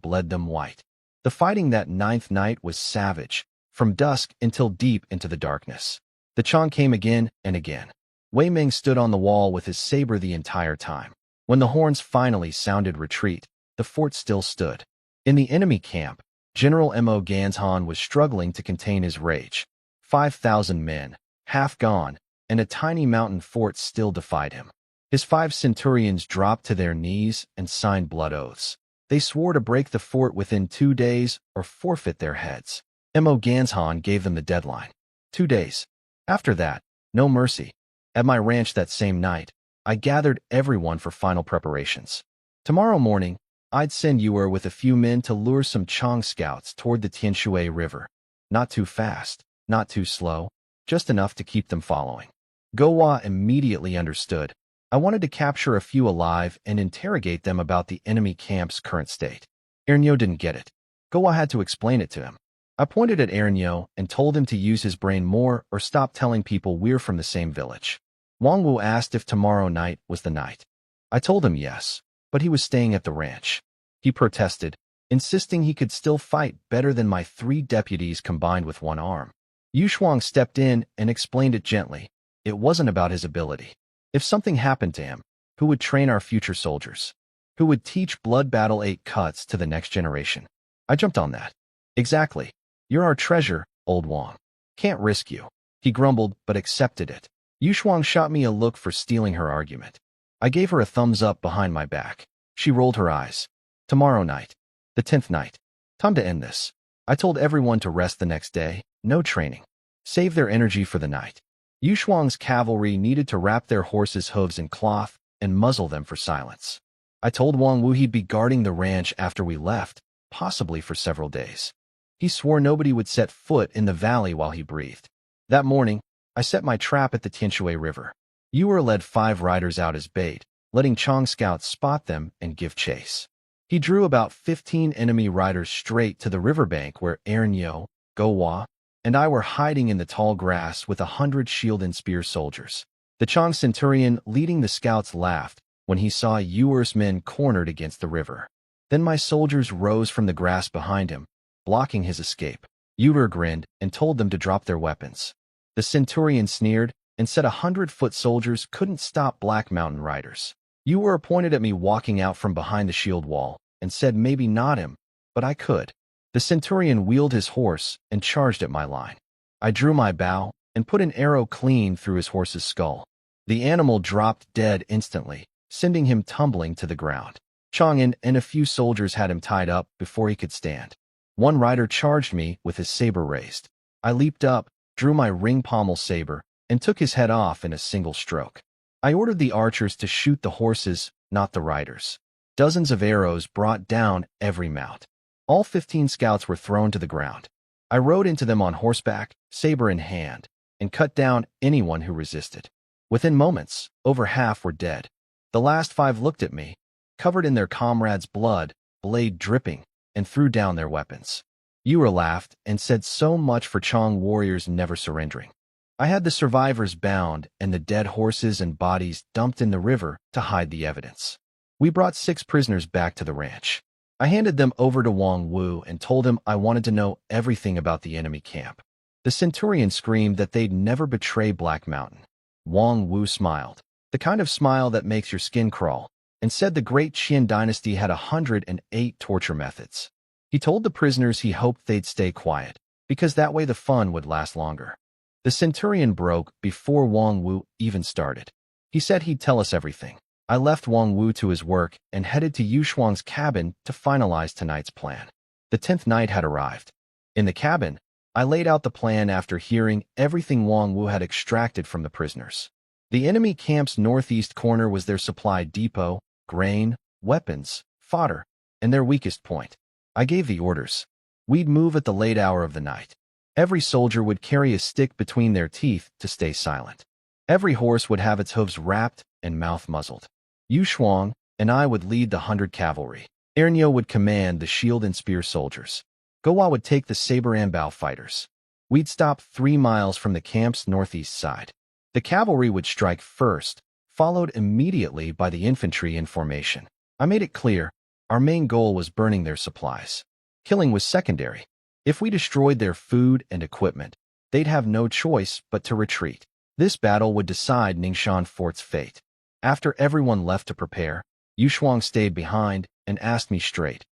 bled them white. The fighting that 9th night was savage, from dusk until deep into the darkness. The Chong came again and again. Wei Ming stood on the wall with his saber the entire time. When the horns finally sounded retreat, the fort still stood. In the enemy camp, General Mo Ganshan was struggling to contain his rage. 5,000 men, half gone, and a tiny mountain fort still defied him. His 5 centurions dropped to their knees and signed blood oaths. They swore to break the fort within 2 days or forfeit their heads. Mo Ganshan gave them the deadline. 2 days. After that, no mercy. At my ranch that same night, I gathered everyone for final preparations. Tomorrow morning, I'd send Yuer with a few men to lure some Chong scouts toward the Tianshui River. Not too fast, not too slow, just enough to keep them following. Gowa immediately understood. I wanted to capture a few alive and interrogate them about the enemy camp's current state. Ernyo didn't get it. Gowa had to explain it to him. I pointed at Ernyo and told him to use his brain more or stop telling people we're from the same village. Wang Wu asked if tomorrow night was the night. I told him yes, but he was staying at the ranch. He protested, insisting he could still fight better than my 3 deputies combined with 1 arm. Yu Shuang stepped in and explained it gently. It wasn't about his ability. If something happened to him, who would train our future soldiers? Who would teach blood battle 8 cuts to the next generation? I jumped on that. Exactly. You're our treasure, old Wang. Can't risk you. He grumbled, but accepted it. Yu Shuang shot me a look for stealing her argument. I gave her a thumbs up behind my back. She rolled her eyes. Tomorrow night. The 10th night. Time to end this. I told everyone to rest the next day. No training. Save their energy for the night. Yu Shuang's cavalry needed to wrap their horses' hooves in cloth and muzzle them for silence. I told Wang Wu he'd be guarding the ranch after we left, possibly for several days. He swore nobody would set foot in the valley while he breathed. That morning, I set my trap at the Tianshui River. Yuer led 5 riders out as bait, letting Chong scouts spot them and give chase. He drew about 15 enemy riders straight to the riverbank where Ernyo, Gowa, and I were hiding in the tall grass with 100 shield and spear soldiers. The Chong centurion leading the scouts laughed when he saw Yuer's men cornered against the river. Then my soldiers rose from the grass behind him, blocking his escape. Yuer grinned and told them to drop their weapons. The centurion sneered and said 100-foot soldiers couldn't stop Black Mountain riders. Yuer pointed at me walking out from behind the shield wall and said maybe not him, but I could. The centurion wheeled his horse and charged at my line. I drew my bow and put an arrow clean through his horse's skull. The animal dropped dead instantly, sending him tumbling to the ground. Chang'an and a few soldiers had him tied up before he could stand. One rider charged me with his saber raised. I leaped up, drew my ring pommel saber, and took his head off in a single stroke. I ordered the archers to shoot the horses, not the riders. Dozens of arrows brought down every mount. All 15 scouts were thrown to the ground. I rode into them on horseback, saber in hand, and cut down anyone who resisted. Within moments, over half were dead. The last 5 looked at me, covered in their comrades' blood, blade dripping, and threw down their weapons. Yuer laughed and said so much for Chong warriors never surrendering. I had the survivors bound and the dead horses and bodies dumped in the river to hide the evidence. We brought 6 prisoners back to the ranch. I handed them over to Wang Wu and told him I wanted to know everything about the enemy camp. The centurion screamed that they'd never betray Black Mountain. Wang Wu smiled, the kind of smile that makes your skin crawl, and said the great Qin dynasty had 108 torture methods. He told the prisoners he hoped they'd stay quiet, because that way the fun would last longer. The centurion broke before Wang Wu even started. He said he'd tell us everything. I left Wang Wu to his work and headed to Yu Shuang's cabin to finalize tonight's plan. The 10th night had arrived. In the cabin, I laid out the plan after hearing everything Wang Wu had extracted from the prisoners. The enemy camp's northeast corner was their supply depot, grain, weapons, fodder, and their weakest point. I gave the orders. We'd move at the late hour of the night. Every soldier would carry a stick between their teeth to stay silent. Every horse would have its hooves wrapped and mouth muzzled. Yu Shuang and I would lead the 100 cavalry. Ernyo would command the shield and spear soldiers. Gowa would take the saber and bow fighters. We'd stop 3 miles from the camp's northeast side. The cavalry would strike first, followed immediately by the infantry in formation. I made it clear, our main goal was burning their supplies. Killing was secondary. If we destroyed their food and equipment, they'd have no choice but to retreat. This battle would decide Ningxia Fort's fate. After everyone left to prepare, Yu Shuang stayed behind and asked me straight.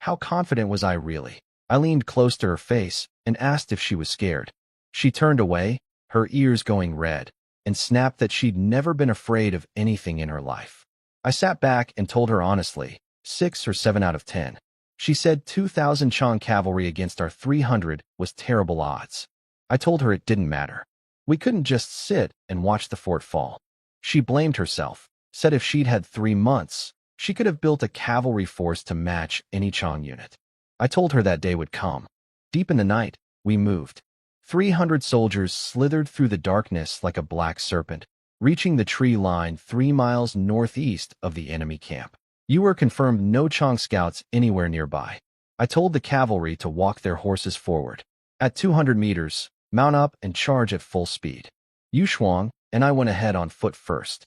How confident was I really? I leaned close to her face and asked if she was scared. She turned away, her ears going red, and snapped that she'd never been afraid of anything in her life. I sat back and told her honestly, 6 or 7 out of 10. She said 2,000 Chang cavalry against our 300 was terrible odds. I told her it didn't matter. We couldn't just sit and watch the fort fall. She blamed herself, said if she'd had 3 months, she could have built a cavalry force to match any Chang unit. I told her that day would come. Deep in the night, we moved. 300 soldiers slithered through the darkness like a black serpent, reaching the tree line 3 miles northeast of the enemy camp. You were confirmed no Chang scouts anywhere nearby. I told the cavalry to walk their horses forward. At 200 meters, mount up and charge at full speed. Yu Shuang and I went ahead on foot first.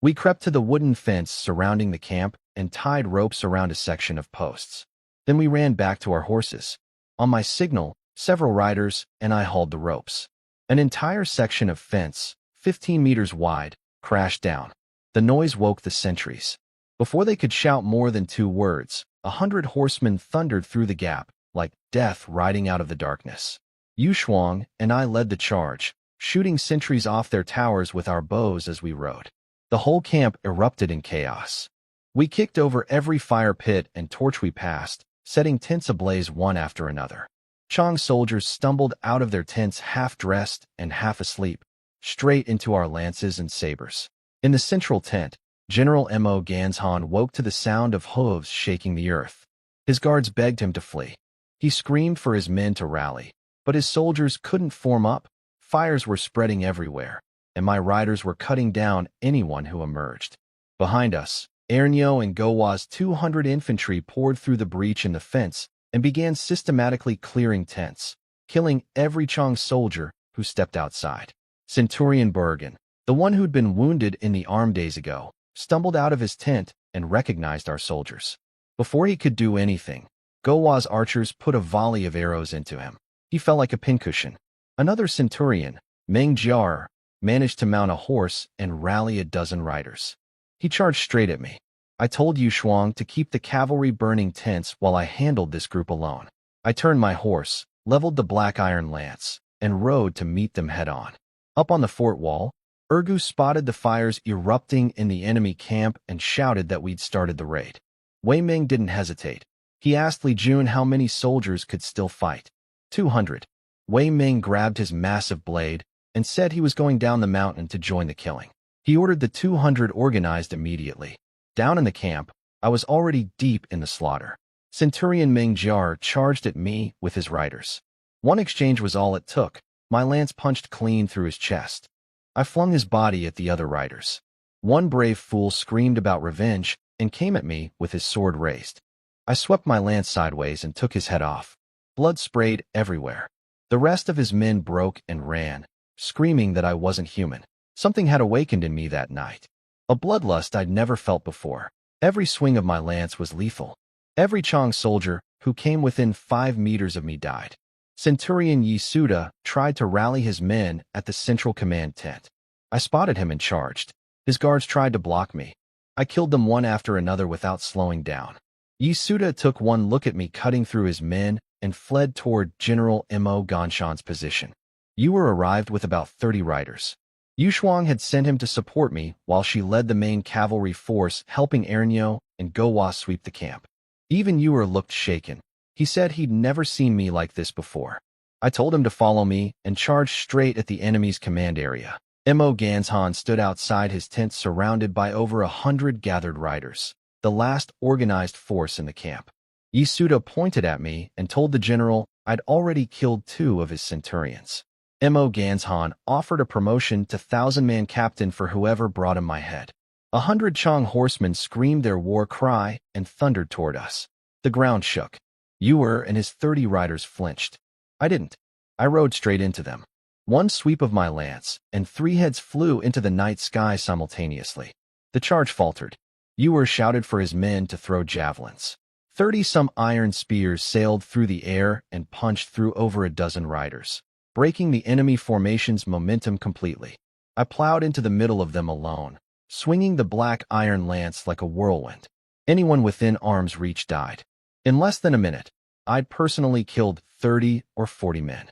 We crept to the wooden fence surrounding the camp and tied ropes around a section of posts. Then we ran back to our horses. On my signal, several riders and I hauled the ropes. An entire section of fence, 15 meters wide, crashed down. The noise woke the sentries. Before they could shout more than 2 words, 100 horsemen thundered through the gap, like death riding out of the darkness. Yu Shuang and I led the charge, shooting sentries off their towers with our bows as we rode. The whole camp erupted in chaos. We kicked over every fire pit and torch we passed, setting tents ablaze one after another. Chang soldiers stumbled out of their tents half-dressed and half asleep, straight into our lances and sabers. In the central tent, General Mo Ganzhan woke to the sound of hooves shaking the earth. His guards begged him to flee. He screamed for his men to rally, but his soldiers couldn't form up. Fires were spreading everywhere, and my riders were cutting down anyone who emerged. Behind us, Ernyo and Gowa's 200 infantry poured through the breach in the fence and began systematically clearing tents, killing every Chang soldier who stepped outside. Centurion Bergen, the one who'd been wounded in the arm days ago, stumbled out of his tent and recognized our soldiers. Before he could do anything, Gowa's archers put a volley of arrows into him. He fell like a pincushion. Another centurion, Meng Jiar, managed to mount a horse and rally a dozen riders. He charged straight at me. I told Yu Shuang to keep the cavalry burning tents while I handled this group alone. I turned my horse, leveled the black iron lance, and rode to meet them head-on. Up on the fort wall, Ergu spotted the fires erupting in the enemy camp and shouted that we'd started the raid. Wei Ming didn't hesitate. He asked Li Jun how many soldiers could still fight. 200. Wei Ming grabbed his massive blade and said he was going down the mountain to join the killing. He ordered the 200 organized immediately. Down in the camp, I was already deep in the slaughter. Centurion Meng Jiar charged at me with his riders. One exchange was all it took. My lance punched clean through his chest. I flung his body at the other riders. One brave fool screamed about revenge and came at me with his sword raised. I swept my lance sideways and took his head off. Blood sprayed everywhere. The rest of his men broke and ran, screaming that I wasn't human. Something had awakened in me that night. A bloodlust I'd never felt before. Every swing of my lance was lethal. Every Chang soldier who came within 5 meters of me died. Centurion Yisuda tried to rally his men at the central command tent. I spotted him and charged. His guards tried to block me. I killed them one after another without slowing down. Yisuda took one look at me cutting through his men and fled toward General Mo Ganshan's position. Yuer arrived with about 30 riders. Yu Shuang had sent him to support me while she led the main cavalry force, helping Ernyo and Gowa sweep the camp. Even Yuer looked shaken. He said he'd never seen me like this before. I told him to follow me and charged straight at the enemy's command area. Mo Ganzhan stood outside his tent surrounded by over 100 gathered riders, the last organized force in the camp. Yisuda pointed at me and told the general I'd already killed 2 of his centurions. Mo Ganzhan offered a promotion to 1,000-man captain for whoever brought him my head. 100 Chang horsemen screamed their war cry and thundered toward us. The ground shook. Yuer and his 30 riders flinched. I didn't. I rode straight into them. One sweep of my lance, and 3 heads flew into the night sky simultaneously. The charge faltered. Yuer shouted for his men to throw javelins. 30-some iron spears sailed through the air and punched through over a dozen riders, breaking the enemy formation's momentum completely. I plowed into the middle of them alone, swinging the black iron lance like a whirlwind. Anyone within arm's reach died. In less than a minute, I'd personally killed 30 or 40 men.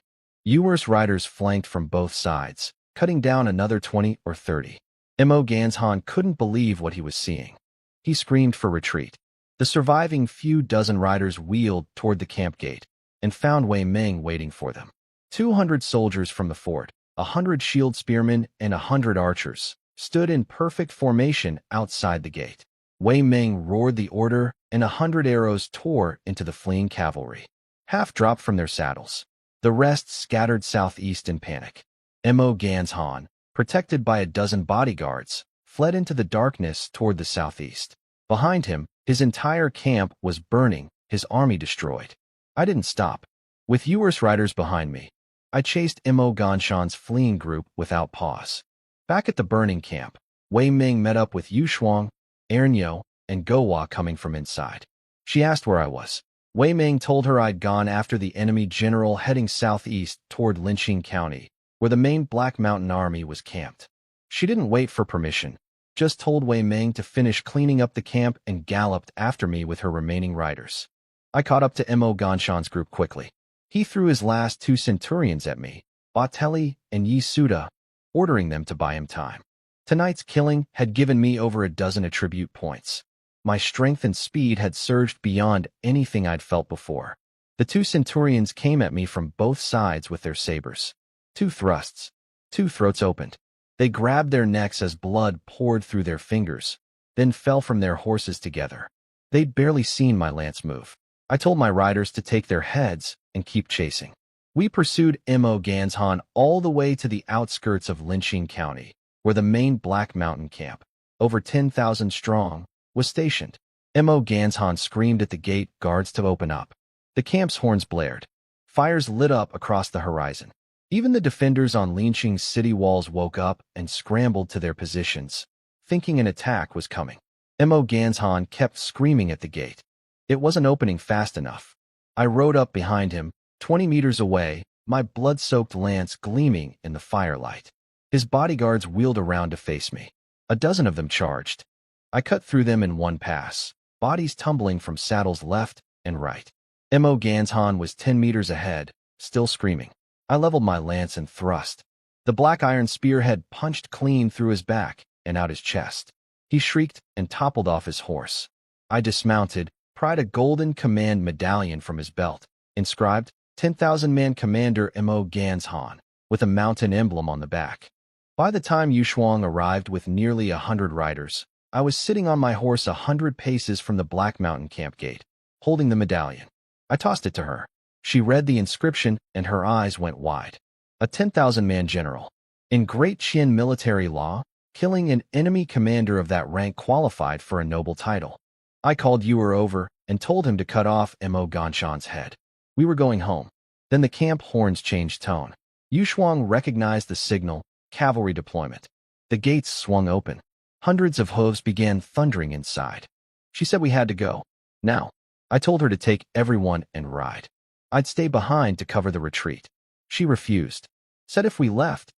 Yuer's riders flanked from both sides, cutting down another 20 or 30. Mo Ganzhan couldn't believe what he was seeing. He screamed for retreat. The surviving few dozen riders wheeled toward the camp gate and found Wei Ming waiting for them. 200 soldiers from the fort, 100 shield spearmen, and 100 archers stood in perfect formation outside the gate. Wei Ming roared the order, and 100 arrows tore into the fleeing cavalry. Half dropped from their saddles. The rest scattered southeast in panic. Mo Ganshan, protected by a dozen bodyguards, fled into the darkness toward the southeast. Behind him, his entire camp was burning, his army destroyed. I didn't stop. With Yuer's riders behind me, I chased Mo Ganshan's fleeing group without pause. Back at the burning camp, Wei Ming met up with Yu Shuang, Ernyo, and Gowa coming from inside. She asked where I was. Wei Ming told her I'd gone after the enemy general heading southeast toward Linqing County, where the main Black Mountain Army was camped. She didn't wait for permission, just told Wei Ming to finish cleaning up the camp and galloped after me with her remaining riders. I caught up to Mo Ganshan's group quickly. He threw his last 2 centurions at me, Batelli and Yi Suda, ordering them to buy him time. Tonight's killing had given me over a dozen attribute points. My strength and speed had surged beyond anything I'd felt before. The 2 centurions came at me from both sides with their sabers. 2 thrusts. 2 throats opened. They grabbed their necks as blood poured through their fingers, then fell from their horses together. They'd barely seen my lance move. I told my riders to take their heads and keep chasing. We pursued Mo Ganshan all the way to the outskirts of Linqing County, where the main Black Mountain camp, over 10,000 strong, was stationed. Mo Ganshan screamed at the gate guards to open up. The camp's horns blared. Fires lit up across the horizon. Even the defenders on Linqing's city walls woke up and scrambled to their positions, thinking an attack was coming. Mo Ganshan kept screaming at the gate. It wasn't opening fast enough. I rode up behind him, 20 meters away, my blood-soaked lance gleaming in the firelight. His bodyguards wheeled around to face me. A dozen of them charged. I cut through them in one pass, bodies tumbling from saddles left and right. Mo Ganshan was 10 meters ahead, still screaming. I leveled my lance and thrust. The black iron spearhead punched clean through his back and out his chest. He shrieked and toppled off his horse. I dismounted, pried a golden command medallion from his belt, inscribed 10,000-man Commander Mo Ganshan, with a mountain emblem on the back. By the time Yu Shuang arrived with nearly 100 riders, I was sitting on my horse 100 paces from the Black Mountain camp gate, holding the medallion. I tossed it to her. She read the inscription and her eyes went wide. A 10,000-man general. In Great Qin military law, killing an enemy commander of that rank qualified for a noble title. I called Yuer over and told him to cut off Mo Ganshan's head. We were going home. Then the camp horns changed tone. Yu Shuang recognized the signal, cavalry deployment. The gates swung open. Hundreds of hooves began thundering inside. She said we had to go. Now. I told her to take everyone and ride. I'd stay behind to cover the retreat. She refused. Said if we left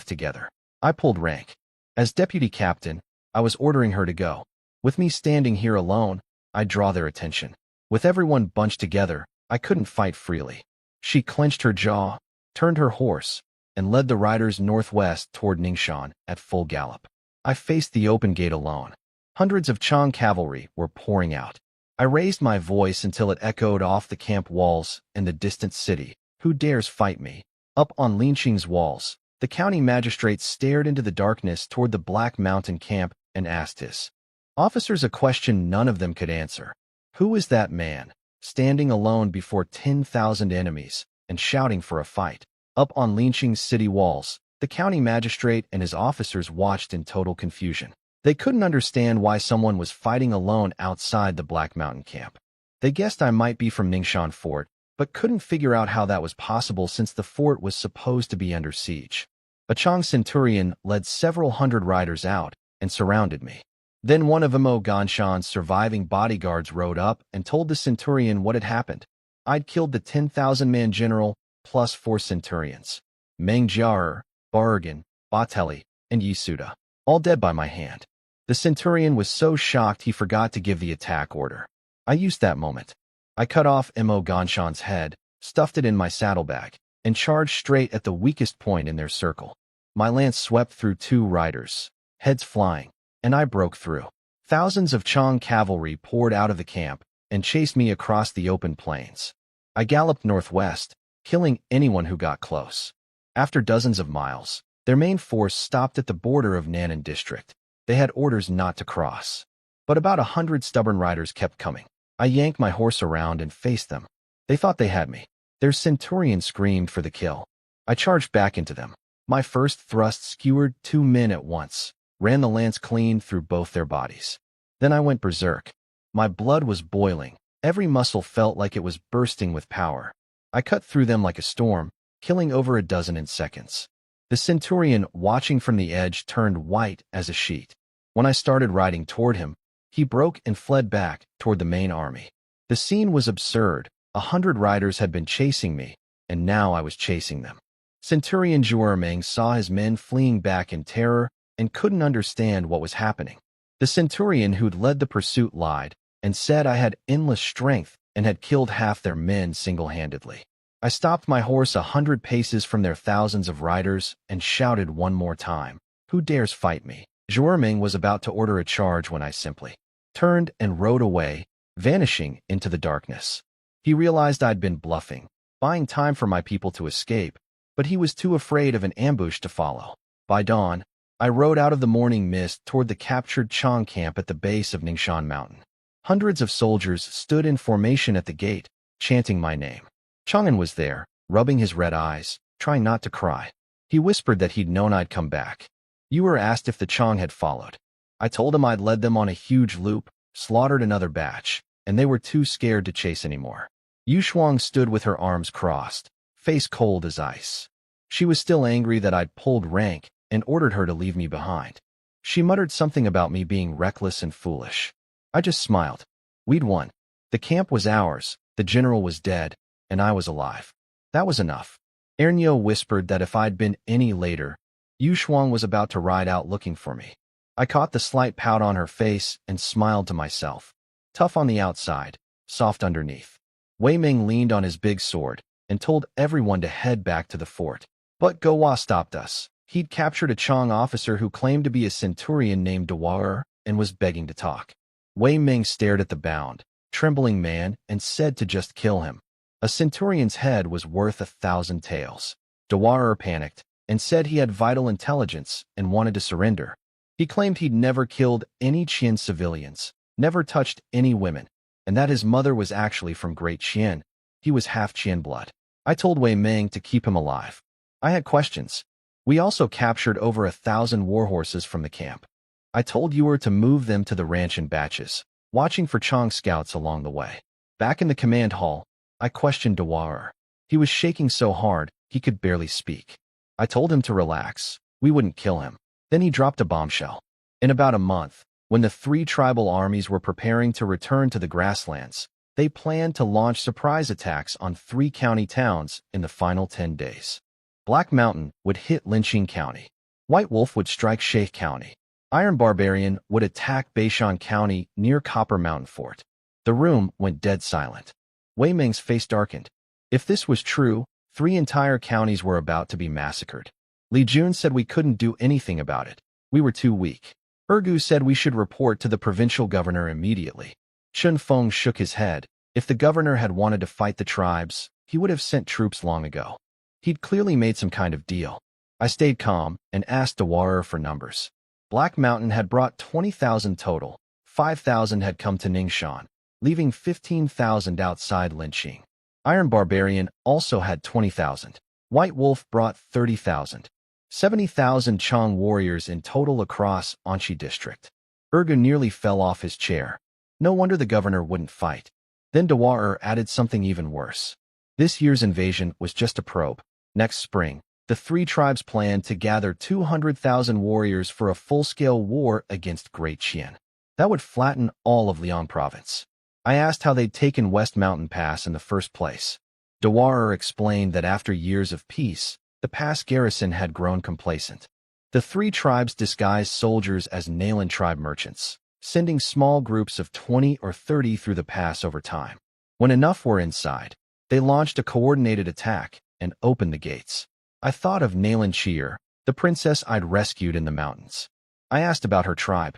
together. I pulled rank. As deputy captain, I was ordering her to go. With me standing here alone, I'd draw their attention. With everyone bunched together, I couldn't fight freely. She clenched her jaw, turned her horse, and led the riders northwest toward Ningxin at full gallop. I faced the open gate alone. Hundreds of Chang cavalry were pouring out. I raised my voice until it echoed off the camp walls and the distant city. Who dares fight me? Up on Linqing's walls, the county magistrate stared into the darkness toward the Black Mountain camp and asked his officers a question none of them could answer. Who is that man, standing alone before 10,000 enemies and shouting for a fight? Up on Linqing's city walls, the county magistrate and his officers watched in total confusion. They couldn't understand why someone was fighting alone outside the Black Mountain camp. They guessed I might be from Ningxin Fort, but couldn't figure out how that was possible since the fort was supposed to be under siege. A Chang centurion led several hundred riders out and surrounded me. Then one of Mo Ganshan's surviving bodyguards rode up and told the centurion what had happened. I'd killed the 10,000-man general plus 4 centurions. Meng Jiaer, Bargan, Batelli, and Yi Suda, all dead by my hand. The centurion was so shocked he forgot to give the attack order. I used that moment. I cut off Mo Ganshan's head, stuffed it in my saddlebag, and charged straight at the weakest point in their circle. My lance swept through 2 riders, heads flying, and I broke through. Thousands of Chang cavalry poured out of the camp and chased me across the open plains. I galloped northwest, killing anyone who got close. After dozens of miles, their main force stopped at the border of Nannan district. They had orders not to cross. But about 100 stubborn riders kept coming. I yanked my horse around and faced them. They thought they had me. Their centurion screamed for the kill. I charged back into them. My first thrust skewered 2 men at once, ran the lance clean through both their bodies. Then I went berserk. My blood was boiling. Every muscle felt like it was bursting with power. I cut through them like a storm, killing over a dozen in seconds. The centurion, watching from the edge, turned white as a sheet. When I started riding toward him, he broke and fled back toward the main army. The scene was absurd. 100 riders had been chasing me, and now I was chasing them. Centurion Zhuermeng saw his men fleeing back in terror and couldn't understand what was happening. The centurion who'd led the pursuit lied and said I had endless strength and had killed half their men single-handedly. I stopped my horse 100 paces from their thousands of riders and shouted one more time, "Who dares fight me?" Zhuermeng was about to order a charge when I simply turned and rode away, vanishing into the darkness. He realized I'd been bluffing, buying time for my people to escape, but he was too afraid of an ambush to follow. By dawn, I rode out of the morning mist toward the captured Chang camp at the base of Ningxia Mountain. Hundreds of soldiers stood in formation at the gate, chanting my name. Chang'an was there, rubbing his red eyes, trying not to cry. He whispered that he'd known I'd come back. You were asked if the Chang had followed. I told him I'd led them on a huge loop, slaughtered another batch, and they were too scared to chase anymore. Yu Shuang stood with her arms crossed, face cold as ice. She was still angry that I'd pulled rank and ordered her to leave me behind. She muttered something about me being reckless and foolish. I just smiled. We'd won. The camp was ours, the general was dead, and I was alive. That was enough. Ernyo whispered that if I'd been any later, Yu Shuang was about to ride out looking for me. I caught the slight pout on her face and smiled to myself. Tough on the outside, soft underneath. Wei Ming leaned on his big sword and told everyone to head back to the fort. But Gowa stopped us. He'd captured a Chang officer who claimed to be a centurion named Dawar and was begging to talk. Wei Ming stared at the bound, trembling man and said to just kill him. A centurion's head was worth 1,000 taels. Dawar panicked and said he had vital intelligence and wanted to surrender. He claimed he'd never killed any Qian civilians, never touched any women, and that his mother was actually from Great Qian. He was half Qian blood. I told Wei Ming to keep him alive. I had questions. We also captured over 1,000 warhorses from the camp. I told Yuer to move them to the ranch in batches, watching for Chang scouts along the way. Back in the command hall, I questioned Dawar. He was shaking so hard, he could barely speak. I told him to relax. We wouldn't kill him. Then he dropped a bombshell. In about a month, when the 3 tribal armies were preparing to return to the grasslands, they planned to launch surprise attacks on 3 county towns in the final 10 days. Black Mountain would hit Linqing County. White Wolf would strike Sheikh County. Iron Barbarian would attack Beishan County near Copper Mountain Fort. The room went dead silent. Wei Ming's face darkened. If this was true, 3 entire counties were about to be massacred. Li Jun said we couldn't do anything about it. We were too weak. Ergu said we should report to the provincial governor immediately. Chun Feng shook his head. If the governor had wanted to fight the tribes, he would have sent troops long ago. He'd clearly made some kind of deal. I stayed calm and asked Dawar for numbers. Black Mountain had brought 20,000 total. 5,000 had come to Ningxia, leaving 15,000 outside Linqing. Iron Barbarian also had 20,000. White Wolf brought 30,000. 70,000 Chang warriors in total across Anxi district. Ergu nearly fell off his chair. No wonder the governor wouldn't fight. Then Dawar added something even worse. This year's invasion was just a probe. Next spring, the 3 tribes planned to gather 200,000 warriors for a full-scale war against Great Qian. That would flatten all of Liang province. I asked how they'd taken West Mountain Pass in the first place. Dawar explained that after years of peace, the pass garrison had grown complacent. The 3 tribes disguised soldiers as Nalan tribe merchants, sending small groups of 20 or 30 through the pass over time. When enough were inside, they launched a coordinated attack and opened the gates. I thought of Nalan Chier, the princess I'd rescued in the mountains. I asked about her tribe.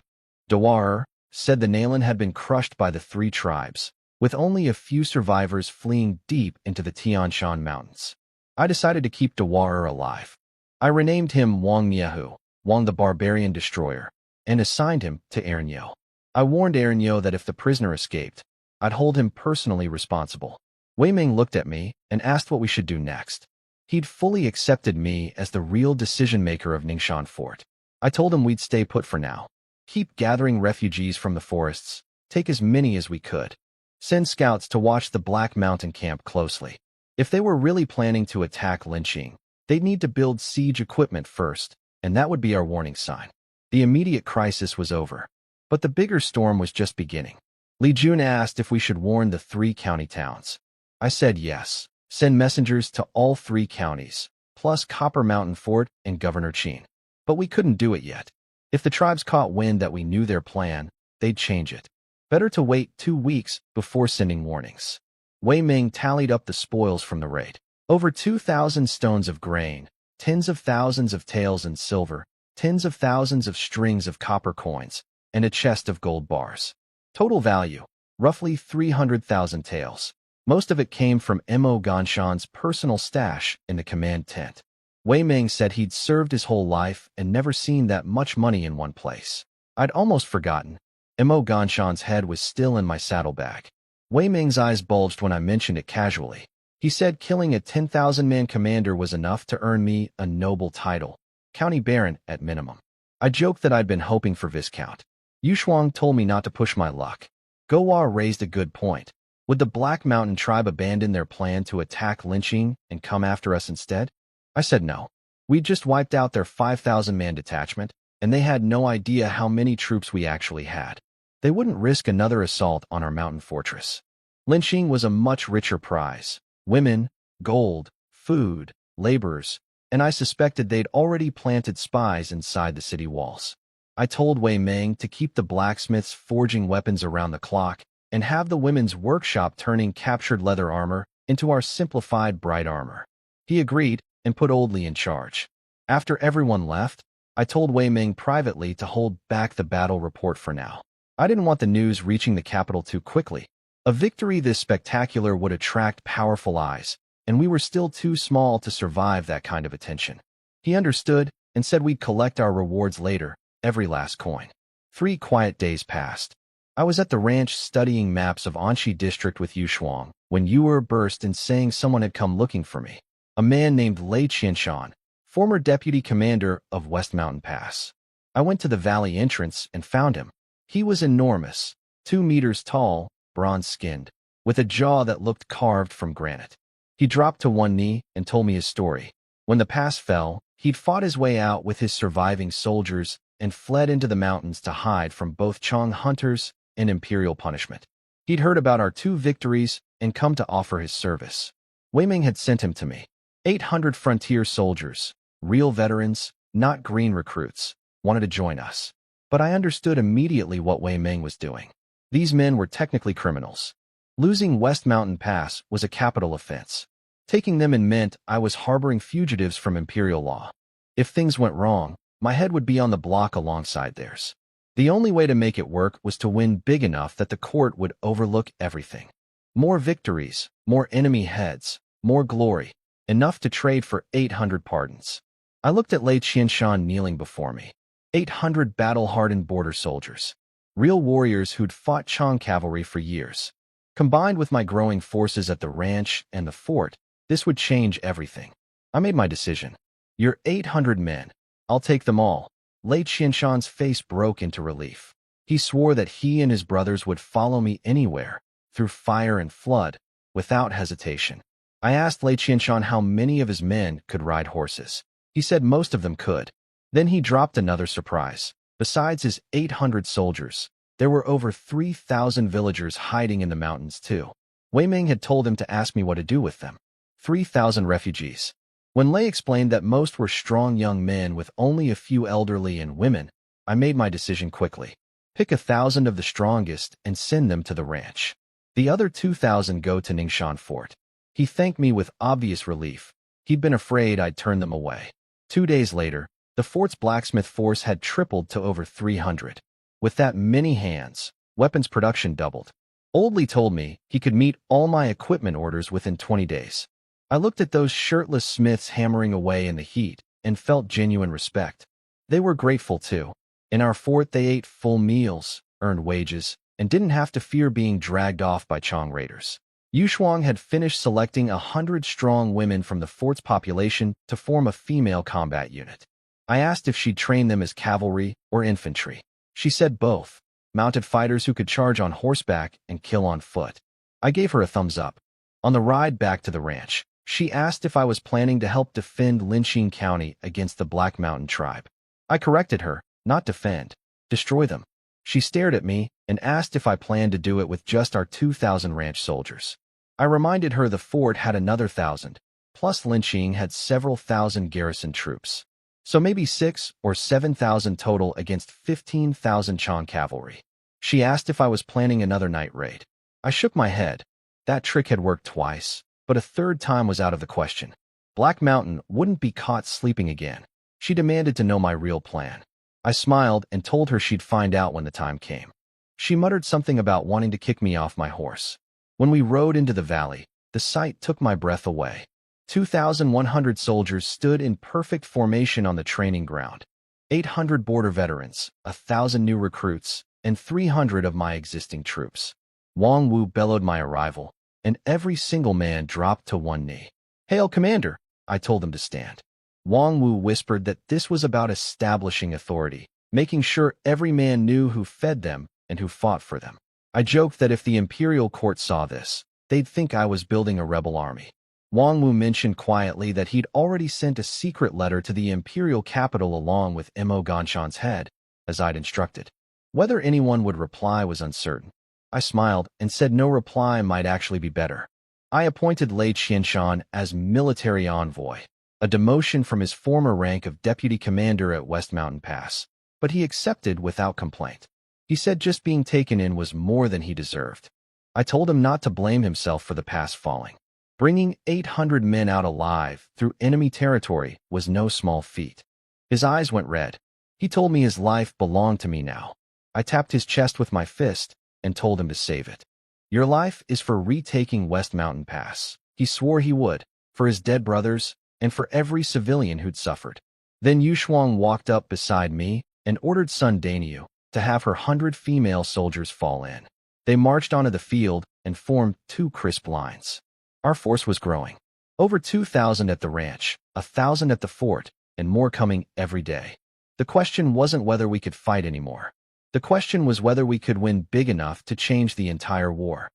Dawar said the Nalan had been crushed by the three tribes, with only a few survivors fleeing deep into the Tian Shan Mountains. I decided to keep Dawar alive. I renamed him Wang Niahu, Wang the Barbarian Destroyer, and assigned him to Ernyo. I warned Ernyo that if the prisoner escaped, I'd hold him personally responsible. Wei Ming looked at me and asked what we should do next. He'd fully accepted me as the real decision-maker of Ningxia Fort. I told him we'd stay put for now. Keep gathering refugees from the forests, take as many as we could. Send scouts to watch the Black Mountain camp closely. If they were really planning to attack Linqing, they'd need to build siege equipment first, and that would be our warning sign. The immediate crisis was over, but the bigger storm was just beginning. Li Jun asked if we should warn the 3 county towns. I said yes. Send messengers to all 3 counties, plus Copper Mountain Fort and Governor Qin. But we couldn't do it yet. If the tribes caught wind that we knew their plan, they'd change it. Better to wait 2 weeks before sending warnings. Wei Ming tallied up the spoils from the raid. Over 2,000 stones of grain, tens of thousands of taels and silver, tens of thousands of strings of copper coins, and a chest of gold bars. Total value, roughly 300,000 taels. Most of it came from Mo Ganshan's personal stash in the command tent. Wei Ming said he'd served his whole life and never seen that much money in one place. I'd almost forgotten. Mo Ganshan's head was still in my saddlebag. Wei Ming's eyes bulged when I mentioned it casually. He said killing a 10,000-man commander was enough to earn me a noble title, county baron at minimum. I joked that I'd been hoping for Viscount. Yushuang told me not to push my luck. Gowar raised a good point. Would the Black Mountain tribe abandon their plan to attack Linqing and come after us instead? I said no. We'd just wiped out their 5,000-man detachment, and they had no idea how many troops we actually had. They wouldn't risk another assault on our mountain fortress. Linqing was a much richer prize. Women, gold, food, laborers, and I suspected they'd already planted spies inside the city walls. I told Wei Ming to keep the blacksmiths forging weapons around the clock and have the women's workshop turning captured leather armor into our simplified bright armor. He agreed and put Old Li in charge. After everyone left, I told Wei Ming privately to hold back the battle report for now. I didn't want the news reaching the capital too quickly. A victory this spectacular would attract powerful eyes, and we were still too small to survive that kind of attention. He understood and said we'd collect our rewards later, every last coin. 3 quiet days passed. I was at the ranch studying maps of Anxi district with Yushuang when Yuer burst in saying someone had come looking for me. A man named Lei Qianshan, former deputy commander of West Mountain Pass. I went to the valley entrance and found him. He was enormous, 2 meters tall, bronze-skinned, with a jaw that looked carved from granite. He dropped to one knee and told me his story. When the pass fell, he'd fought his way out with his surviving soldiers and fled into the mountains to hide from both Chong hunters and imperial punishment. He'd heard about our 2 victories and come to offer his service. Wei Ming had sent him to me. 800 frontier soldiers, real veterans, not green recruits, wanted to join us. But I understood immediately what Wei Ming was doing. These men were technically criminals. Losing West Mountain Pass was a capital offense. Taking them in meant I was harboring fugitives from imperial law. If things went wrong, my head would be on the block alongside theirs. The only way to make it work was to win big enough that the court would overlook everything. More victories, more enemy heads, more glory, enough to trade for 800 pardons. I looked at Lei Qianshan kneeling before me. 800 battle-hardened border soldiers. Real warriors who'd fought Chong cavalry for years. Combined with my growing forces at the ranch and the fort, this would change everything. I made my decision. You're 800 men. I'll take them all. Lei Qianshan's face broke into relief. He swore that he and his brothers would follow me anywhere, through fire and flood, without hesitation. I asked Lei Qianshan how many of his men could ride horses. He said most of them could. Then he dropped another surprise. Besides his 800 soldiers, there were over 3,000 villagers hiding in the mountains too. Wei Ming had told him to ask me what to do with them. 3,000 refugees. When Lei explained that most were strong young men with only a few elderly and women, I made my decision quickly. Pick 1,000 of the strongest and send them to the ranch. The other 2,000 go to Ningxia Fort. He thanked me with obvious relief. He'd been afraid I'd turn them away. 2 days later, the fort's blacksmith force had tripled to over 300. With that many hands, weapons production doubled. Old Lee told me he could meet all my equipment orders within 20 days. I looked at those shirtless smiths hammering away in the heat and felt genuine respect. They were grateful too. In our fort, they ate full meals, earned wages, and didn't have to fear being dragged off by Chong raiders. Yushuang had finished selecting 100 strong women from the fort's population to form a female combat unit. I asked if she'd train them as cavalry or infantry. She said both, mounted fighters who could charge on horseback and kill on foot. I gave her a thumbs up. On the ride back to the ranch, she asked if I was planning to help defend Linqing County against the Black Mountain tribe. I corrected her, not defend, destroy them. She stared at me and asked if I planned to do it with just our 2,000 ranch soldiers. I reminded her the fort had another 1,000, plus Linqing had several thousand garrison troops. So maybe 6,000 or 7,000 total against 15,000 Chong cavalry. She asked if I was planning another night raid. I shook my head. That trick had worked twice, but a third time was out of the question. Black Mountain wouldn't be caught sleeping again. She demanded to know my real plan. I smiled and told her she'd find out when the time came. She muttered something about wanting to kick me off my horse. When we rode into the valley, the sight took my breath away. 2,100 soldiers stood in perfect formation on the training ground. 800 border veterans, 1,000 new recruits, and 300 of my existing troops. Wang Wu bellowed my arrival, and every single man dropped to one knee. "Hail, Commander!" I told them to stand. Wang Wu whispered that this was about establishing authority, making sure every man knew who fed them and who fought for them. I joked that if the imperial court saw this, they'd think I was building a rebel army. Wang Wu mentioned quietly that he'd already sent a secret letter to the imperial capital along with Mo Ganshan's head, as I'd instructed. Whether anyone would reply was uncertain. I smiled and said no reply might actually be better. I appointed Lei Qianshan as military envoy, a demotion from his former rank of deputy commander at West Mountain Pass, but he accepted without complaint. He said just being taken in was more than he deserved. I told him not to blame himself for the pass falling. Bringing 800 men out alive through enemy territory was no small feat. His eyes went red. He told me his life belonged to me now. I tapped his chest with my fist and told him to save it. Your life is for retaking West Mountain Pass. He swore he would, for his dead brothers, and for every civilian who'd suffered. Then Yushuang walked up beside me and ordered Sun Daniu to have her 100 female soldiers fall in. They marched onto the field and formed 2 crisp lines. Our force was growing. Over 2,000 at the ranch, 1,000 at the fort, and more coming every day. The question wasn't whether we could fight anymore. The question was whether we could win big enough to change the entire war.